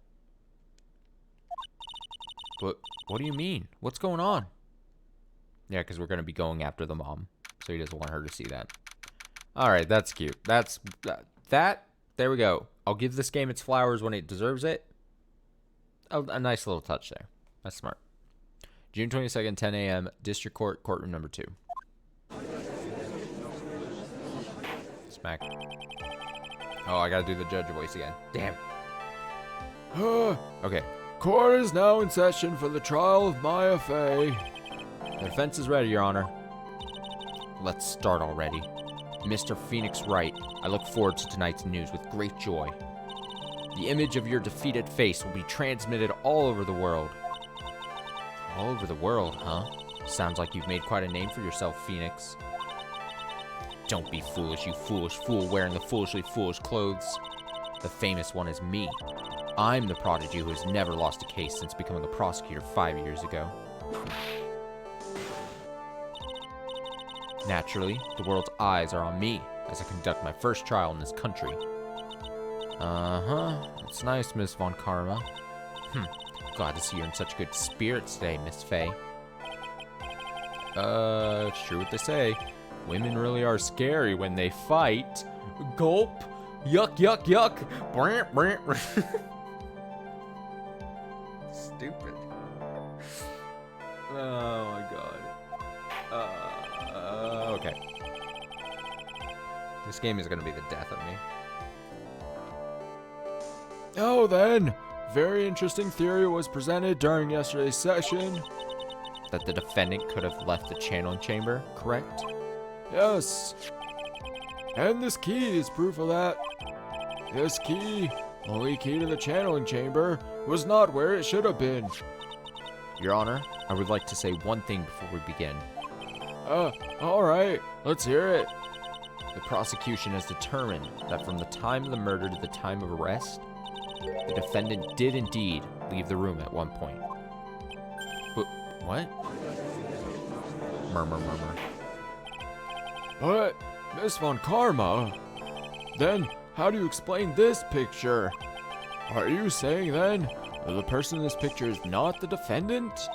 What do you mean? What's going on? Yeah, because we're going to be going after the mom. So he doesn't want her to see that. Alright, that's cute. There we go. I'll give this game its flowers when it deserves it. A nice little touch there. That's smart. June 22nd, 10 a.m., District Court, Courtroom number 2. Smack. Oh, I gotta do the judge voice again. Damn. Okay. Court is now in session for the trial of Maya Fey. The defense is ready, Your Honor. Let's start already. Mr. Phoenix Wright, I look forward to tonight's news with great joy. The image of your defeated face will be transmitted all over the world. All over the world, huh? Sounds like you've made quite a name for yourself, Phoenix. Don't be foolish, you foolish fool wearing the foolishly foolish clothes. The famous one is me. I'm the prodigy who has never lost a case since becoming a prosecutor 5 years ago. Naturally, the world's eyes are on me as I conduct my first trial in this country. It's nice, Miss Von Karma. Glad to see you're in such good spirits today, Miss Fey. It's true what they say. Women really are scary when they fight. Gulp. Yuck, yuck, yuck. Brant, brant. Stupid. Oh my god. Okay. This game is gonna be the death of me. Oh, then. Very interesting theory was presented during yesterday's session. That the defendant could have left the channeling chamber, correct? Yes. And this key is proof of that. This key, only key to the channeling chamber, was not where it should have been. Your Honor, I would like to say one thing before we begin. Alright, let's hear it. The prosecution has determined that from the time of the murder to the time of arrest, the defendant did indeed leave the room at one point. What? Murmur, murmur. But, Miss Von Karma, then how do you explain this picture? Are you saying then that the person in this picture is not the defendant?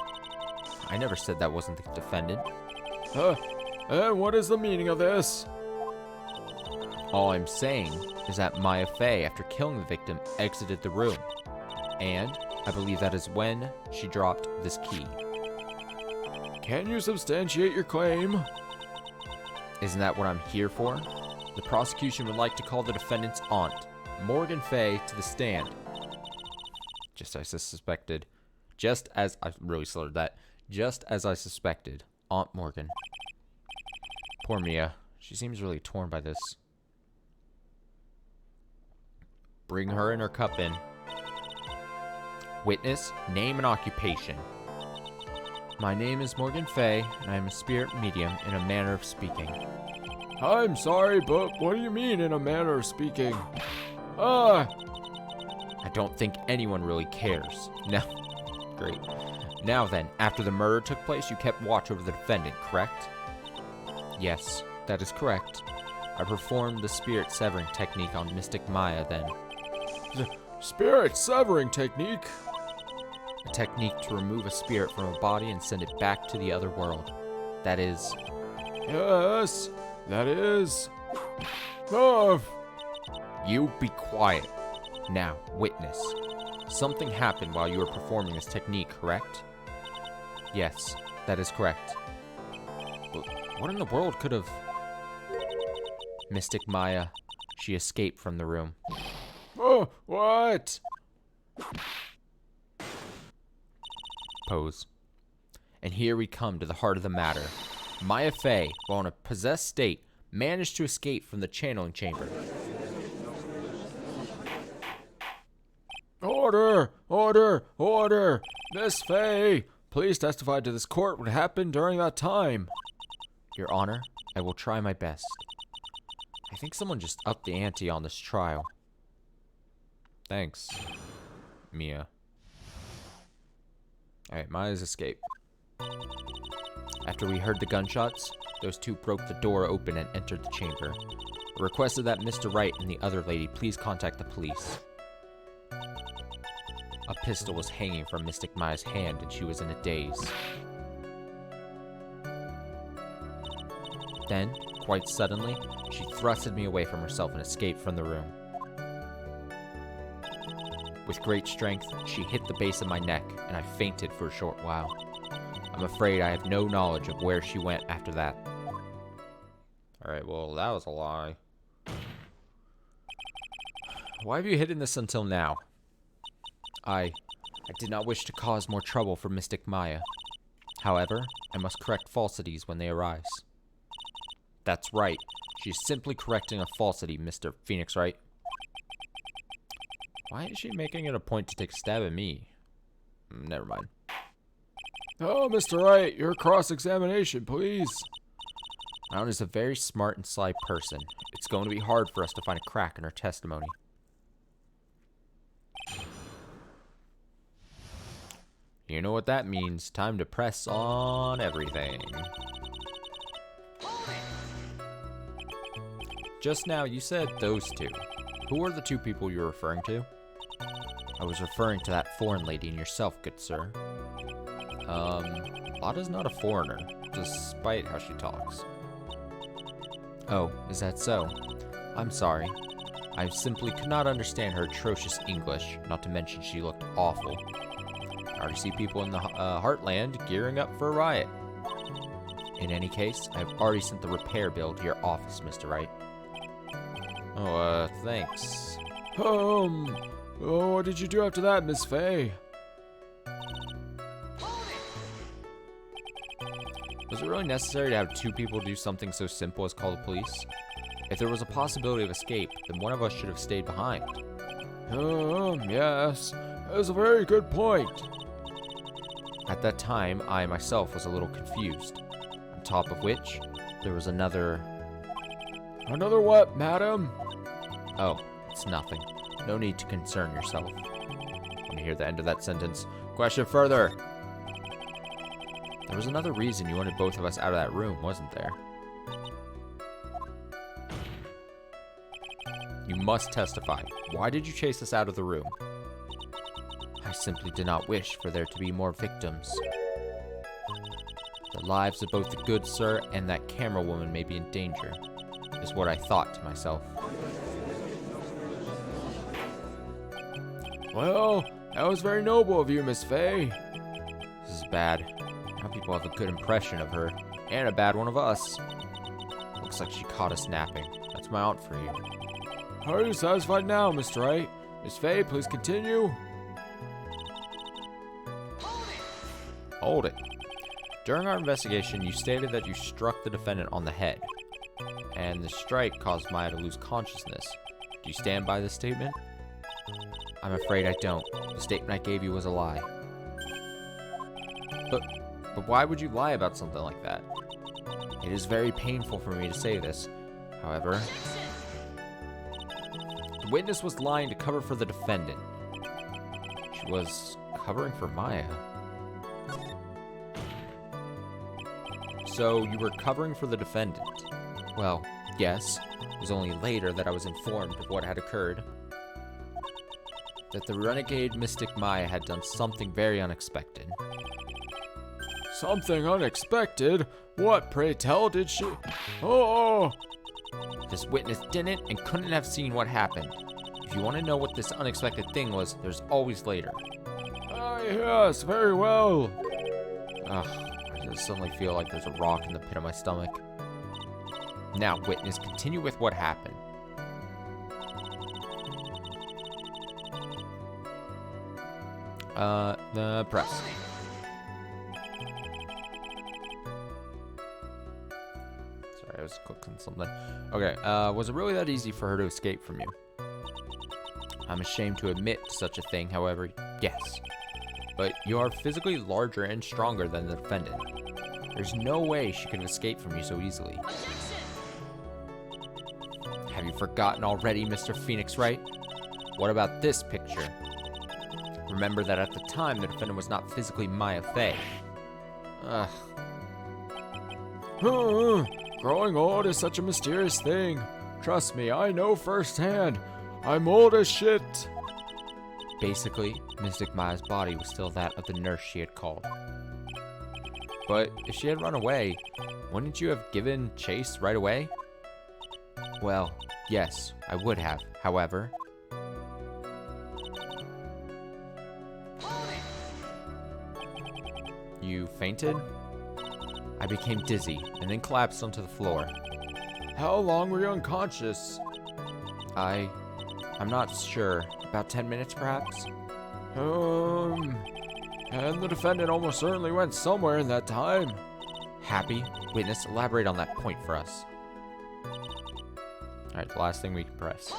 I never said that wasn't the defendant. And what is the meaning of this? All I'm saying is that Maya Fey, after killing the victim, exited the room. And I believe that is when she dropped this key. Can you substantiate your claim? Isn't that what I'm here for? The prosecution would like to call the defendant's aunt, Morgan Fey, to the stand. Just as I suspected. I really slurred that. Just as I suspected. Aunt Morgan. Poor Mia. She seems really torn by this. Bring her and her cup in. Witness, name and occupation. My name is Morgan Fey, and I am a spirit medium in a manner of speaking. I'm sorry, but what do you mean in a manner of speaking? I don't think anyone really cares. No. Great. Now then, after the murder took place, you kept watch over the defendant, correct? Yes, that is correct. I performed the spirit severing technique on Mystic Maya then. The spirit severing technique? A technique to remove a spirit from a body and send it back to the other world. That is... Yes, that is... Oh, You be quiet. Now, witness. Something happened while you were performing this technique, correct? Yes, that is correct. What in the world could have... Mystic Maya, she escaped from the room. oh, what? Pose. And here we come to the heart of the matter. Maya Fey, while in a possessed state, managed to escape from the channeling chamber. Order! Order! Order! Miss Fey, please testify to this court what happened during that time. Your Honor, I will try my best. I think someone just upped the ante on this trial. Thanks, Mia. Alright, Maya's escape. After we heard the gunshots, those two broke the door open and entered the chamber. I requested that Mr. Wright and the other lady please contact the police. A pistol was hanging from Mystic Maya's hand and she was in a daze. Then, quite suddenly, she thrusted me away from herself and escaped from the room. With great strength, she hit the base of my neck, and I fainted for a short while. I'm afraid I have no knowledge of where she went after that. Alright, well, that was a lie. Why have you hidden this until now? I did not wish to cause more trouble for Mystic Maya. However, I must correct falsities when they arise. That's right. She's simply correcting a falsity, Mr. Phoenix Wright. Why is she making it a point to take a stab at me? Never mind. Oh, Mr. Wright, your cross-examination, please. Mount is a very smart and sly person. It's going to be hard for us to find a crack in her testimony. You know what that means. Time to press on everything. Just now, you said those two. Who are the two people you're referring to? I was referring to that foreign lady and yourself, good sir. Lada's not a foreigner, despite how she talks. Oh, is that so? I'm sorry. I simply could not understand her atrocious English, not to mention she looked awful. I already see people in the Heartland gearing up for a riot. In any case, I have already sent the repair bill to your office, Mr. Wright. Oh, thanks. What did you do after that, Miss Fey? Was it really necessary to have two people do something so simple as call the police? If there was a possibility of escape, then one of us should have stayed behind. Yes. That's a very good point. At that time, I myself was a little confused. On top of which, there was another... Another what, madam? Oh, it's nothing. No need to concern yourself. Let me hear the end of that sentence. Question further. There was another reason you wanted both of us out of that room, wasn't there? You must testify. Why did you chase us out of the room? I simply did not wish for there to be more victims. The lives of both the good sir and that camera woman may be in danger, is what I thought to myself. Well, that was very noble of you, Miss Fey. This is bad. Now people have a good impression of her, and a bad one of us. Looks like she caught us napping. That's my aunt for you. Are you satisfied now, Mr. Wright? Miss Fey, please continue. Hold it. During our investigation, you stated that you struck the defendant on the head, and the strike caused Maya to lose consciousness. Do you stand by this statement? I'm afraid I don't. The statement I gave you was a lie. But why would you lie about something like that? It is very painful for me to say this. However, the witness was lying to cover for the defendant. She was covering for Maya. So you were covering for the defendant. Well, yes. It was only later that I was informed of what had occurred. That the renegade mystic Maya had done something very unexpected. Something unexpected? What, pray tell, did she? Oh! This witness didn't and couldn't have seen what happened. If you want to know what this unexpected thing was, there's always later. Ah, yes, very well. Ugh, I just suddenly feel like there's a rock in the pit of my stomach. Now, witness, continue with what happened. The press. Sorry, I was clicking something. Okay, was it really that easy for her to escape from you? I'm ashamed to admit such a thing, however, yes. But you are physically larger and stronger than the defendant. There's no way she could have escaped from you so easily. Have you forgotten already, Mr. Phoenix Wright? What about this picture? Remember that at the time, the defendant was not physically Maya Fey. Ugh. Growing old is such a mysterious thing. Trust me, I know firsthand. I'm old as shit. Basically, Mystic Maya's body was still that of the nurse she had called. But if she had run away, wouldn't you have given chase right away? Well, yes, I would have, however. You fainted? I became dizzy and then collapsed onto the floor. How long were you unconscious? I'm not sure. About 10 minutes, perhaps? And the defendant almost certainly went somewhere in that time. Happy? Witness, elaborate on that point for us. Alright, the last thing we can press.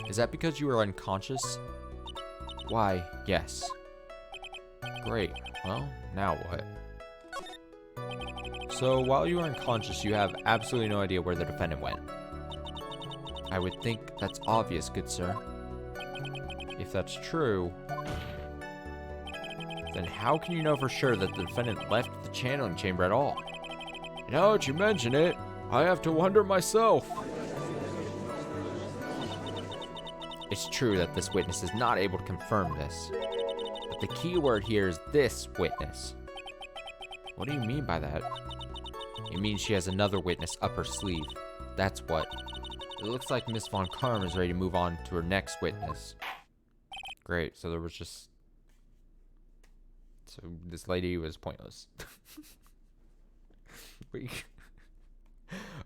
Is that because you were unconscious? Why, yes. Great. Well, now what? So, while you were unconscious, you have absolutely no idea where the defendant went. I would think that's obvious, good sir. If that's true, then how can you know for sure that the defendant left the channeling chamber at all? Now that you mention it, I have to wonder myself. It's true that this witness is not able to confirm this. But the key word here is this witness. What do you mean by that? It means she has another witness up her sleeve. That's what. It looks like Miss Von Karm is ready to move on to her next witness. Great, so there was just... So this lady was pointless.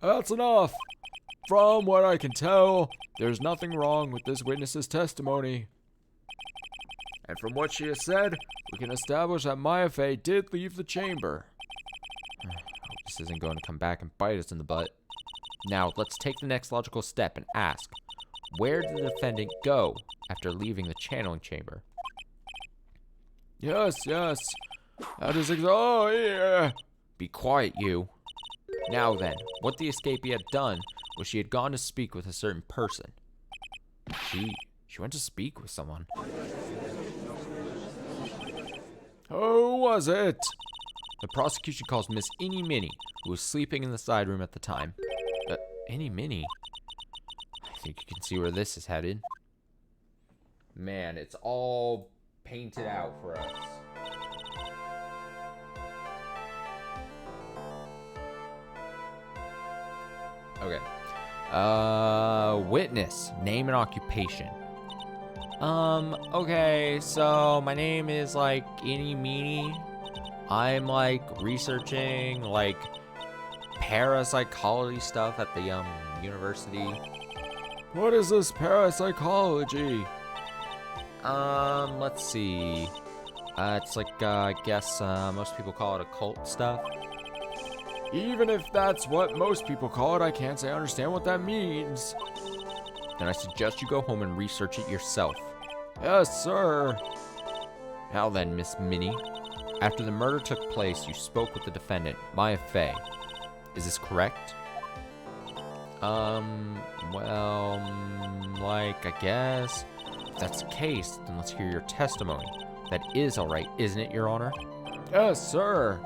That's enough. From what I can tell, there's nothing wrong with this witness's testimony. And from what she has said, we can establish that Maya Fey did leave the chamber. I hope this isn't going to come back and bite us in the butt. Now, let's take the next logical step and ask, where did the defendant go after leaving the channeling chamber? Yes. That is oh, yeah. Be quiet, you. Now then, what the escapee had done was she had gone to speak with a certain person. She went to speak with someone. Who was it? The prosecution calls Miss Eeny Minnie, who was sleeping in the side room at the time. Eeny Minnie? I think you can see where this is headed. Man, it's all painted out for us. Okay. Witness, name and occupation. Okay, so my name is like Eeny Meeny. I'm like researching like parapsychology stuff at the university. What is this parapsychology? Let's see. It's like I guess most people call it occult stuff. Even if that's what most people call it, I can't say I understand what that means. Then I suggest you go home and research it yourself. Yes, sir. Now then, Miss Minnie, after the murder took place, you spoke with the defendant, Maya Fey. Is this correct? Well, like, I guess. If that's the case, then let's hear your testimony. That is alright, isn't it, Your Honor? Yes, sir.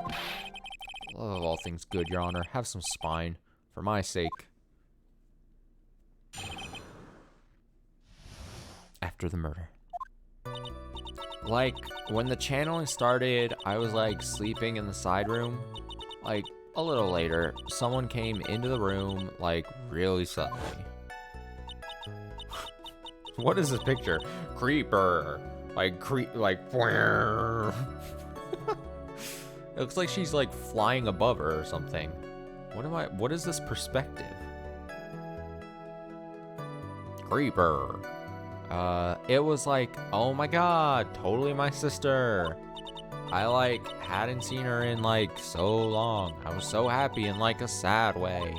Of all things good, Your Honor, have some spine. For my sake. After the murder. Like, when the channeling started, I was, like, sleeping in the side room. Like, a little later, someone came into the room, like, really suddenly. What is this picture? Creeper. Like, It looks like she's, like, flying above her or something. What is this perspective? Creeper. It was like, oh my god, totally my sister. I, like, hadn't seen her in, like, so long. I was so happy in, like, a sad way.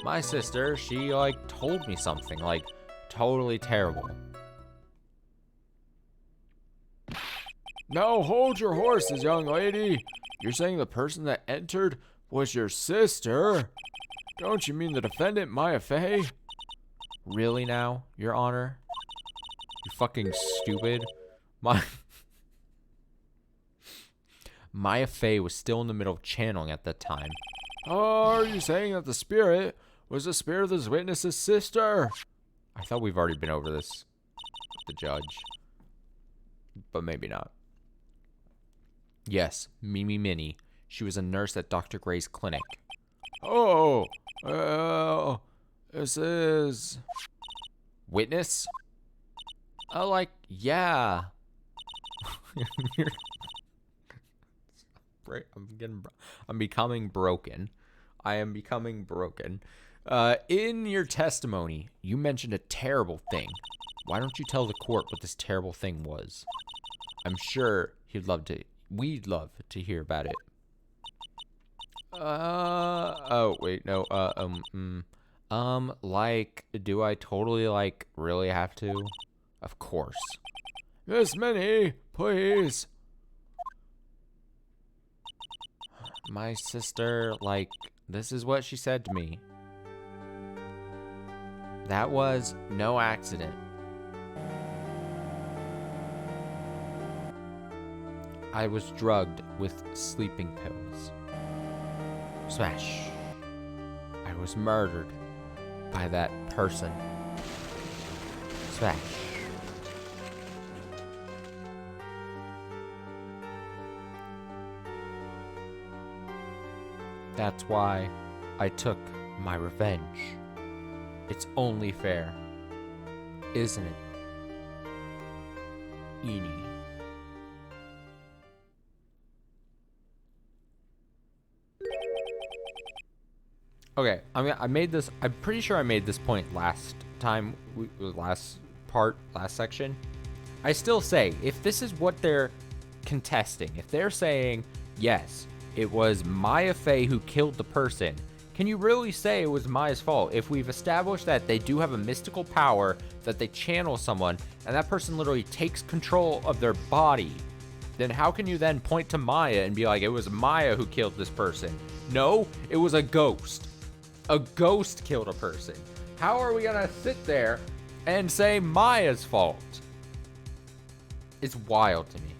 My sister, she, like, told me something, like, totally terrible. Now hold your horses, young lady. You're saying the person that entered was your sister? Don't you mean the defendant, Maya Fey? Really now, Your Honor? You fucking stupid. Maya Fey was still in the middle of channeling at that time. Are you saying that the spirit was the spirit of this witness's sister? I thought we've already been over this with the judge. But maybe not. Yes, Mimi Minnie. She was a nurse at Dr. Gray's clinic. Oh, this is... Witness? Like, yeah. I'm becoming broken. I am becoming broken. In your testimony, you mentioned a terrible thing. Why don't you tell the court what this terrible thing was? I'm sure we'd love to hear about it. Oh, wait, no, like, do I totally, like, really have to? Of course. Miss Minnie, please. My sister, like, this is what she said to me. That was no accident. I was drugged with sleeping pills. Smash. I was murdered by that person. Smash. That's why I took my revenge. It's only fair, isn't it, Eenie? Okay, I'm pretty sure I made this point last time, last section. I still say, if this is what they're contesting, if they're saying, yes, it was Maya Fey who killed the person, can you really say it was Maya's fault? If we've established that they do have a mystical power, that they channel someone, and that person literally takes control of their body, then how can you then point to Maya and be like, it was Maya who killed this person? No, it was a ghost. A ghost killed a person. How are we gonna sit there and say Maya's fault? It's wild to me.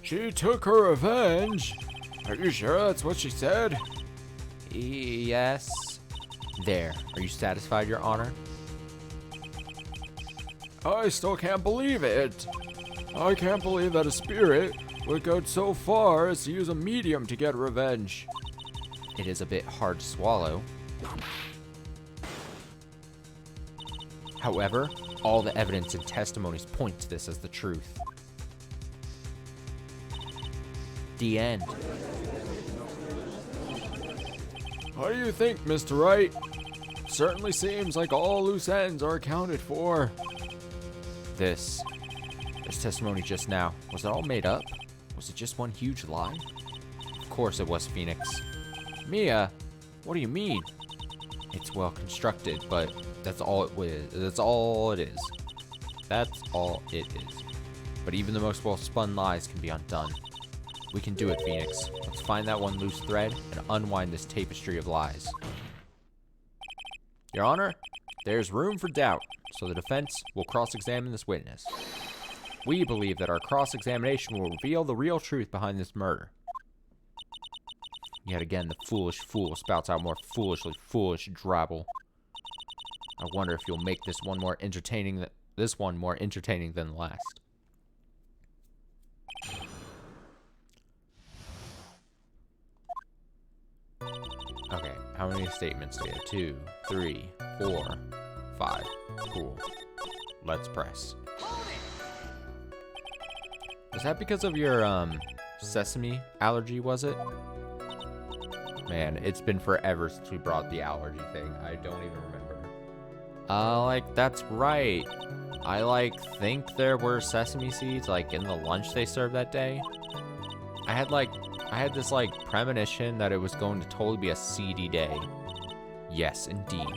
She took her revenge. Are you sure that's what she said? Yes. There. Are you satisfied, Your Honor? I still can't believe it. I can't believe that a spirit would go so far as to use a medium to get revenge. It is a bit hard to swallow. However, all the evidence and testimonies point to this as the truth. The end. What do you think, Mr. Wright? Certainly seems like all loose ends are accounted for. This testimony just now, was it all made up? Was it just one huge lie? Of course it was, Phoenix. Mia, what do you mean? It's well constructed, but that's all it is. That's all it is. That's all it is. But even the most well-spun lies can be undone. We can do it, Phoenix. Let's find that one loose thread and unwind this tapestry of lies. Your Honor, There's room for doubt, so the defense will cross-examine this witness. We believe that our cross-examination will reveal the real truth behind this murder. Yet again, the foolish fool spouts out more foolishly foolish drabble. I wonder if you'll make this one more entertaining than the last. Okay, how many statements do we have? 2, 3, 4, 5. Cool. Let's press. Was that because of your, sesame allergy, was it? Man, it's been forever since we brought the allergy thing. I don't even remember. That's right. I, think there were sesame seeds, in the lunch they served that day. I had this, premonition that it was going to totally be a seedy day. Yes, indeed.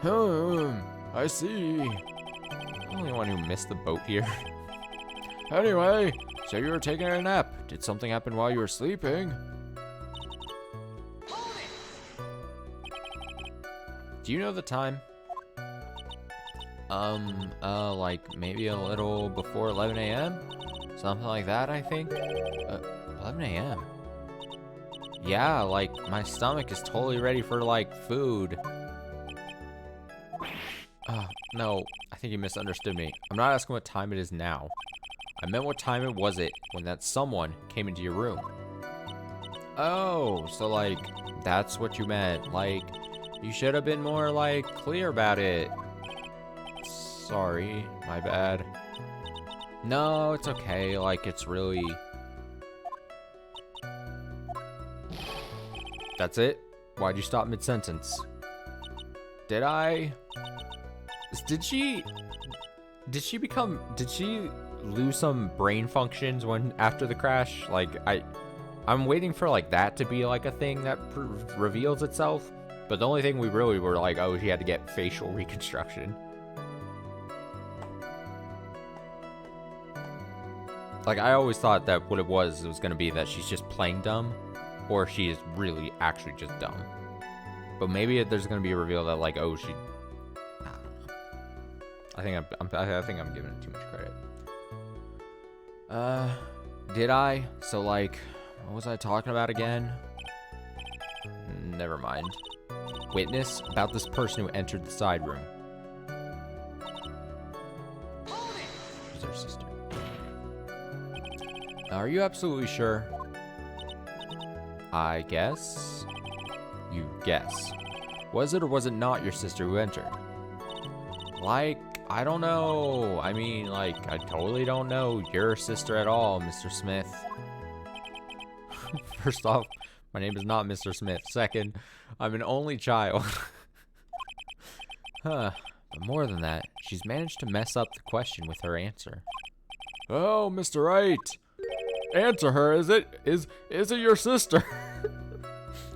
I see. I'm the only one who missed the boat here. Anyway, so you were taking a nap. Did something happen while you were sleeping? Do you know the time? Maybe a little before 11 a.m.? Something like that, I think. 11 a.m. Yeah, my stomach is totally ready for, food. No, I think you misunderstood me. I'm not asking what time it is now. I meant what time it was when that someone came into your room. Oh, so, that's what you meant. You should have been more, clear about it. Sorry, my bad. No, it's okay. It's really... That's it? Why'd you stop mid-sentence? Did I... Did she lose some brain functions after the crash? I'm waiting for, that to be, a thing that reveals itself. But the only thing we really were oh, she had to get facial reconstruction. I always thought that what it was going to be that she's just playing dumb, or she is really actually just dumb. But maybe there's going to be a reveal that oh, she... I think I'm giving it too much credit. Did I? So what was I talking about again? Never mind. Witness about this person who entered the side room. Who's her sister? Are you absolutely sure? I guess. You guess. Was it or was it not your sister who entered? I don't know. I mean, I totally don't know your sister at all, Mr. Smith. First off, my name is not Mr. Smith. Second, I'm an only child. But more than that, she's managed to mess up the question with her answer. Oh, Mr. Wright. Answer her. Is it your sister?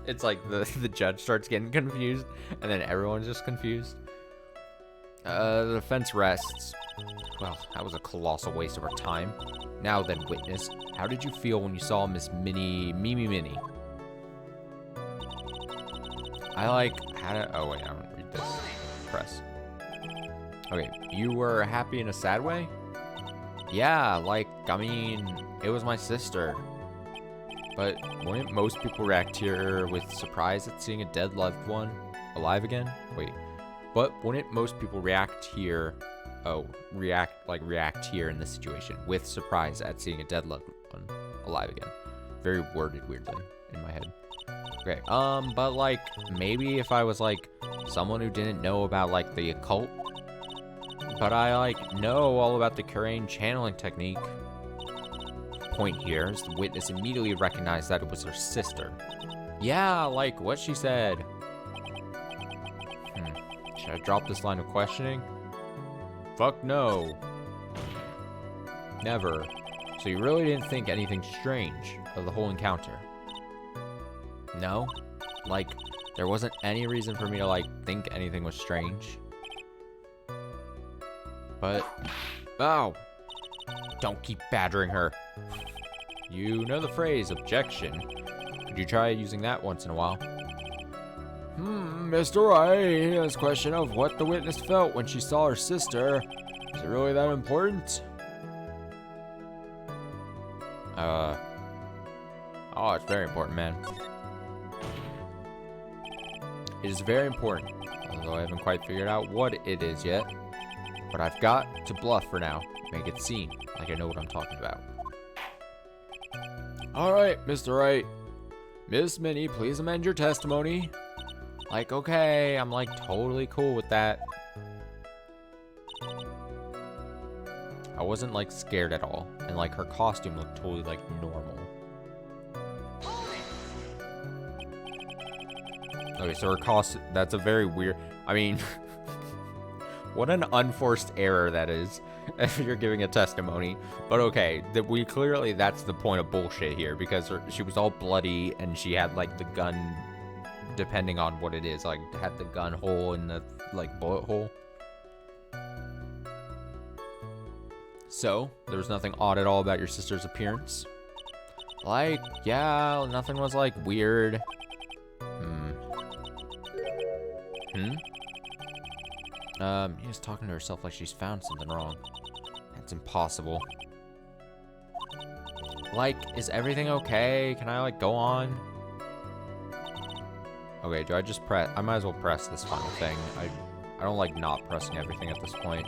It's the judge starts getting confused, and then everyone's just confused. The defense rests. Well, that was a colossal waste of our time. Now then, witness, how did you feel when you saw Miss Mimi? Oh wait, I don't read this. Press. Okay, you were happy in a sad way? Yeah, it was my sister. But wouldn't most people react here with surprise at seeing a dead loved one alive again? Wait. But wouldn't most people react here in this situation with surprise at seeing a dead loved one alive again? Very worded weirdly in my head. Okay, but maybe if I was someone who didn't know about the occult, but I know all about the Kurain channeling technique. Point here is the witness immediately recognized that it was her sister. Yeah, what she said. Should I drop this line of questioning? Fuck no. Never. So you really didn't think anything strange of the whole encounter? No? There wasn't any reason for me to, think anything was strange? But... Oh! Don't keep badgering her. You know the phrase, objection. Could you try using that once in a while? Mr. Wright, this question of what the witness felt when she saw her sister. Is it really that important? Oh, it's very important, man. It is very important, although I haven't quite figured out what it is yet. But I've got to bluff for now, make it seem like I know what I'm talking about. Alright, Mr. Wright. Miss Minnie, please amend your testimony. Like, okay, I'm like totally cool with that. I wasn't like scared at all, and like her costume looked totally like normal. Okay, so her costume, that's a very weird, I mean, what an unforced error that is if you're giving a testimony. But okay, that's the point of bullshit here, because she was all bloody and she had like the gun, depending on what it is, like had the gun hole in the like bullet hole. So, there was nothing odd at all about your sister's appearance? Like, yeah, nothing was like weird. She's talking to herself like she's found something wrong. That's impossible. Like, is everything okay? Can I, like, go on? Okay, do I just press? I might as well press this final thing. I don't like not pressing everything at this point.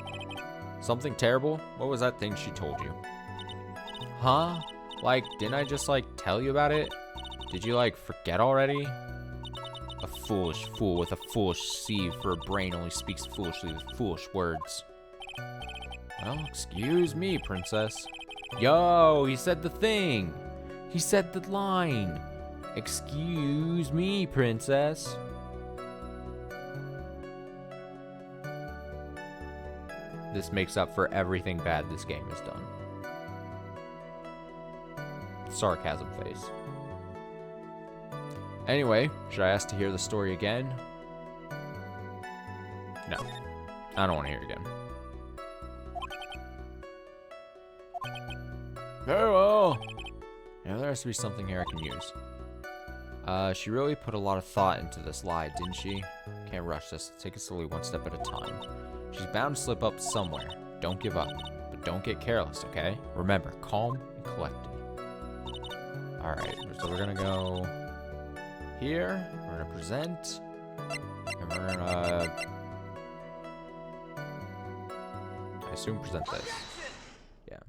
Something terrible? What was that thing she told you? Huh? Like, didn't I just, like, tell you about it? Did you, like, forget already? A foolish fool with a foolish sieve for a brain only speaks foolishly with foolish words. Well, excuse me, princess. Yo, he said the thing. He said the line. Excuse me, princess. This makes up for everything bad this game has done. Sarcasm face. Anyway, should I ask to hear the story again? No. I don't want to hear it again. Very well. Now there has to be something here I can use. She really put a lot of thought into this lie, didn't she? Can't rush this. Take it slowly, one step at a time. She's bound to slip up somewhere. Don't give up. But don't get careless, okay? Remember, calm and collected. Alright, so we're gonna go here. We're gonna present. And we're gonna... I assume present this. Yeah.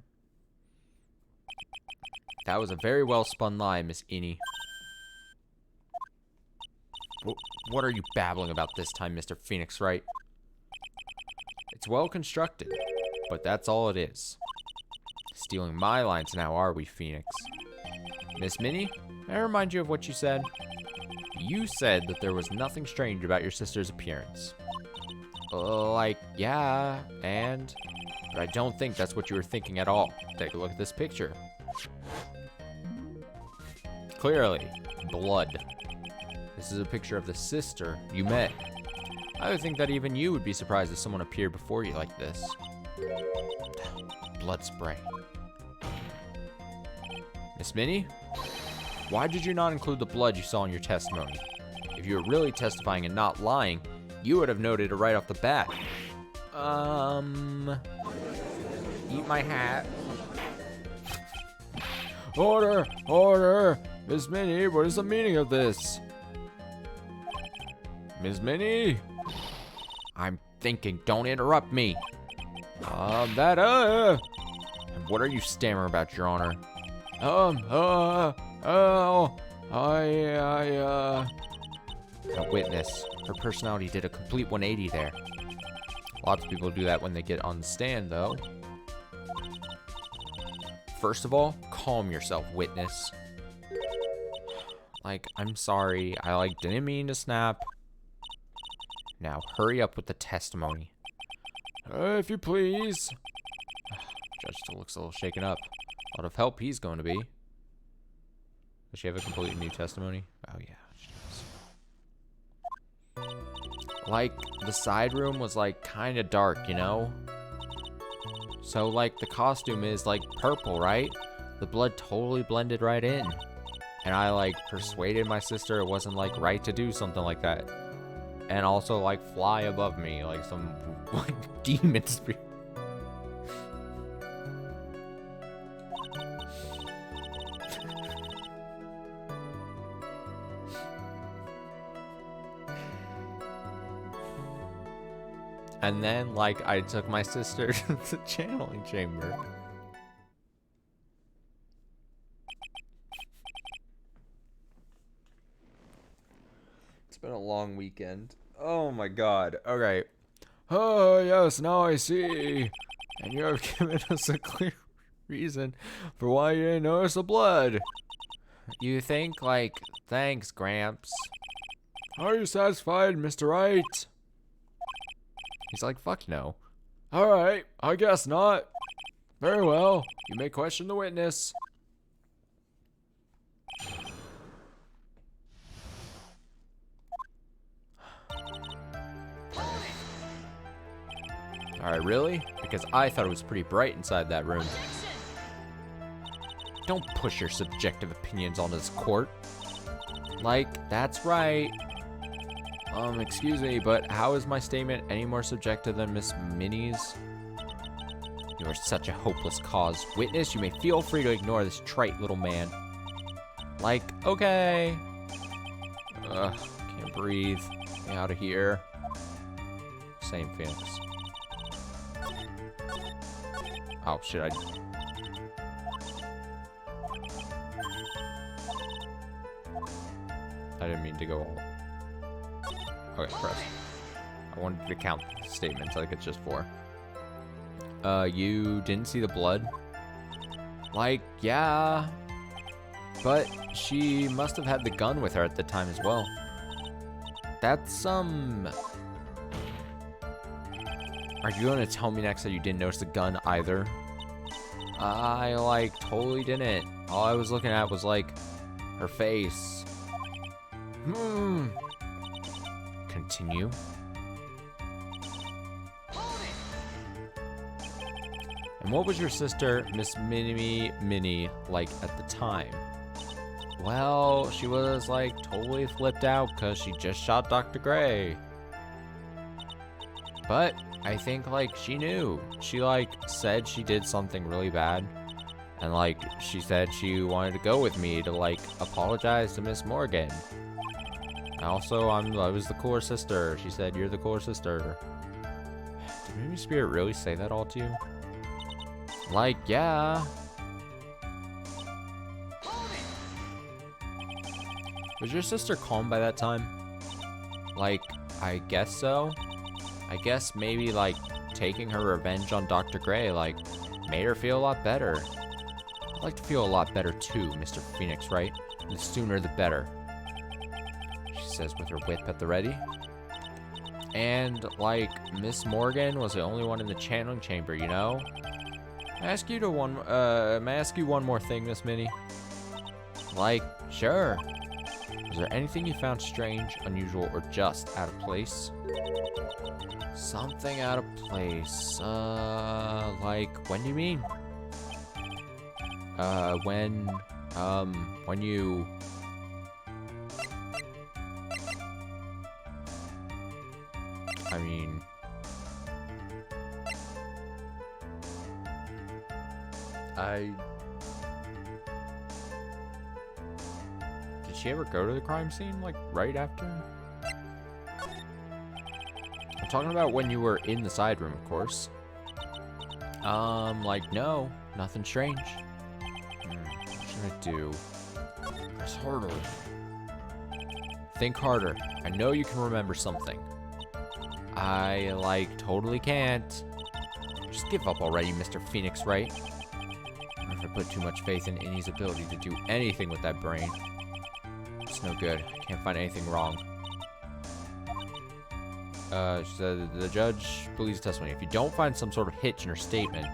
That was a very well spun lie, Miss Innie. What are you babbling about this time, Mr. Phoenix Wright? It's well constructed, but that's all it is. Stealing my lines now, are we, Phoenix? Miss Minnie, may I remind you of what you said? You said that there was nothing strange about your sister's appearance. Like, yeah, and... But I don't think that's what you were thinking at all. Take a look at this picture. Clearly, blood. This is a picture of the sister you met. I would think that even you would be surprised if someone appeared before you like this. Blood spray. Miss Minnie? Why did you not include the blood you saw in your testimony? If you were really testifying and not lying, you would have noted it right off the bat. Eat my hat. Order! Order! Miss Minnie, what is the meaning of this? Miss Minnie? I'm thinking, don't interrupt me. And what are you stammering about, Your Honor? A witness. Her personality did a complete 180 there. Lots of people do that when they get on the stand, though. First of all, calm yourself, witness. Like, I'm sorry. I, didn't mean to snap. Now, hurry up with the testimony. If you please. Judge still looks a little shaken up. A lot of help he's going to be. Does she have a completely new testimony? Oh, yeah, she does. The side room was, kind of dark, you know? So, the costume is, purple, right? The blood totally blended right in. And I, persuaded my sister it wasn't, right to do something like that. and also like fly above me like some like demon spirit. And then, like, I took my sister to the channeling chamber. It's been a long weekend. Oh my god. Okay. Oh, yes, now I see. And you have given us a clear reason for why you didn't notice the blood. You think, like, thanks, Gramps. Are you satisfied, Mr. Wright? He's like, fuck no. Alright, I guess not. Very well, you may question the witness. Alright, really? Because I thought it was pretty bright inside that room. Don't push your subjective opinions on this court. Like, that's right. Excuse me, but how is my statement any more subjective than Miss Minnie's? You are such a hopeless cause. Witness, you may feel free to ignore this trite little man. Like, okay. Ugh, can't breathe. Get out of here. Same Phoenix. Oh, shit, I didn't mean to go all... Okay, press. I wanted to count the statements like it's just 4. You didn't see the blood? Like, yeah. But she must have had the gun with her at the time as well. That's, Are you gonna tell me next that you didn't notice the gun either? I, like, totally didn't. All I was looking at was, like, her face. Continue. And what was your sister, Miss Minnie, like at the time? Well, she was like totally flipped out because she just shot Dr. Gray. But I think like she knew. She like said she did something really bad. And like she said she wanted to go with me to like apologize to Miss Morgan. Also, I was the cooler sister. She said, you're the cooler sister. Did Mimi Spirit really say that all to you? Like, yeah. Was your sister calm by that time? Like, I guess so. I guess maybe, like, taking her revenge on Dr. Gray, like, made her feel a lot better. I'd like to feel a lot better too, Mr. Phoenix Wright. The sooner the better. Says with her whip at the ready. And like Miss Morgan was the only one in the channeling chamber, you know? May I ask you one more thing, Miss Minnie? Like, sure. Was there anything you found strange, unusual, or just out of place? Something out of place. Like when do you mean? When you I mean, did she ever go to the crime scene, like, right after? I'm talking about when you were in the side room, of course. Like, no, nothing strange. What should I do? Press harder. Think harder. I know you can remember something. I, like, totally can't. Just give up already, Mr. Phoenix Wright. I never put too much faith in Innie's ability to do anything with that brain. It's no good. I can't find anything wrong. She said the judge believes the testimony. If you don't find some sort of hitch in her statement,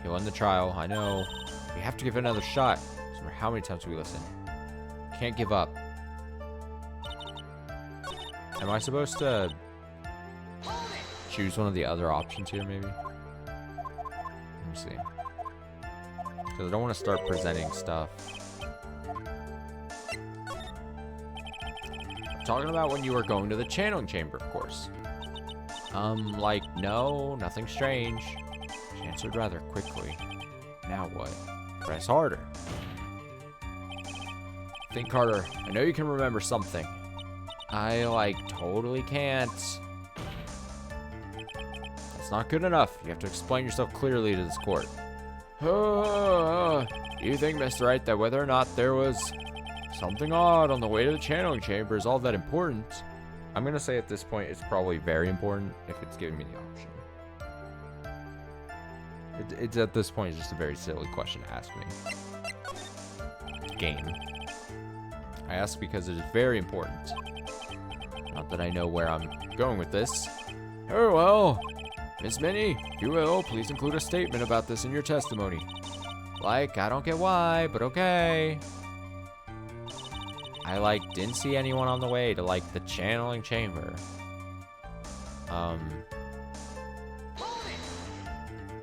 he'll end the trial. I know. We have to give it another shot. No matter how many times we listen. Can't give up. Am I supposed to choose one of the other options here, maybe? Let me see. Because I don't want to start presenting stuff. talking about when you were going to the channeling chamber, of course. Like, no, nothing strange. She answered rather quickly. Now what? Press harder. Think harder. I know you can remember something. I, like, totally can't. That's not good enough. You have to explain yourself clearly to this court. Do you think, Mr. Wright, that whether or not there was something odd on the way to the channeling chamber is all that important? I'm going to say at this point it's probably very important if it's giving me the option. It's at this point, it's just a very silly question to ask me. Game. I ask because it is very important. Not that I know where I'm going with this. Oh, well. Miss Minnie, if you will, please include a statement about this in your testimony. Like, I don't get why, but okay. I, like, didn't see anyone on the way to, like, the channeling chamber.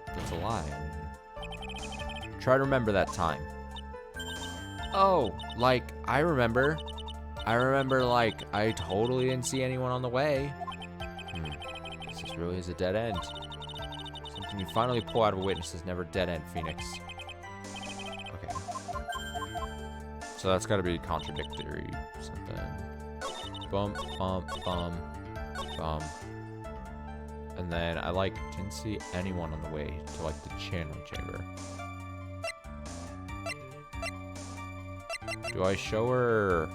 That's a lie. I mean, try to remember that time. Oh, like, I remember, like, I totally didn't see anyone on the way. Guess this really is a dead end. Something you finally pull out of a witness is never a dead end, Phoenix. Okay. So that's gotta be contradictory something. Bum, bum, bum, bum. And then I, like, didn't see anyone on the way to, like, the channeling chamber. Do I show her?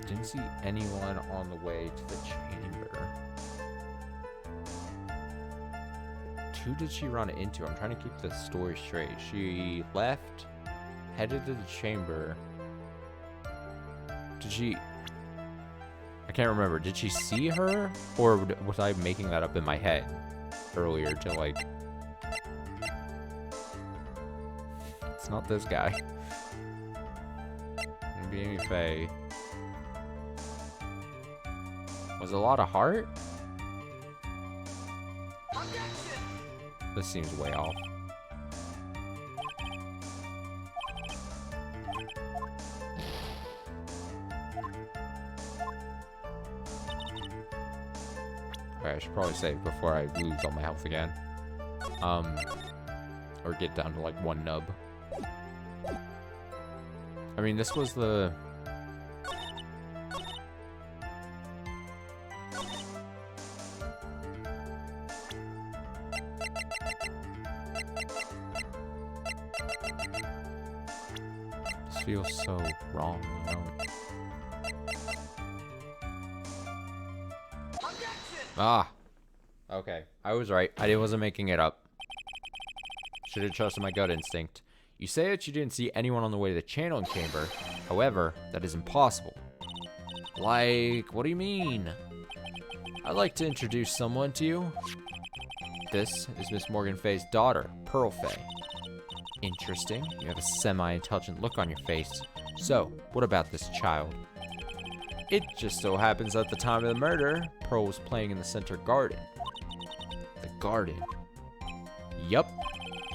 Didn't see anyone on the way to the chamber. Who did she run into? I'm trying to keep the story straight. She left, headed to the chamber. Did she... I can't remember. Did she see her? Or was I making that up in my head earlier to, like... It's not this guy. Maybe Amy Faye. Was it a lot of heart? This seems way off. Alright, I should probably save before I lose all my health again. Or get down to like one nub. I mean, this was the... This feels so wrong, you know? Ah! Okay, I was right. I wasn't making it up. Should have trusted my gut instinct. You say that you didn't see anyone on the way to the channeling chamber. However, that is impossible. Like, what do you mean? I'd like to introduce someone to you. This is Miss Morgan Faye's daughter, Pearl Faye. Interesting. You have a semi-intelligent look on your face. So, what about this child? It just so happens at the time of the murder, Pearl was playing in the center garden. The garden. Yup.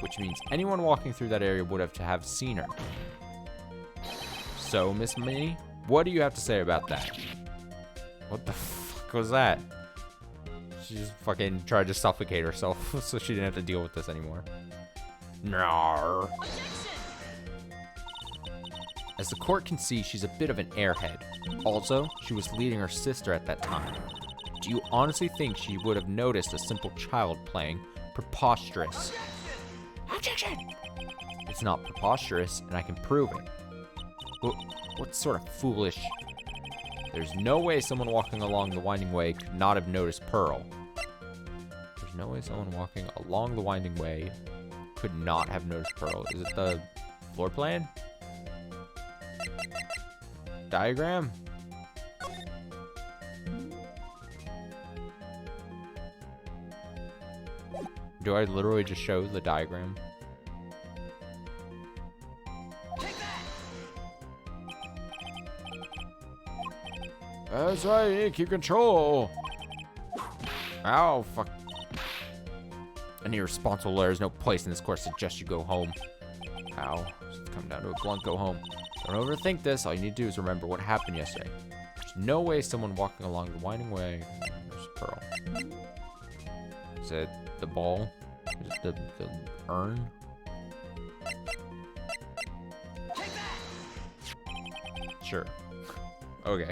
Which means anyone walking through that area would have to have seen her. So, Miss Minnie, what do you have to say about that? What the fuck was that? She just fucking tried to suffocate herself so she didn't have to deal with this anymore. Nar. As the court can see, she's a bit of an airhead. Also, she was leading her sister at that time. Do you honestly think she would have noticed a simple child playing? Preposterous. Objection! It's not preposterous, and I can prove it. What sort of foolish... There's no way someone walking along the winding way could not have noticed Pearl. There's no way someone walking along the winding way could not have noticed Pearl. Is it the floor plan? Diagram? Do I literally just show the diagram? That's right, keep control. Ow, fuck. An irresponsible lawyer has no place in this court. Suggest you go home. Ow. It's come down to a blunt go home. Don't overthink this. All you need to do is remember what happened yesterday. There's no way someone walking along the winding way. There's Pearl. Is it the ball? Is it the urn? Sure. Okay.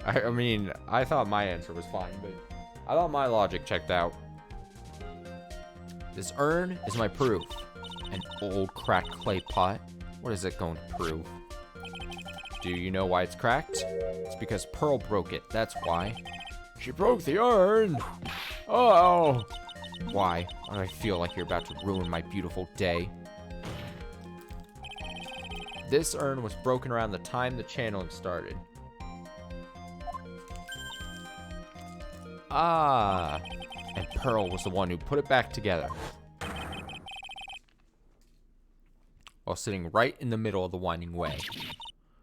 I mean, I thought my answer was fine, but I thought my logic checked out. This urn is my proof. An old cracked clay pot. What is it going to prove? Do you know why it's cracked? It's because Pearl broke it. That's why. She broke the urn. Oh. Why? Why do I feel like you're about to ruin my beautiful day? This urn was broken around the time the channeling started. Ah. And Pearl was the one who put it back together. While sitting right in the middle of the winding way.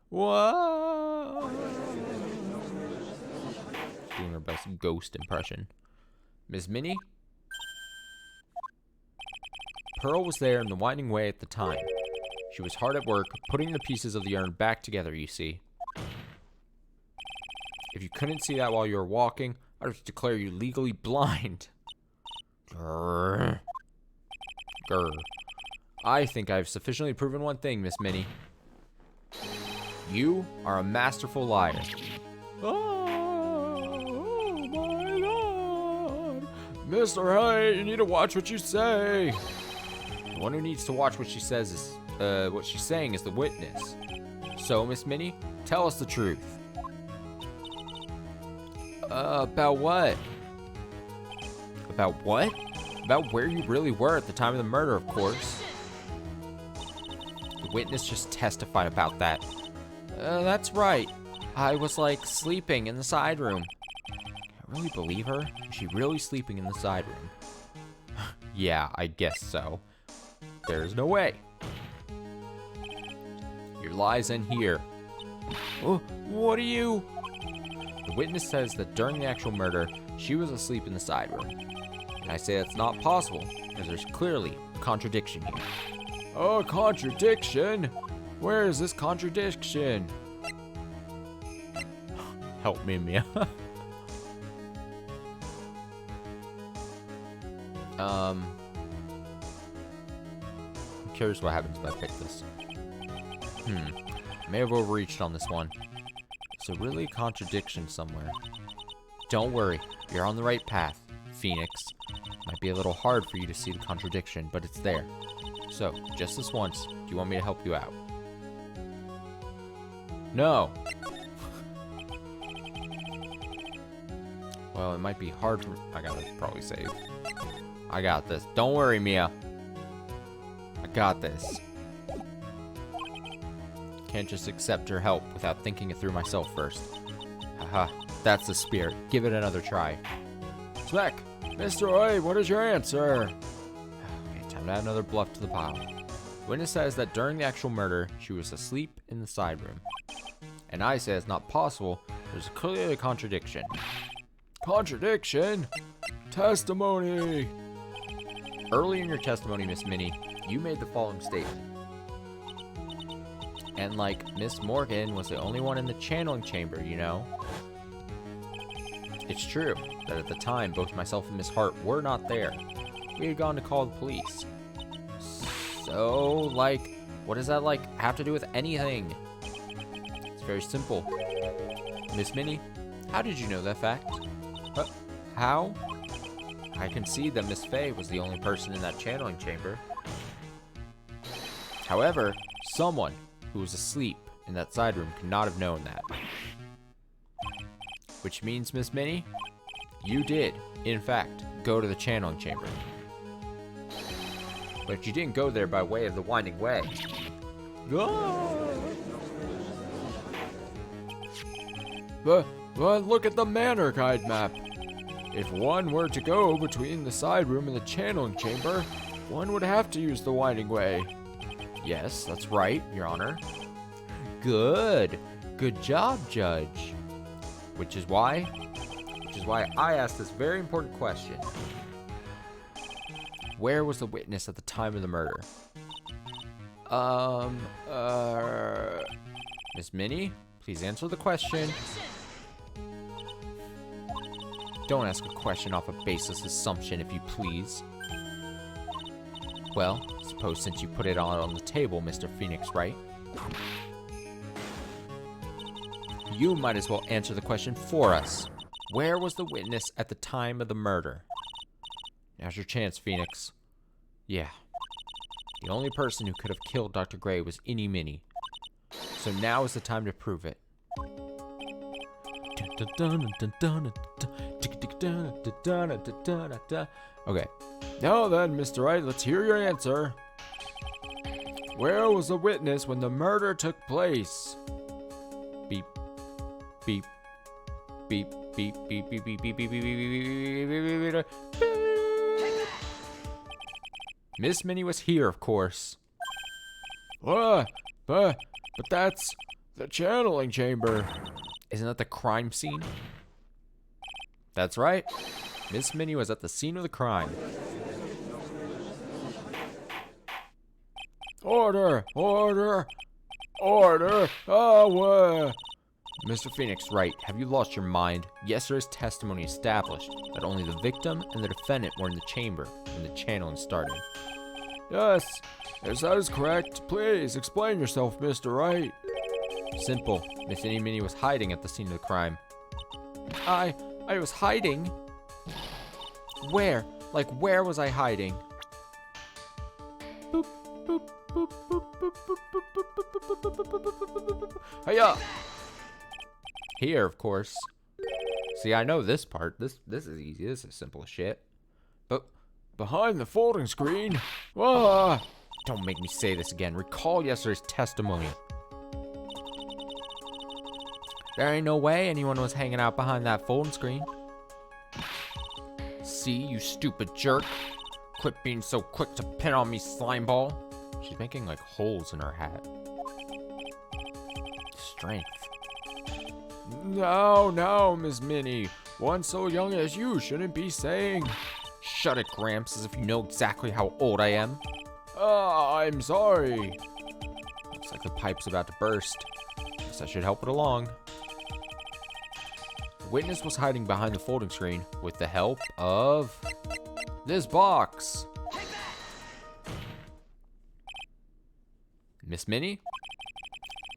Whoa! Doing her best ghost impression. Miss Minnie? Pearl was there in the winding way at the time. She was hard at work, putting the pieces of the urn back together, you see. If you couldn't see that while you were walking, I'd have to declare you legally blind. Grr. Grr. I think I've sufficiently proven one thing, Miss Minnie. You are a masterful liar. Oh my Lord. Mr. Wright, you need to watch what you say. The one who needs to watch what she says is, what she's saying is the witness. So, Miss Minnie, tell us the truth. About what? About what? About where you really were at the time of the murder, of course. The witness just testified about that. That's right. I was, like, sleeping in the side room. Can I really believe her? Is she really sleeping in the side room? Yeah, I guess so. There's no way. Your lies end here. Oh, what are you? The witness says that during the actual murder, she was asleep in the side room. And I say that's not possible, because there's clearly a contradiction here. Oh, contradiction? Where is this contradiction? Help me, Mia. I'm curious what happens if I pick this. May have overreached on this one. So really a contradiction somewhere. Don't worry, you're on the right path, Phoenix. Might be a little hard for you to see the contradiction, but it's there. So, just this once, do you want me to help you out? No. Well, it might be hard for... I gotta probably save. I got this. Don't worry, Mia. I got this. Can't just accept her help without thinking it through myself first. Haha, that's the spirit. Give it another try. Smack! Mr. Wright, what is your answer? Okay, time to add another bluff to the pile. Witness says that during the actual murder, she was asleep in the side room. And I say it's not possible. There's clearly a contradiction. Contradiction? Testimony! Early in your testimony, Miss Minnie, you made the following statement. And like Miss Morgan was the only one in the channeling chamber, you know? It's true that at the time, both myself and Miss Hart were not there. We had gone to call the police. So, like, what does that, like, have to do with anything? It's very simple. Miss Minnie, how did you know that fact? How? I concede that Miss Faye was the only person in that channeling chamber. However, someone who was asleep in that side room could not have known that. Which means, Miss Minnie, you did, in fact, go to the channeling chamber. But you didn't go there by way of the winding way. But look at the manor guide map. If one were to go between the side room and the channeling chamber, one would have to use the winding way. Yes, that's right, Your Honor. Good. Good job, Judge. Which is why I asked this very important question. Where was the witness at the time of the murder? Miss Minnie, please answer the question. Don't ask a question off a baseless assumption, if you please. Well, suppose since you put it on the table, Mr. Phoenix Wright, you might as well answer the question for us. Where was the witness at the time of the murder? Now's your chance, Phoenix. Yeah. The only person who could have killed Dr. Gray was Innie Minnie. So now is the time to prove it. Okay. Now then, Mr. Wright, let's hear your answer. Where was the witness when the murder took place? Beep. Beep. Beep. Beep. Beep. Beep. Beep. Beep. Beep. Beep. Beep. Beep. Miss Minnie was here, of course. But that's the channeling chamber. Isn't that the crime scene? That's right. Miss Minnie was at the scene of the crime. Order! Order! Order! Oh, Mr. Phoenix Wright, have you lost your mind? Yesterday's testimony established that only the victim and the defendant were in the chamber when the channeling started. Yes, that is correct. Please explain yourself, Mr. Wright. Simple. Miss Innie Minnie was hiding at the scene of the crime. I was hiding? Where? Like, where was I hiding? Boop, boop, boop, boop, boop, boop, boop, boop, boop, boop, boop. Hiya! Here, of course. See, I know this part. This is easy. This is simple as shit. But behind the folding screen. Whoa! Don't make me say this again. Recall yesterday's testimony. There ain't no way anyone was hanging out behind that folding screen. See, you stupid jerk. Quit being so quick to pin on me, slimeball. She's making like holes in her hat. Strength. No, Miss Minnie. One so young as you shouldn't be saying. Shut it, Gramps, as if you know exactly how old I am. I'm sorry. Looks like the pipe's about to burst. Guess I should help it along. The witness was hiding behind the folding screen with the help of this box. Miss Minnie?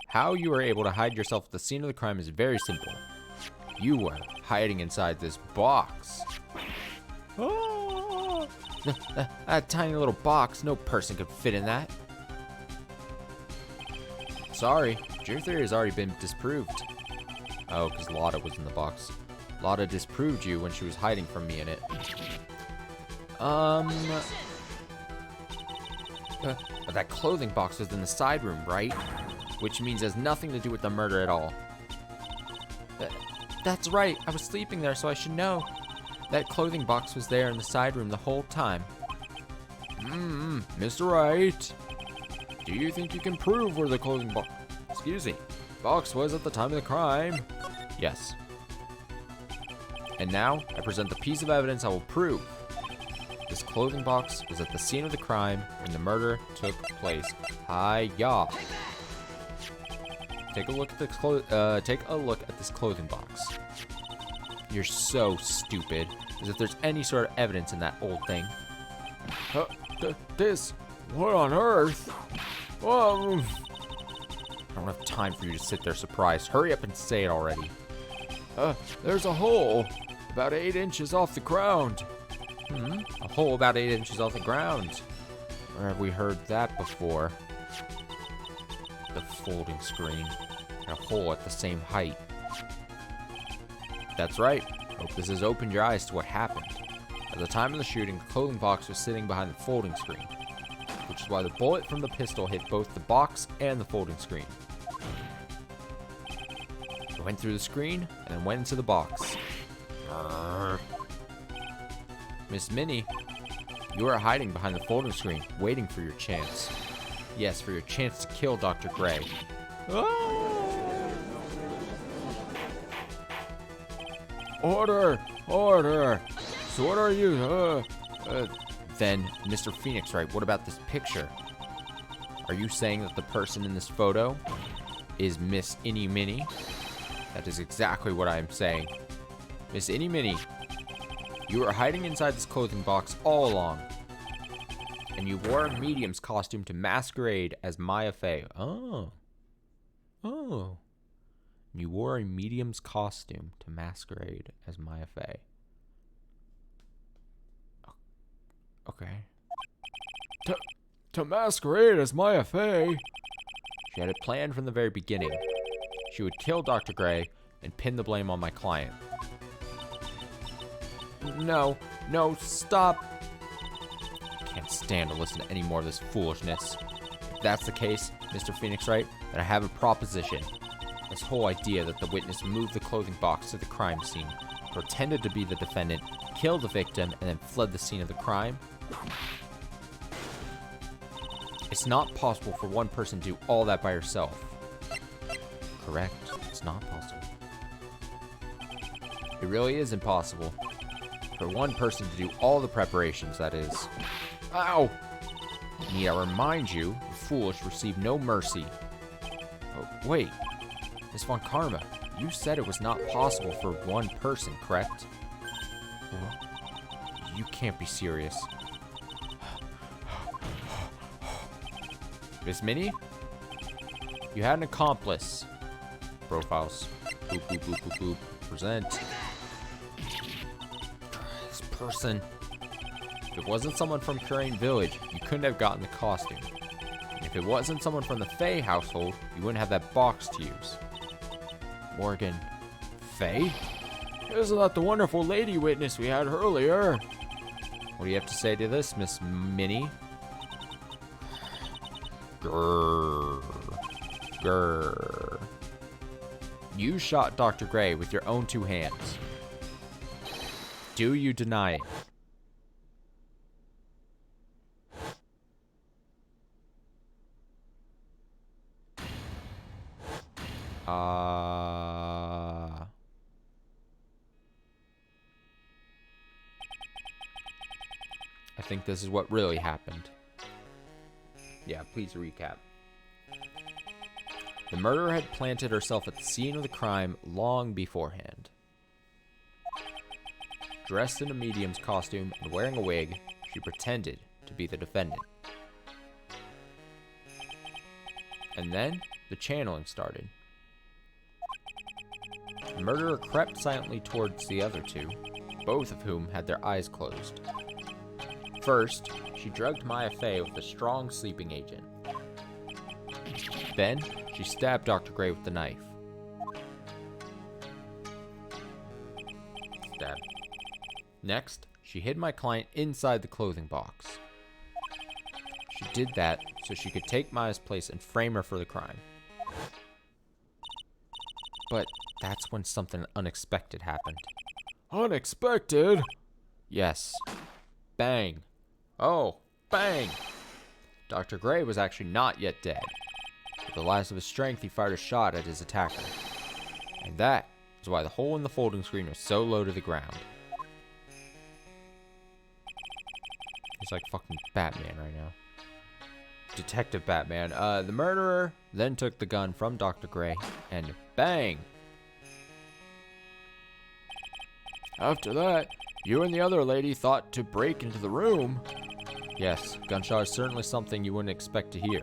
How you were able to hide yourself at the scene of the crime is very simple. You were hiding inside this box. Oh. That tiny little box, no person could fit in that. Sorry, your theory has already been disproved. Oh, because Lotta was in the box. Lotta disproved you when she was hiding from me in it. But that clothing box was in the side room, right? Which means it has nothing to do with the murder at all. That's right, I was sleeping there, so I should know. That clothing box was there in the side room the whole time. Mr. Wright, do you think you can prove where the clothing box was at the time of the crime? Yes. And now, I present the piece of evidence I will prove. This clothing box was at the scene of the crime when the murder took place. Hi-ya. Take a look at this clothing box. You're so stupid. As if there's any sort of evidence in that old thing. What on earth? Whoa. I don't have time for you to sit there surprised. Hurry up and say it already. There's a hole about 8 inches off the ground. A hole about 8 inches off the ground. Where have we heard that before? The folding screen. A hole at the same height. That's right. Hope this has opened your eyes to what happened. At the time of the shooting, the clothing box was sitting behind the folding screen, which is why the bullet from the pistol hit both the box and the folding screen. It went through the screen and then went into the box. Miss Minnie, you are hiding behind the folding screen, waiting for your chance. Yes, for your chance to kill Dr. Gray. Order! So what are you, Then, Mr. Phoenix Wright, what about this picture? Are you saying that the person in this photo is Miss Innie Minnie? That is exactly what I am saying. Miss Innie Minnie, you were hiding inside this clothing box all along. And you wore a medium's costume to masquerade as Maya Fey. Oh. You wore a medium's costume to masquerade as Maya Fey. Okay. To masquerade as Maya Fey? She had it planned from the very beginning. She would kill Dr. Gray and pin the blame on my client. No, stop. I can't stand to listen to any more of this foolishness. If that's the case, Mr. Phoenix Wright, then I have a proposition. This whole idea that the witness moved the clothing box to the crime scene, pretended to be the defendant, killed the victim, and then fled the scene of the crime. It's not possible for one person to do all that by herself. Correct. It's not possible. It really is impossible for one person to do all the preparations, that is. Ow! Need I remind you, the foolish receive no mercy. Oh, wait. Miss Von Karma, you said it was not possible for one person, correct? Well, you can't be serious. Miss Minnie? You had an accomplice. Profiles. Boop, boop, boop, boop, boop. Present. This person. If it wasn't someone from Crane Village, you couldn't have gotten the costume. And if it wasn't someone from the Fey household, you wouldn't have that box to use. Morgan. Fey? Isn't that the wonderful lady witness we had earlier? What do you have to say to this, Miss Minnie? Grrr. You shot Dr. Gray with your own two hands. Do you deny it? I think this is what really happened. Yeah, please recap. The murderer had planted herself at the scene of the crime long beforehand. Dressed in a medium's costume and wearing a wig, she pretended to be the defendant. And then, the channeling started. The murderer crept silently towards the other two, both of whom had their eyes closed. First, she drugged Maya Fey with a strong sleeping agent. Then, she stabbed Dr. Gray with the knife. Stab. Next, she hid my client inside the clothing box. She did that so she could take Maya's place and frame her for the crime. But that's when something unexpected happened. Unexpected? Yes. Bang. Oh, bang! Dr. Gray was actually not yet dead. With the last of his strength, he fired a shot at his attacker. And that is why the hole in the folding screen was so low to the ground. He's like fucking Batman right now. Detective Batman. The murderer then took the gun from Dr. Gray and bang! After that, you and the other lady thought to break into the room. Yes, gunshot is certainly something you wouldn't expect to hear,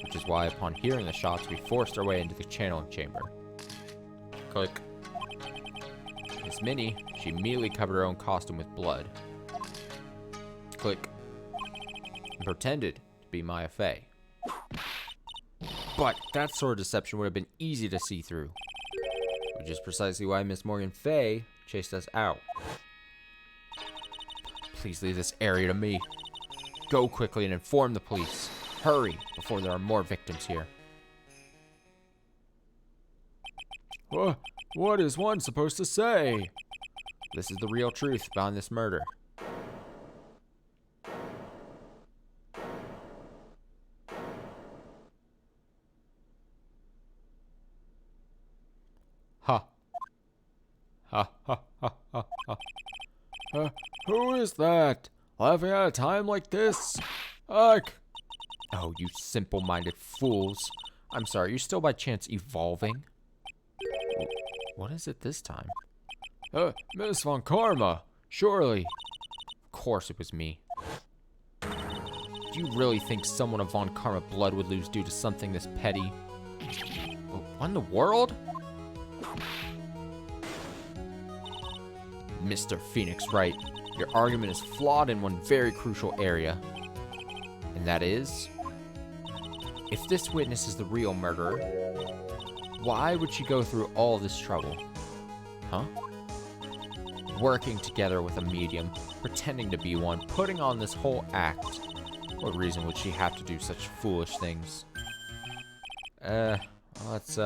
which is why upon hearing the shots, we forced our way into the channeling chamber. Click. Miss Minnie, she immediately covered her own costume with blood. Click. And pretended to be Maya Fey. But that sort of deception would have been easy to see through, which is precisely why Miss Morgan Fey chased us out. Please leave this area to me. Go quickly and inform the police. Hurry, before there are more victims here. What is one supposed to say? This is the real truth behind this murder. Ha. Ha ha ha ha ha. Who is that? Laughing at a time like this? Ike! Oh, you simple-minded fools. I'm sorry, you're still by chance evolving? What is it this time? Miss Von Karma, surely. Of course it was me. Do you really think someone of Von Karma blood would lose due to something this petty? What in the world? Mr. Phoenix Wright, your argument is flawed in one very crucial area. And that is, if this witness is the real murderer, why would she go through all this trouble? Huh? Working together with a medium, pretending to be one, putting on this whole act. What reason would she have to do such foolish things? Let's,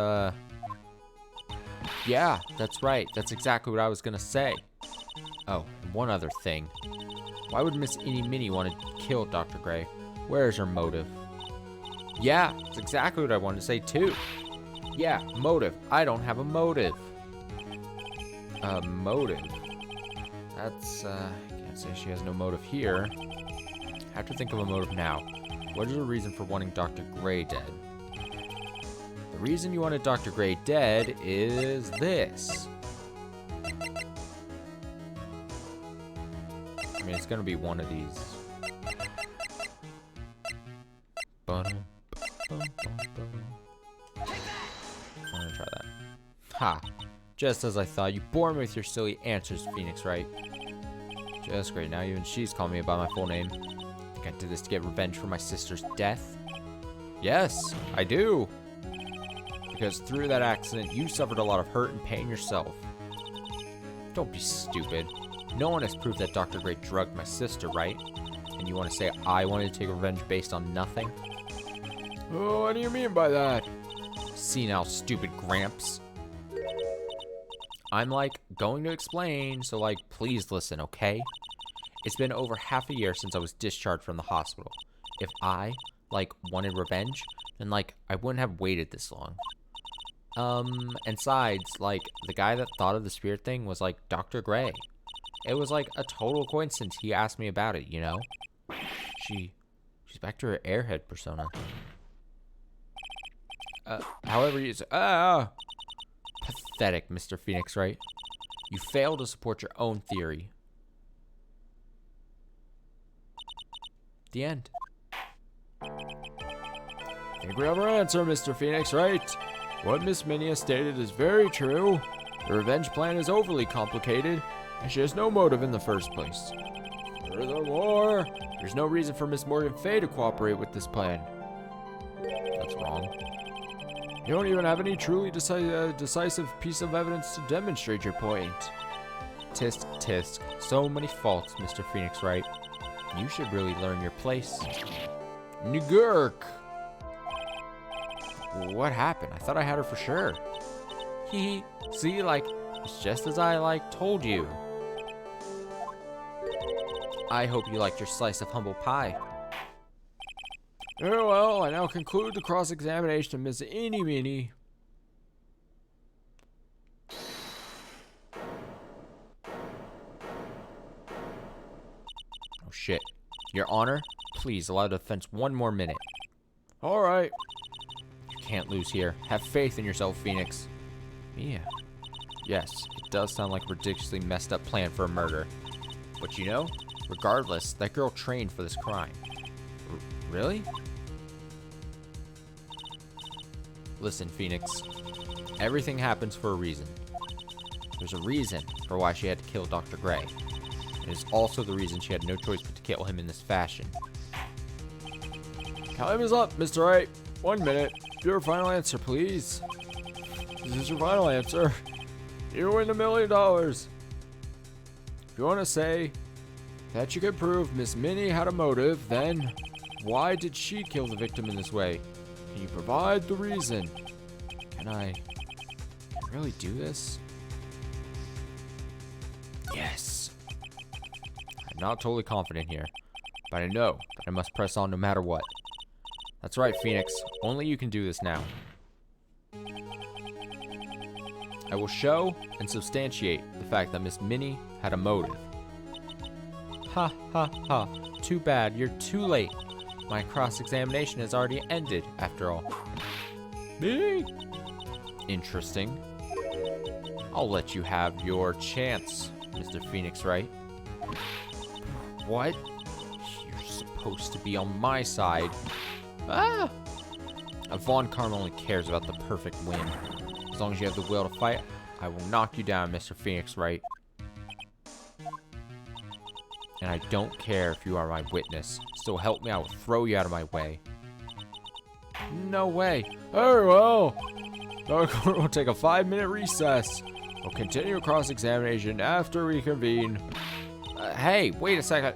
yeah, that's right. That's exactly what I was gonna say. Oh, and one other thing. Why would Miss Eeny Minnie want to kill Dr. Gray? Where is her motive? Yeah, that's exactly what I wanted to say too. Yeah, motive. I don't have a motive. Motive. That's, I can't say she has no motive here. I have to think of a motive now. What is the reason for wanting Dr. Gray dead? The reason you wanted Dr. Gray dead is this. I mean, it's gonna be one of these. I'm gonna try that. Ha! Just as I thought, you bore me with your silly answers, Phoenix Wright. Just great, now even she's calling me by my full name. Think I did this to get revenge for my sister's death? Yes, I do. Because through that accident, you suffered a lot of hurt and pain yourself. Don't be stupid. No one has proved that Dr. Gray drugged my sister, right? And you want to say I wanted to take revenge based on nothing? Oh, what do you mean by that? See now, stupid Gramps. I'm, going to explain, so, please listen, okay? It's been over half a year since I was discharged from the hospital. If I, wanted revenge, then, I wouldn't have waited this long. And besides, the guy that thought of the spirit thing was, Dr. Gray. It was, a total coincidence he asked me about it, you know? She's back to her airhead persona. However you say, pathetic, Mr. Phoenix Wright. You fail to support your own theory. The end. I think we have our answer, Mr. Phoenix Wright. What Miss Minnie has stated is very true. The revenge plan is overly complicated, and she has no motive in the first place. Furthermore, there's no reason for Miss Morgan Fay to cooperate with this plan. That's wrong. You don't even have any truly decisive piece of evidence to demonstrate your point. Tisk, tisk. So many faults, Mr. Phoenix Wright. You should really learn your place. Nugurk! What happened? I thought I had her for sure. Hee. See, it's just as I, told you. I hope you liked your slice of humble pie. Very well, I now conclude the cross-examination of Miss Eeny Meeny. Oh shit. Your Honor, please allow the defense one more minute. All right. You can't lose here. Have faith in yourself, Phoenix. Yeah. Yes, it does sound like a ridiculously messed up plan for a murder. But you know, regardless, that girl trained for this crime. Really? Listen, Phoenix. Everything happens for a reason. There's a reason for why she had to kill Dr. Gray. It is also the reason she had no choice but to kill him in this fashion. Time is up, Mr. Wright. 1 minute. Your final answer, please. This is your final answer. You win $1 million. If you want to say that you could prove Miss Minnie had a motive, then why did she kill the victim in this way? Can you provide the reason? Can I really do this? Yes. I'm not totally confident here, but I know that I must press on no matter what. That's right, Phoenix. Only you can do this now. I will show and substantiate the fact that Miss Minnie had a motive. Ha ha ha. Too bad, you're too late. My cross-examination has already ended, after all. Me? Interesting. I'll let you have your chance, Mr. Phoenix Wright. What? You're supposed to be on my side. Ah! Von Karma only cares about the perfect win. As long as you have the will to fight, I will knock you down, Mr. Phoenix Wright. And I don't care if you are my witness. Still help me, I will throw you out of my way. No way. Very well. The court will take a 5-minute recess. We'll continue cross-examination after we convene. Hey, wait a second.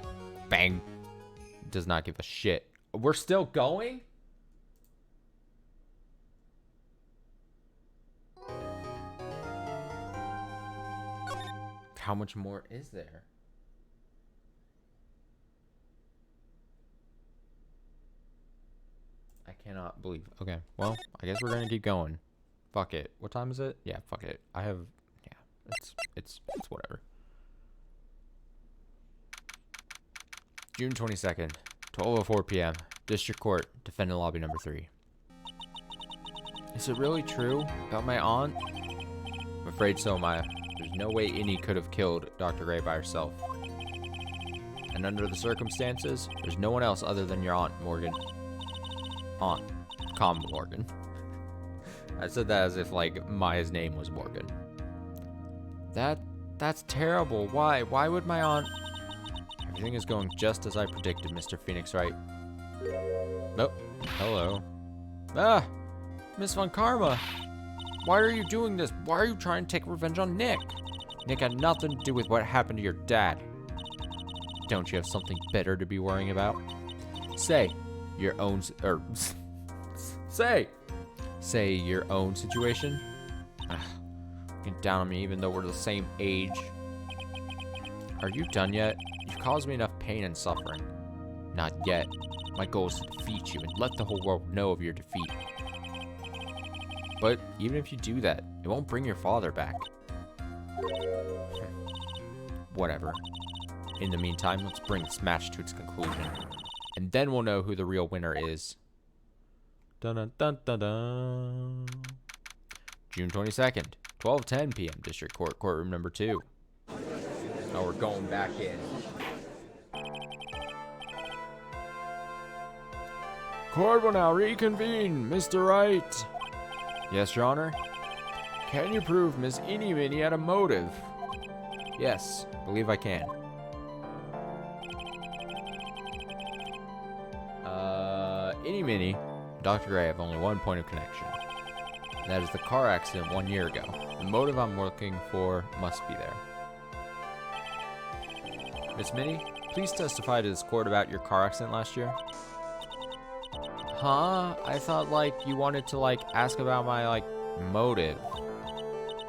Bang. Does not give a shit. We're still going? How much more is there? I cannot believe. Okay, well, I guess we're gonna keep going. Fuck it. What time is it? Yeah, fuck it. I have. Yeah, it's whatever. June 22nd, 12:04 p.m. District Court, Defendant Lobby number 3. Is it really true about my aunt? I'm afraid so, Maya. There's no way Innie could have killed Dr. Gray by herself. And under the circumstances, there's no one else other than your aunt, Morgan. Aunt. Morgan. I said that as if, like, Maya's name was Morgan. That's terrible. Why? Why would my aunt... Everything is going just as I predicted, Mr. Phoenix Wright. Nope. Hello. Ah! Miss Von Karma! Why are you doing this? Why are you trying to take revenge on Nick? Nick had nothing to do with what happened to your dad. Don't you have something better to be worrying about? Say your own Say your own situation. Get down on me even though we're the same age. Are you done yet? You've caused me enough pain and suffering. Not yet. My goal is to defeat you and let the whole world know of your defeat. But even if you do that, it won't bring your father back. Whatever. In the meantime, let's bring this match to its conclusion. And then we'll know who the real winner is. Dun dun dun dun dun. June 22nd, 12:10 p.m. District Court, Courtroom number 2. Oh, we're going back in. Court will now reconvene, Mr. Wright. Yes, Your Honor? Can you prove Miss Innie Minnie had a motive? Yes, believe I can. Innie Minnie, Dr. Gray have only one point of connection. That is the car accident 1 year ago. The motive I'm looking for must be there. Miss Minnie, please testify to this court about your car accident last year. Huh? I thought, like, you wanted to, like, ask about my, like, motive.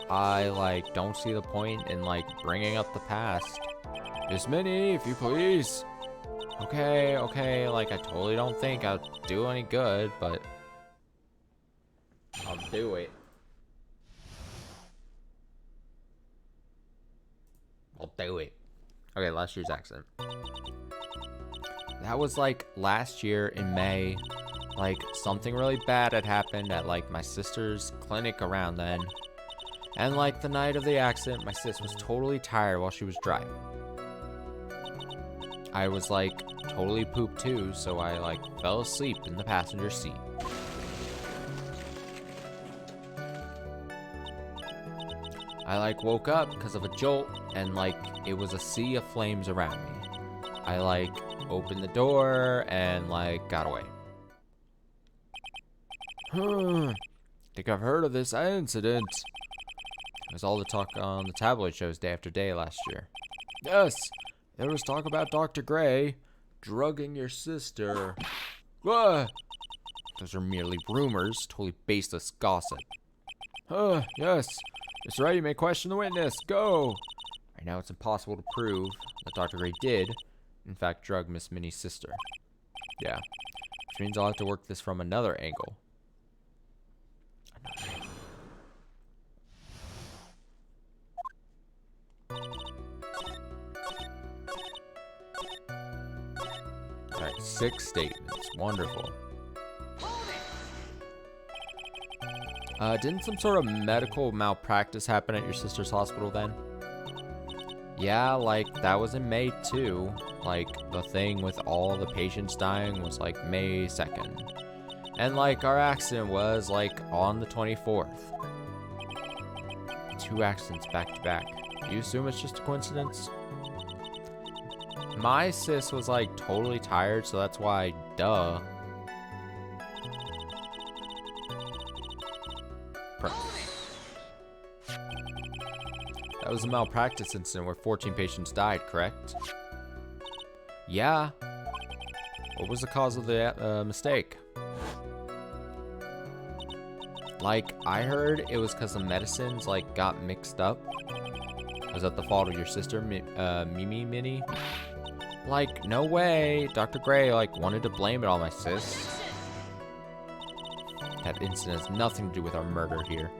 I, like, don't see the point in, like, bringing up the past. Miss Minnie, if you please. Okay, like, I totally don't think I'll do any good, but I'll do it. Okay, last year's accident. That was, like, last year in May. Like, something really bad had happened at, like, my sister's clinic around then. And, like, the night of the accident, my sis was totally tired while she was driving. I was, like, totally pooped too, so I, like, fell asleep in the passenger seat. I, like, woke up because of a jolt, and, like, it was a sea of flames around me. I, like, opened the door and, like, got away. Think I've heard of this incident. It was all the talk on the tabloid shows day after day last year. Yes, there was talk about Dr. Gray drugging your sister. Those are merely rumors, totally baseless gossip. Yes. Mr. Wright, you may question the witness. Go. Right now, it's impossible to prove that Dr. Gray did, in fact, drug Miss Minnie's sister. Yeah, which means I'll have to work this from another angle. 6 statements. Wonderful. Didn't some sort of medical malpractice happen at your sister's hospital then? Yeah, like, that was in May too. Like, the thing with all the patients dying was like May 2nd. And like, our accident was like on the 24th. 2 accidents back to back. Do you assume it's just a coincidence? My sis was like totally tired, so that's why, duh. That was a malpractice incident where 14 patients died, correct? Yeah. What was the cause of the mistake? Like, I heard it was because the medicines, like, got mixed up. Was that the fault of your sister, Mimi Minnie? Like, no way. Dr. Gray, like, wanted to blame it on my sis. That incident has nothing to do with our murder here.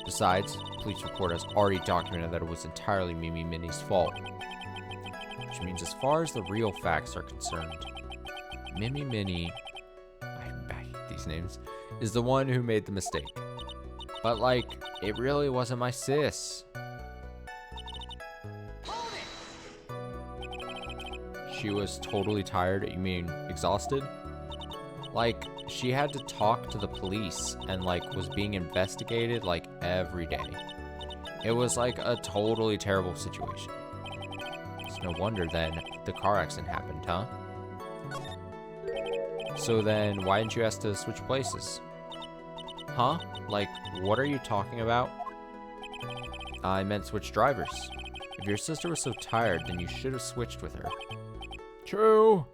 Besides, police report has already documented that it was entirely Mimi Minnie's fault. Which means as far as the real facts are concerned, Mimi Minnie, I hate these names, is the one who made the mistake. But like, it really wasn't my sis. She was totally tired, you mean exhausted? Like, she had to talk to the police and like was being investigated like every day. It was like a totally terrible situation. It's no wonder then the car accident happened, huh? So then why didn't you ask to switch places? Huh? Like, what are you talking about? I meant switch drivers. If your sister was so tired, then you should have switched with her. True.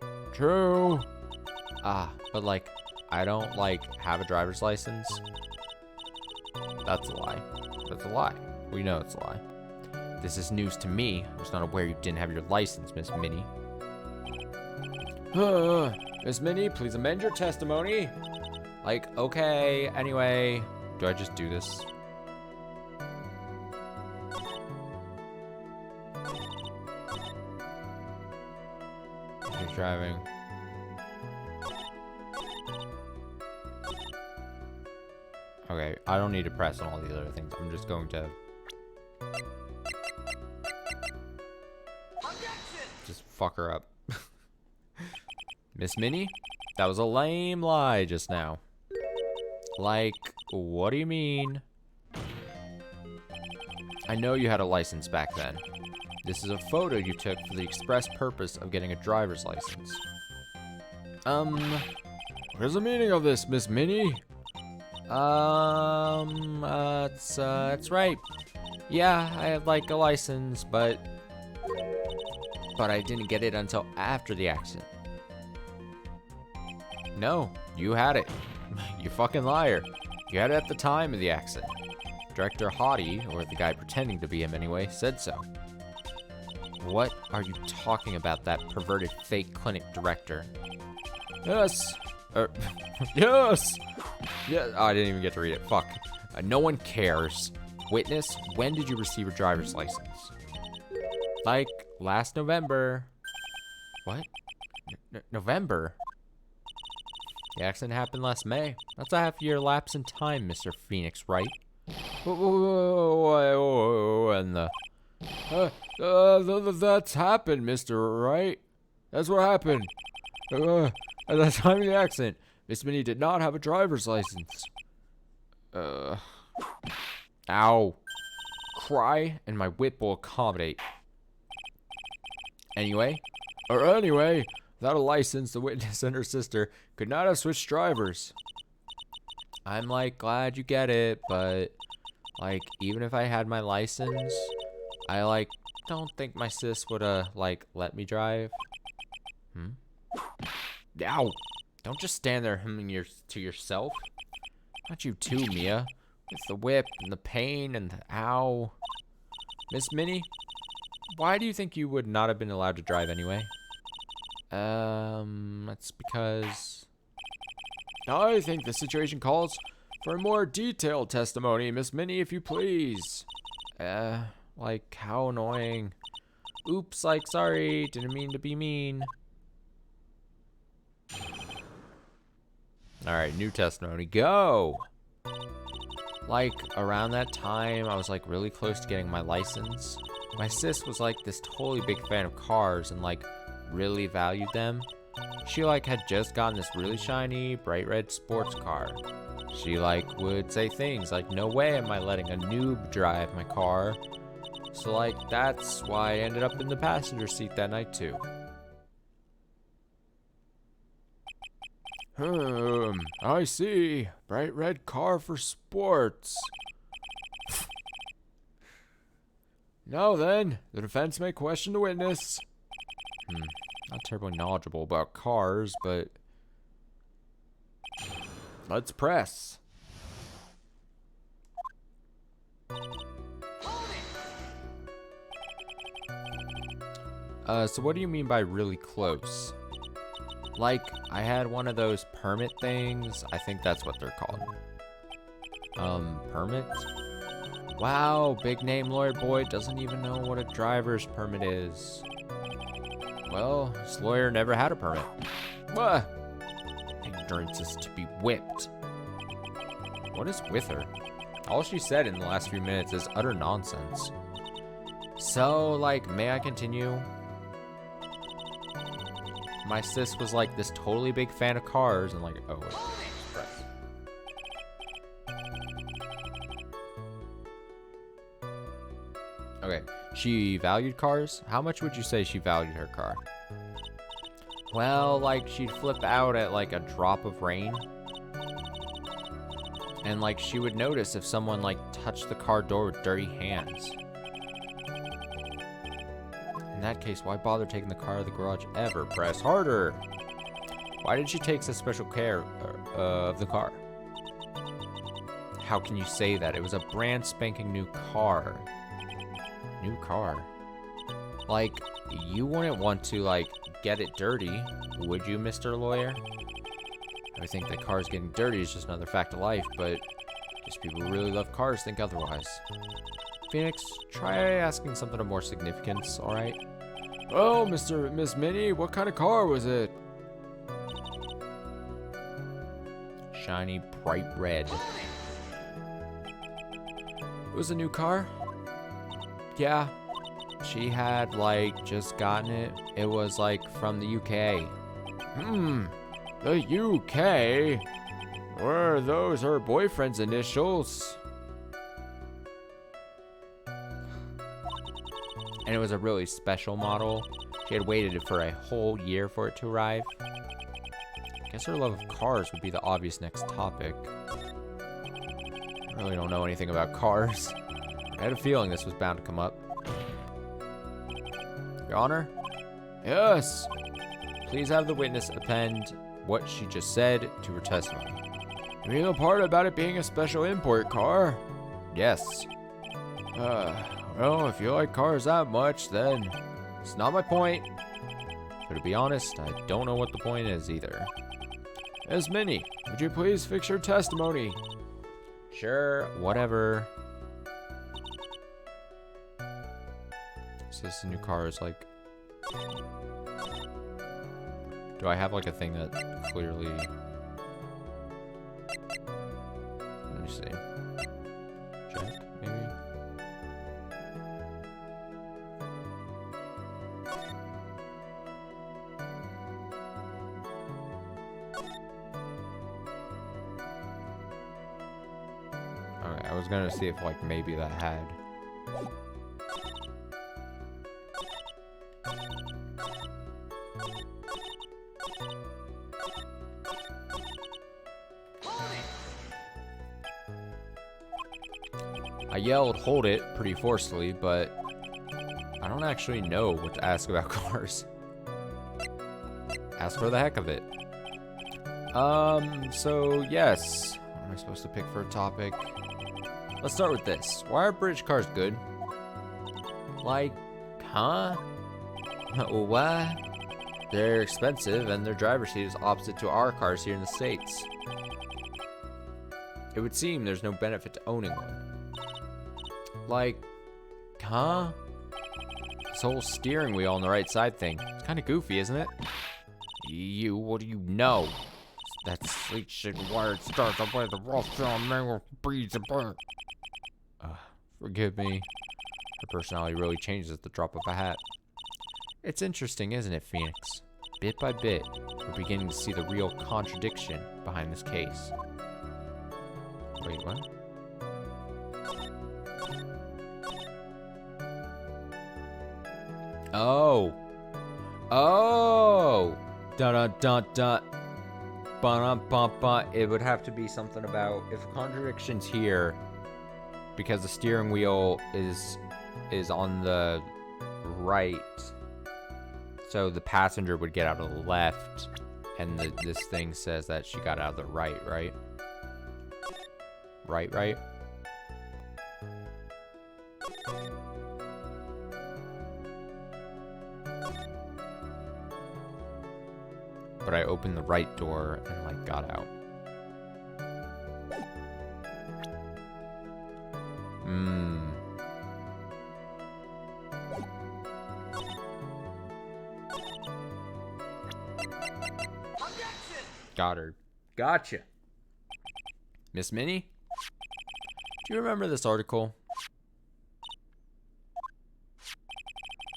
But like, I don't like have a driver's license. That's a lie. That's a lie. We know it's a lie. This is news to me. I was not aware you didn't have your license, Miss Minnie. Miss Minnie, please amend your testimony. Like, okay, anyway. Do I just do this? You're driving. Okay, I don't need to press on all the other things. I'm just going to just fuck her up. Miss Minnie, that was a lame lie just now. Like, what do you mean? I know you had a license back then. This is a photo you took for the express purpose of getting a driver's license. What is the meaning of this, Miss Minnie? That's right. Yeah, I had like a license, but I didn't get it until after the accident. No, you had it. You fucking liar. You had it at the time of the accident. Director Hottie, or the guy pretending to be him anyway, said so. What are you talking about, that perverted fake clinic director? Yes. Yes. Yeah, oh, I didn't even get to read it. Fuck. No one cares. Witness, when did you receive a driver's license? Like, last November. What? November? The accident happened last May. That's a half-year lapse in time, Mr. Phoenix Wright. And that's happened, Mr. Wright. That's what happened. At the time of the accident, Miss Minnie did not have a driver's license. Ow. Cry, and my whip will accommodate. Anyway, without a license, the witness and her sister could not have switched drivers. I'm like glad you get it, but like even if I had my license, I like don't think my sis would like let me drive. Ow! Don't just stand there humming to yourself. Not you too, Mia. With the whip and the pain and the ow. Miss Minnie, why do you think you would not have been allowed to drive anyway? That's because I think the situation calls for a more detailed testimony, Miss Minnie, if you please. Like how annoying. Oops, like sorry, didn't mean to be mean. Alright, new testimony. Go! Like, around that time, I was, like, really close to getting my license. My sis was, like, this totally big fan of cars and, like, really valued them. She, like, had just gotten this really shiny, bright red sports car. She, like, would say things like, no way am I letting a noob drive my car. So, like, that's why I ended up in the passenger seat that night, too. I see. Bright red car for sports. Now then, the defense may question the witness. Not terribly knowledgeable about cars, but let's press. So what do you mean by really close? Like, I had one of those permit things. I think that's what they're called. Permit? Wow, big name lawyer boy doesn't even know what a driver's permit is. Well, this lawyer never had a permit. Ah, ignorance is to be whipped. What is with her? All she said in the last few minutes is utter nonsense. So, like, may I continue? My sis was like this totally big fan of cars and like, oh wait. Okay, she valued cars? How much would you say she valued her car? Well, like she'd flip out at like a drop of rain. And like she would notice if someone like touched the car door with dirty hands. In that case, why bother taking the car to the garage ever? Press harder. Why did she take such special care of the car? How can you say that? It was a brand spanking new car. New car? Like, you wouldn't want to, like, get it dirty, would you, Mr. Lawyer? I think that cars getting dirty is just another fact of life, but just people who really love cars think otherwise. Phoenix, try asking something of more significance, alright? Oh, Miss Minnie, what kind of car was it? Shiny, bright red. It was a new car? Yeah. She had, like, just gotten it. It was, like, from the UK. The UK? Were those her boyfriend's initials? And it was a really special model. She had waited for a whole year for it to arrive. I guess her love of cars would be the obvious next topic. I really don't know anything about cars. I had a feeling this was bound to come up. Your Honor? Yes. Please have the witness append what she just said to her testimony. You mean the part about it being a special import car? Yes. Well, if you like cars that much, then It's not my point. But to be honest, I don't know what the point is either. Miss Minnie, would you please fix your testimony? Sure, whatever. So this new car is like... Do I have like a thing that clearly... Let me see. Check, maybe? Okay, I was gonna see if like maybe that had... I yelled, hold it, pretty forcefully, but I don't actually know what to ask about cars. Ask for the heck of it. So yes. What am I supposed to pick for a topic? Let's start with this. Why are British cars good? Like, huh? What? They're expensive and their driver's seat is opposite to our cars here in the States. It would seem there's no benefit to owning one. Like, huh? This whole steering wheel on the right side thing. It's kind of goofy, isn't it? You, what do you know? That sleek shit wired starts up with the raw film mangle breeds apart. Forgive me. Her personality really changes at the drop of a hat. It's interesting, isn't it, Phoenix? Bit by bit, we're beginning to see the real contradiction behind this case. Wait, what? Oh. Oh. Dun dun dun dun. Ba-dum-bum-bum. It would have to be something about if contradiction's here because the steering wheel is on the right, so the passenger would get out of the left, and this thing says that she got out of the right, right? Right? But I opened the right door and, like, got out. Got her. Gotcha. Miss Minnie? Do you remember this article?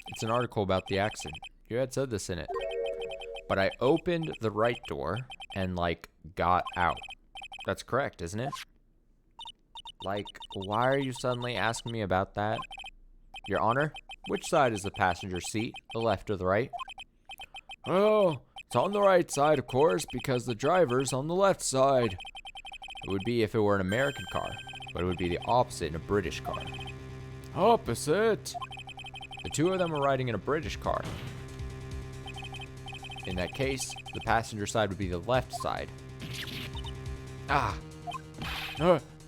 It's an article about the accident. You had said this in it. But I opened the right door and, like, got out. That's correct, isn't it? Like, why are you suddenly asking me about that? Your Honor, which side is the passenger seat? The left or the right? Oh, it's on the right side, of course, because the driver's on the left side. It would be if it were an American car, but it would be the opposite in a British car. Opposite? The two of them were riding in a British car. In that case, the passenger side would be the left side. Ah!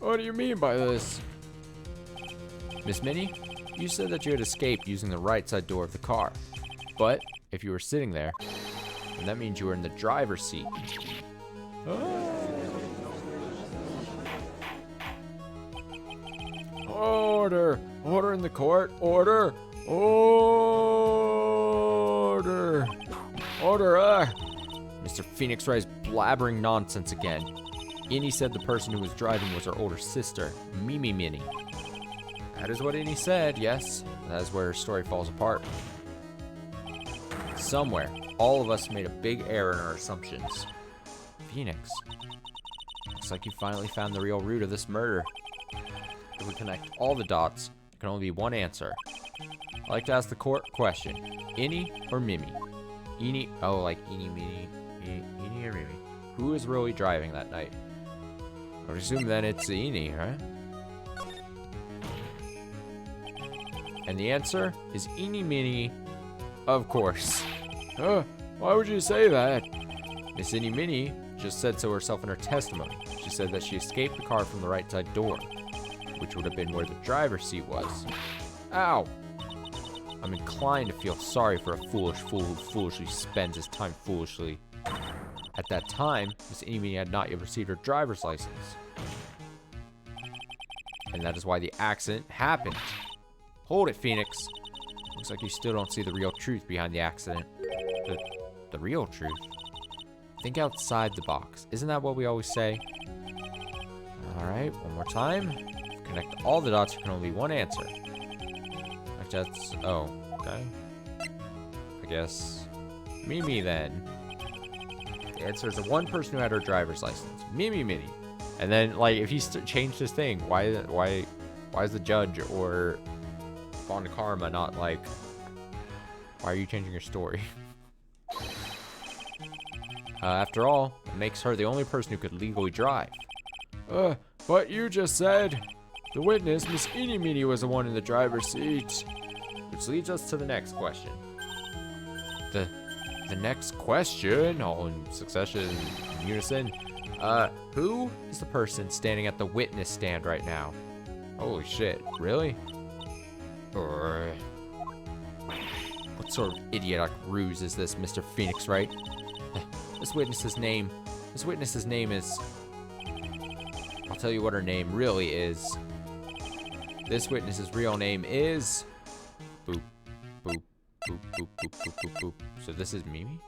What do you mean by this? Miss Minnie, you said that you had escaped using the right side door of the car. But, if you were sitting there, then that means you were in the driver's seat. Order! Order in the court! Order! Order! Order! Mr. Phoenix Wright is blabbering nonsense again. Innie said the person who was driving was her older sister, Mimi Minnie. That is what Innie said, yes. That is where her story falls apart. Somewhere, all of us made a big error in our assumptions. Phoenix, looks like you finally found the real root of this murder. If we connect all the dots, there can only be one answer. I'd like to ask the court a question. Innie or Mimi? Innie, oh, like Innie, Minnie, Innie or Mimi? Who is really driving that night? I would assume then it's Innie, right? And the answer is Innie Minnie, of course. Why would you say that? Miss Innie Minnie just said so herself in her testimony. She said that she escaped the car from the right side door, which would have been where the driver's seat was. Ow! I'm inclined to feel sorry for a foolish fool who foolishly spends his time foolishly. At that time, Miss Innie Minnie had not yet received her driver's license. And that is why the accident happened. Hold it, Phoenix. Looks like you still don't see the real truth behind the accident. The real truth? Think outside the box. Isn't that what we always say? Alright, one more time. Connect all the dots, there can only be one answer. Like that's... oh, okay. I guess... Mimi then. The answer is the one person who had her driver's license. Mimi Minnie. And then, like, if he changed his thing, why is the judge or Von Karma not like, why are you changing your story? After all, it makes her the only person who could legally drive. But you just said the witness, Miss Innie Minnie, was the one in the driver's seat. Which leads us to the next question. The next question, all in succession, in unison. Who is the person standing at the witness stand right now? Holy shit, really? What sort of idiotic ruse is this, Mr. Phoenix Wright? This witness's name is... I'll tell you what her name really is. This witness's real name is... Boop, boop, boop, boop, boop, boop, boop, boop. So this is Mimi?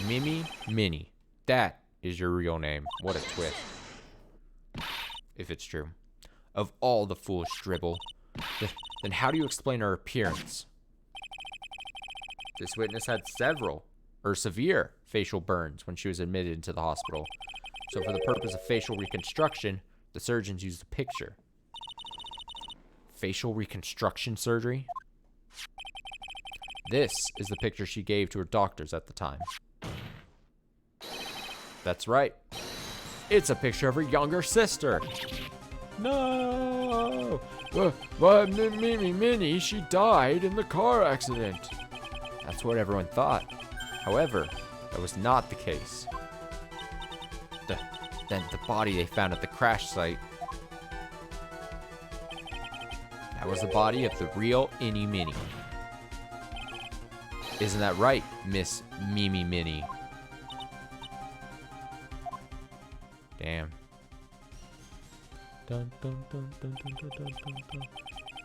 Mimi Minnie. That is your real name. What a twist. If it's true. Of all the foolish dribble, then how do you explain her appearance? This witness had severe facial burns when she was admitted into the hospital. So for the purpose of facial reconstruction, the surgeons used a picture. Facial reconstruction surgery? This is the picture she gave to her doctors at the time. That's right. It's a picture of her younger sister. No! But Mimi Minnie, she died in the car accident. That's what everyone thought. However, that was not the case. Then the body they found at the crash site, that was the body of the real Innie Minnie. Isn't that right, Miss Mimi Minnie? Damn. Dun, dun, dun, dun, dun, dun, dun, dun, dun.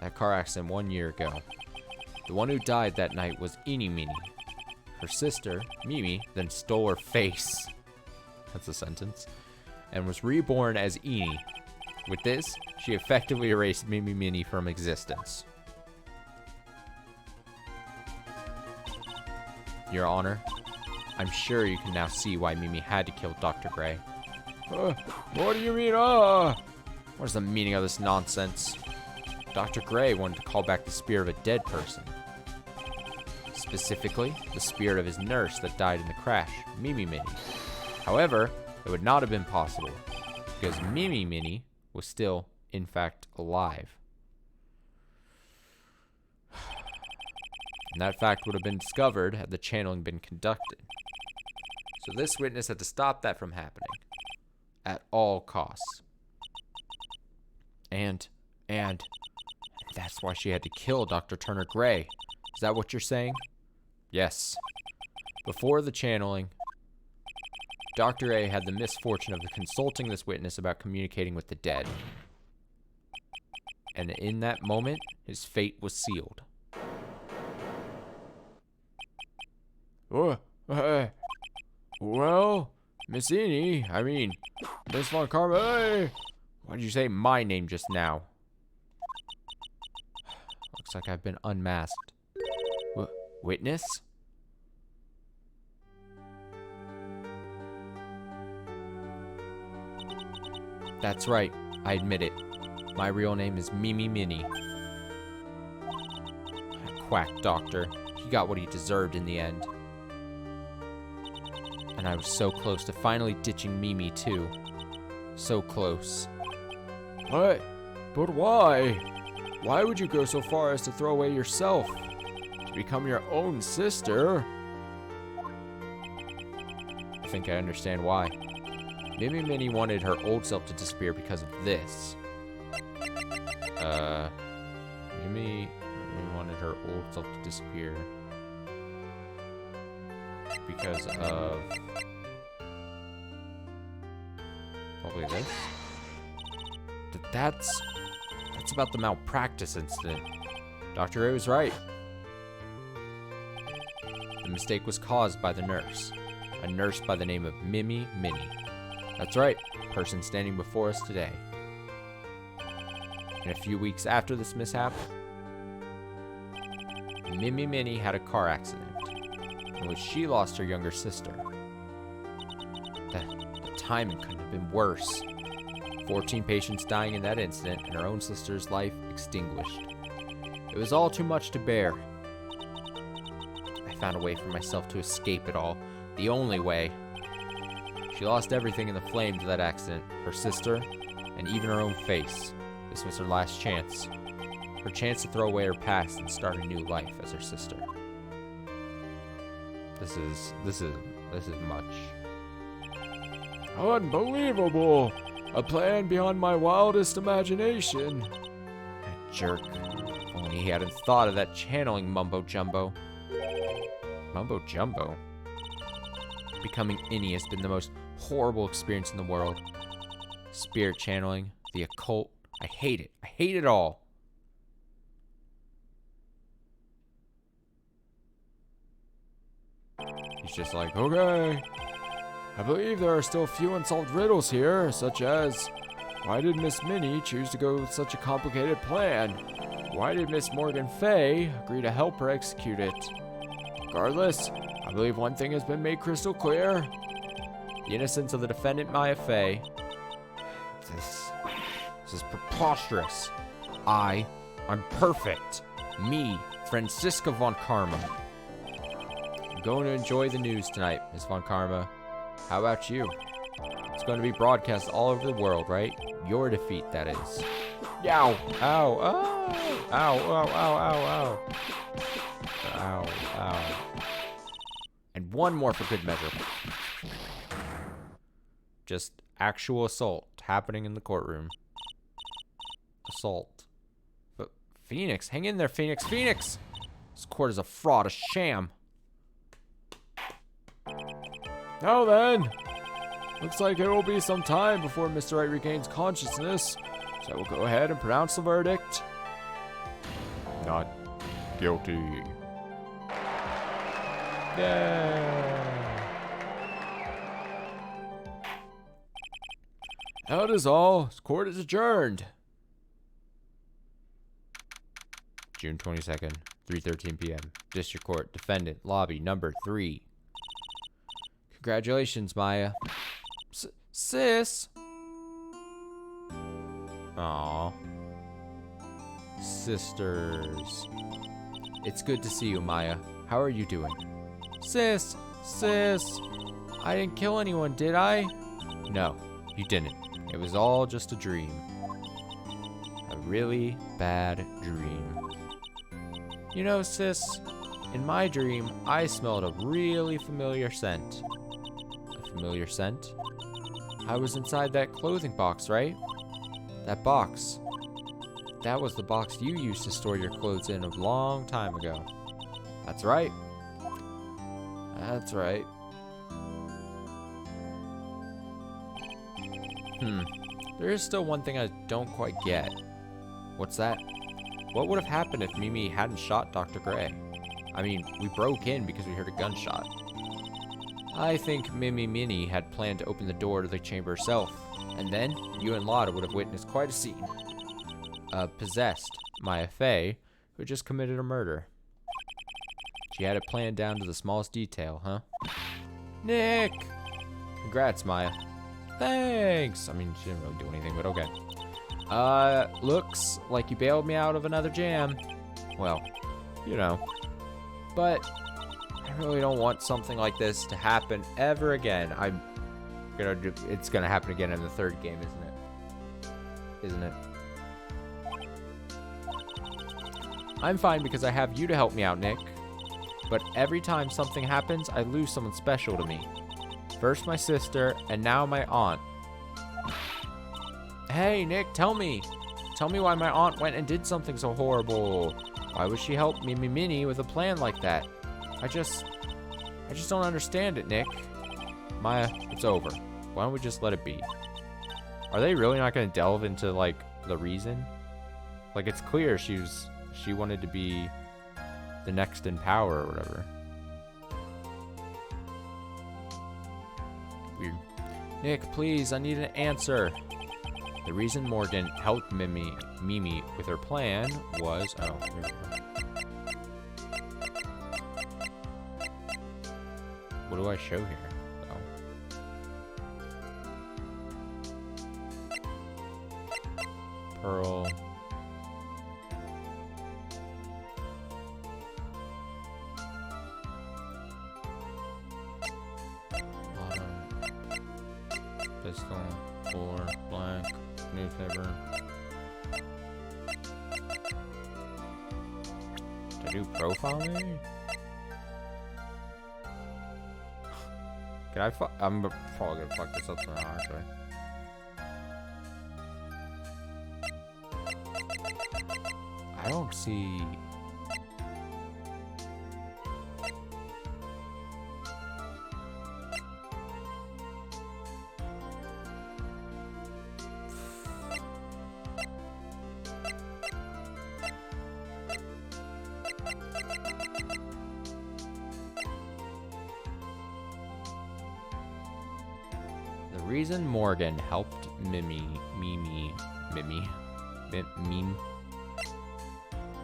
That car accident 1 year ago. The one who died that night was Innie Minnie. Her sister, Mimi, then stole her face. That's a sentence. And was reborn as Innie. With this, she effectively erased Mimi Minnie from existence. Your Honor, I'm sure you can now see why Mimi had to kill Dr. Gray. What do you mean, What is the meaning of this nonsense? Dr. Gray wanted to call back the spirit of a dead person. Specifically, the spirit of his nurse that died in the crash, Mimi Minnie. However, it would not have been possible, because Mimi Minnie was still, in fact, alive. And that fact would have been discovered had the channeling been conducted. So this witness had to stop that from happening. At all costs. And that's why she had to kill Dr. Turner Gray. Is that what you're saying? Yes. Before the channeling, Dr. A had the misfortune of consulting this witness about communicating with the dead. And in that moment, his fate was sealed. Well, Miss Innie, I mean, Miss Von Karma, Why did you say my name just now? Looks like I've been unmasked. Witness? That's right, I admit it. My real name is Mimi Minnie. Quack doctor. He got what he deserved in the end. And I was so close to finally ditching Mimi too. So close. But why? Why would you go so far as to throw away yourself? To become your own sister? I think I understand why. Mimi Minnie wanted her old self to disappear because of this. Mimi wanted her old self to disappear because of probably this. That's about the malpractice incident. Dr. A was right. The mistake was caused by the nurse. A nurse by the name of Mimi Minnie. That's right, person standing before us today. And a few weeks after this mishap, Mimi Minnie had a car accident in which she lost her younger sister. The timing couldn't have been worse. 14 patients dying in that incident and her own sister's life extinguished. It was all too much to bear. I found a way for myself to escape it all. The only way. She lost everything in the flames of that accident. Her sister, and even her own face. This was her last chance. Her chance to throw away her past and start a new life as her sister. This is much. Unbelievable! A plan beyond my wildest imagination. That jerk. If only he hadn't thought of that channeling mumbo jumbo. Mumbo jumbo? Becoming Innie has been the most horrible experience in the world. Spirit channeling, the occult. I hate it. I hate it all. He's just like, okay. I believe there are still a few unsolved riddles here, such as, why did Miss Minnie choose to go with such a complicated plan? Why did Miss Morgan Fay agree to help her execute it? Regardless, I believe one thing has been made crystal clear. The innocence of the defendant, Maya Fey. This is preposterous. I'm perfect. Me, Franziska von Karma. I'm going to enjoy the news tonight, Miss von Karma. How about you? It's going to be broadcast all over the world, right? Your defeat, that is. Yow! Ow! Oh! Ow! Ow! Ow! Ow! Ow! Ow! Ow! And one more for good measure. Just actual assault happening in the courtroom. Assault. But Phoenix, hang in there, Phoenix! Phoenix! This court is a fraud, a sham. Now then, looks like it will be some time before Mr. Wright regains consciousness, so I will go ahead and pronounce the verdict. Not guilty. That is all. This court is adjourned. June 22nd, 3:13 p.m. District Court, Defendant, Lobby Number 3. Congratulations, Maya. Sis. Aw. Sisters. It's good to see you, Maya. How are you doing? Sis. I didn't kill anyone, did I? No, you didn't. It was all just a dream. A really bad dream. You know, sis, in my dream, I smelled a really familiar scent. A familiar scent? I was inside that clothing box, right? That box. That was the box you used to store your clothes in a long time ago. That's right. That's right. There is still one thing I don't quite get. What's that? What would have happened if Mimi hadn't shot Dr. Gray? I mean, we broke in because we heard a gunshot. I think Minnie had planned to open the door to the chamber herself, and then you and Lotta would have witnessed quite a scene. A possessed Maya Fey who just committed a murder. She had it planned down to the smallest detail, huh? Nick! Congrats, Maya. Thanks! I mean, she didn't really do anything, but okay. Looks like you bailed me out of another jam. Well, you know. But I really don't want something like this to happen ever again. It's gonna happen again in the third game, isn't it? I'm fine because I have you to help me out, Nick. But every time something happens, I lose someone special to me. First my sister, and now my aunt. Hey, Nick, tell me. Tell me why my aunt went and did something so horrible. Why would she help Minnie with a plan like that? I just don't understand it, Nick. Maya, it's over. Why don't we just let it be? Are they really not going to delve into, like, the reason? Like, it's clear she wanted to be the next in power or whatever. Weird. Nick, please, I need an answer. The reason Morgan helped Mimi with her plan was... Oh, here we go. What do I show here? Oh. Pearl. Pistol. 4. Black. Newspaper. Did I do profile maybe? Can I fuck? I'm probably gonna fuck this up somehow, actually. I don't see. Reason Morgan helped Mimi.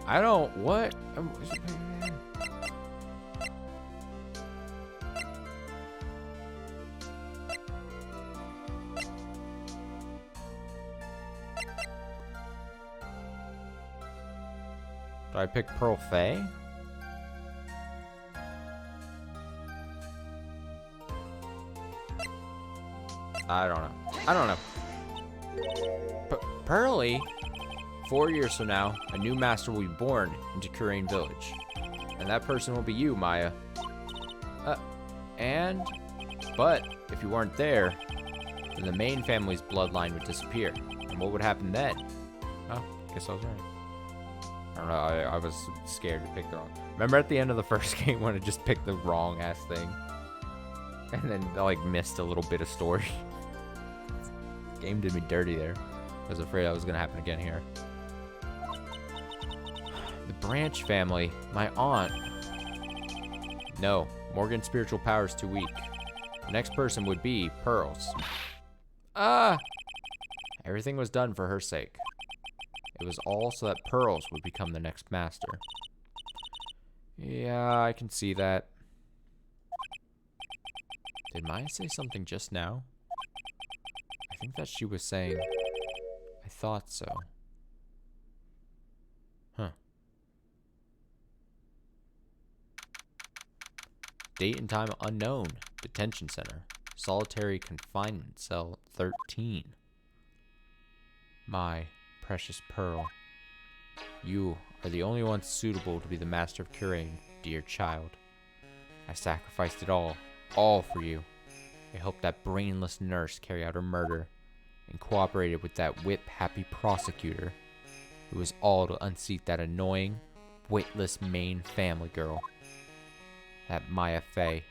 I don't, what? Do I pick Pearl Faye? I don't know. Pearly? 4 years from now, a new master will be born into Kurain Village. And that person will be you, Maya. But if you weren't there, then the main family's bloodline would disappear. And what would happen then? Oh, guess I was right. I don't know, I was scared to pick the wrong. Remember at the end of the first game when I just picked the wrong ass thing? And then I like missed a little bit of story. Game did me dirty there. I was afraid that was gonna happen again here. The Branch family, my aunt. No, Morgan's spiritual power is too weak. The next person would be Pearls. Everything was done for her sake. It was all so that Pearls would become the next master. Yeah, I can see that. Did Maya say something just now? I think that she was saying, I thought so. Huh. Date and time unknown. Detention center. Solitary confinement cell 13. My precious Pearl. You are the only one suitable to be the master of Kurain, dear child. I sacrificed it all for you. I helped that brainless nurse carry out her murder and cooperated with that whip-happy prosecutor. It was all to unseat that annoying, witless main family girl. That Maya Fey.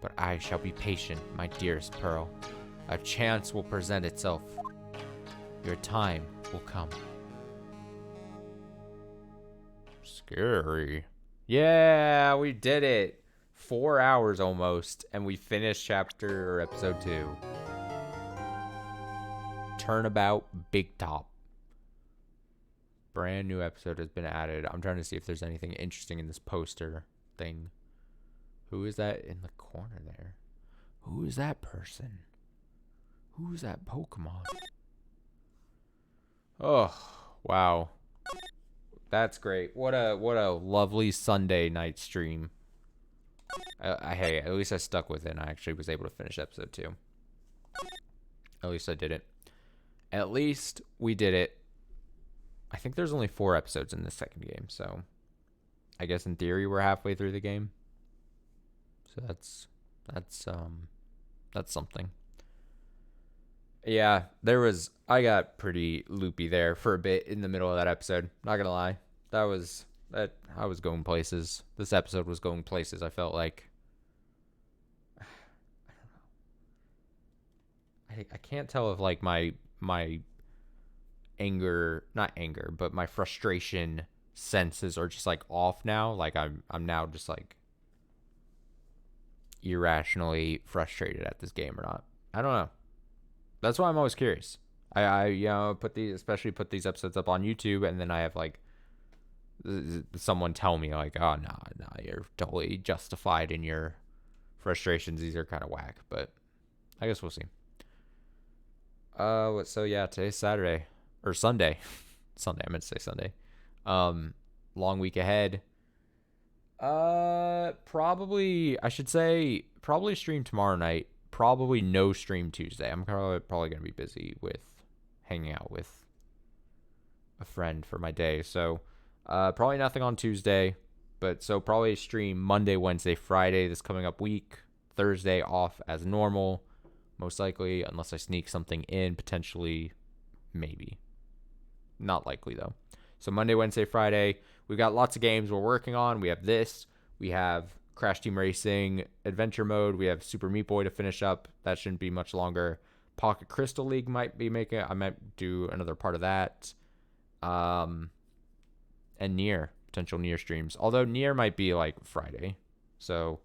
But I shall be patient, my dearest Pearl. A chance will present itself. Your time will come. Scary. Yeah, we did it. 4 hours almost, and we finished episode 2. Turnabout Big Top. Brand new episode has been added. I'm trying to see if there's anything interesting in this poster thing. Who is that in the corner there? Who is that person? Who's that Pokemon? Oh, wow. That's great. What a lovely Sunday night stream. Hey, at least I stuck with it and I actually was able to finish episode 2. At least I did it. At least we did it. I think there's only 4 episodes in this second game, so I guess in theory we're halfway through the game. So that's something. Yeah, I got pretty loopy there for a bit in the middle of that episode. Not gonna lie. I was going places. This episode was going places, I felt like. I don't know. I can't tell if like my anger, not anger, but my frustration senses are just like off now. Like I'm now just like irrationally frustrated at this game or not. I don't know. That's why I'm always curious. I put these episodes up on YouTube, and then I have like someone tell me like, oh no, you're totally justified in your frustrations. These are kind of whack, but I guess we'll see. So yeah, today's Saturday or Sunday. Sunday, I meant to say Sunday. Long week ahead. Probably stream tomorrow night. Probably no stream Tuesday. I'm probably gonna be busy with hanging out with a friend for my day. So probably nothing on Tuesday, but so probably stream Monday, Wednesday, Friday this coming up week. Thursday off as normal, most likely, unless I sneak something in, potentially, maybe. Not likely though. So Monday, Wednesday, Friday, we've got lots of games we're working on. We have this. We have Crash Team Racing Adventure Mode. We have Super Meat Boy to finish up. That shouldn't be much longer. Pocket Crystal League I might do another part of that. And Nier, potential Nier streams. Although Nier might be like Friday. So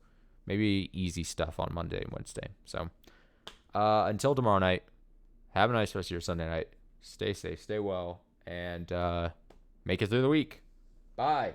Maybe easy stuff on Monday and Wednesday. So until tomorrow night, have a nice rest of your Sunday night. Stay safe, stay well, and make it through the week. Bye.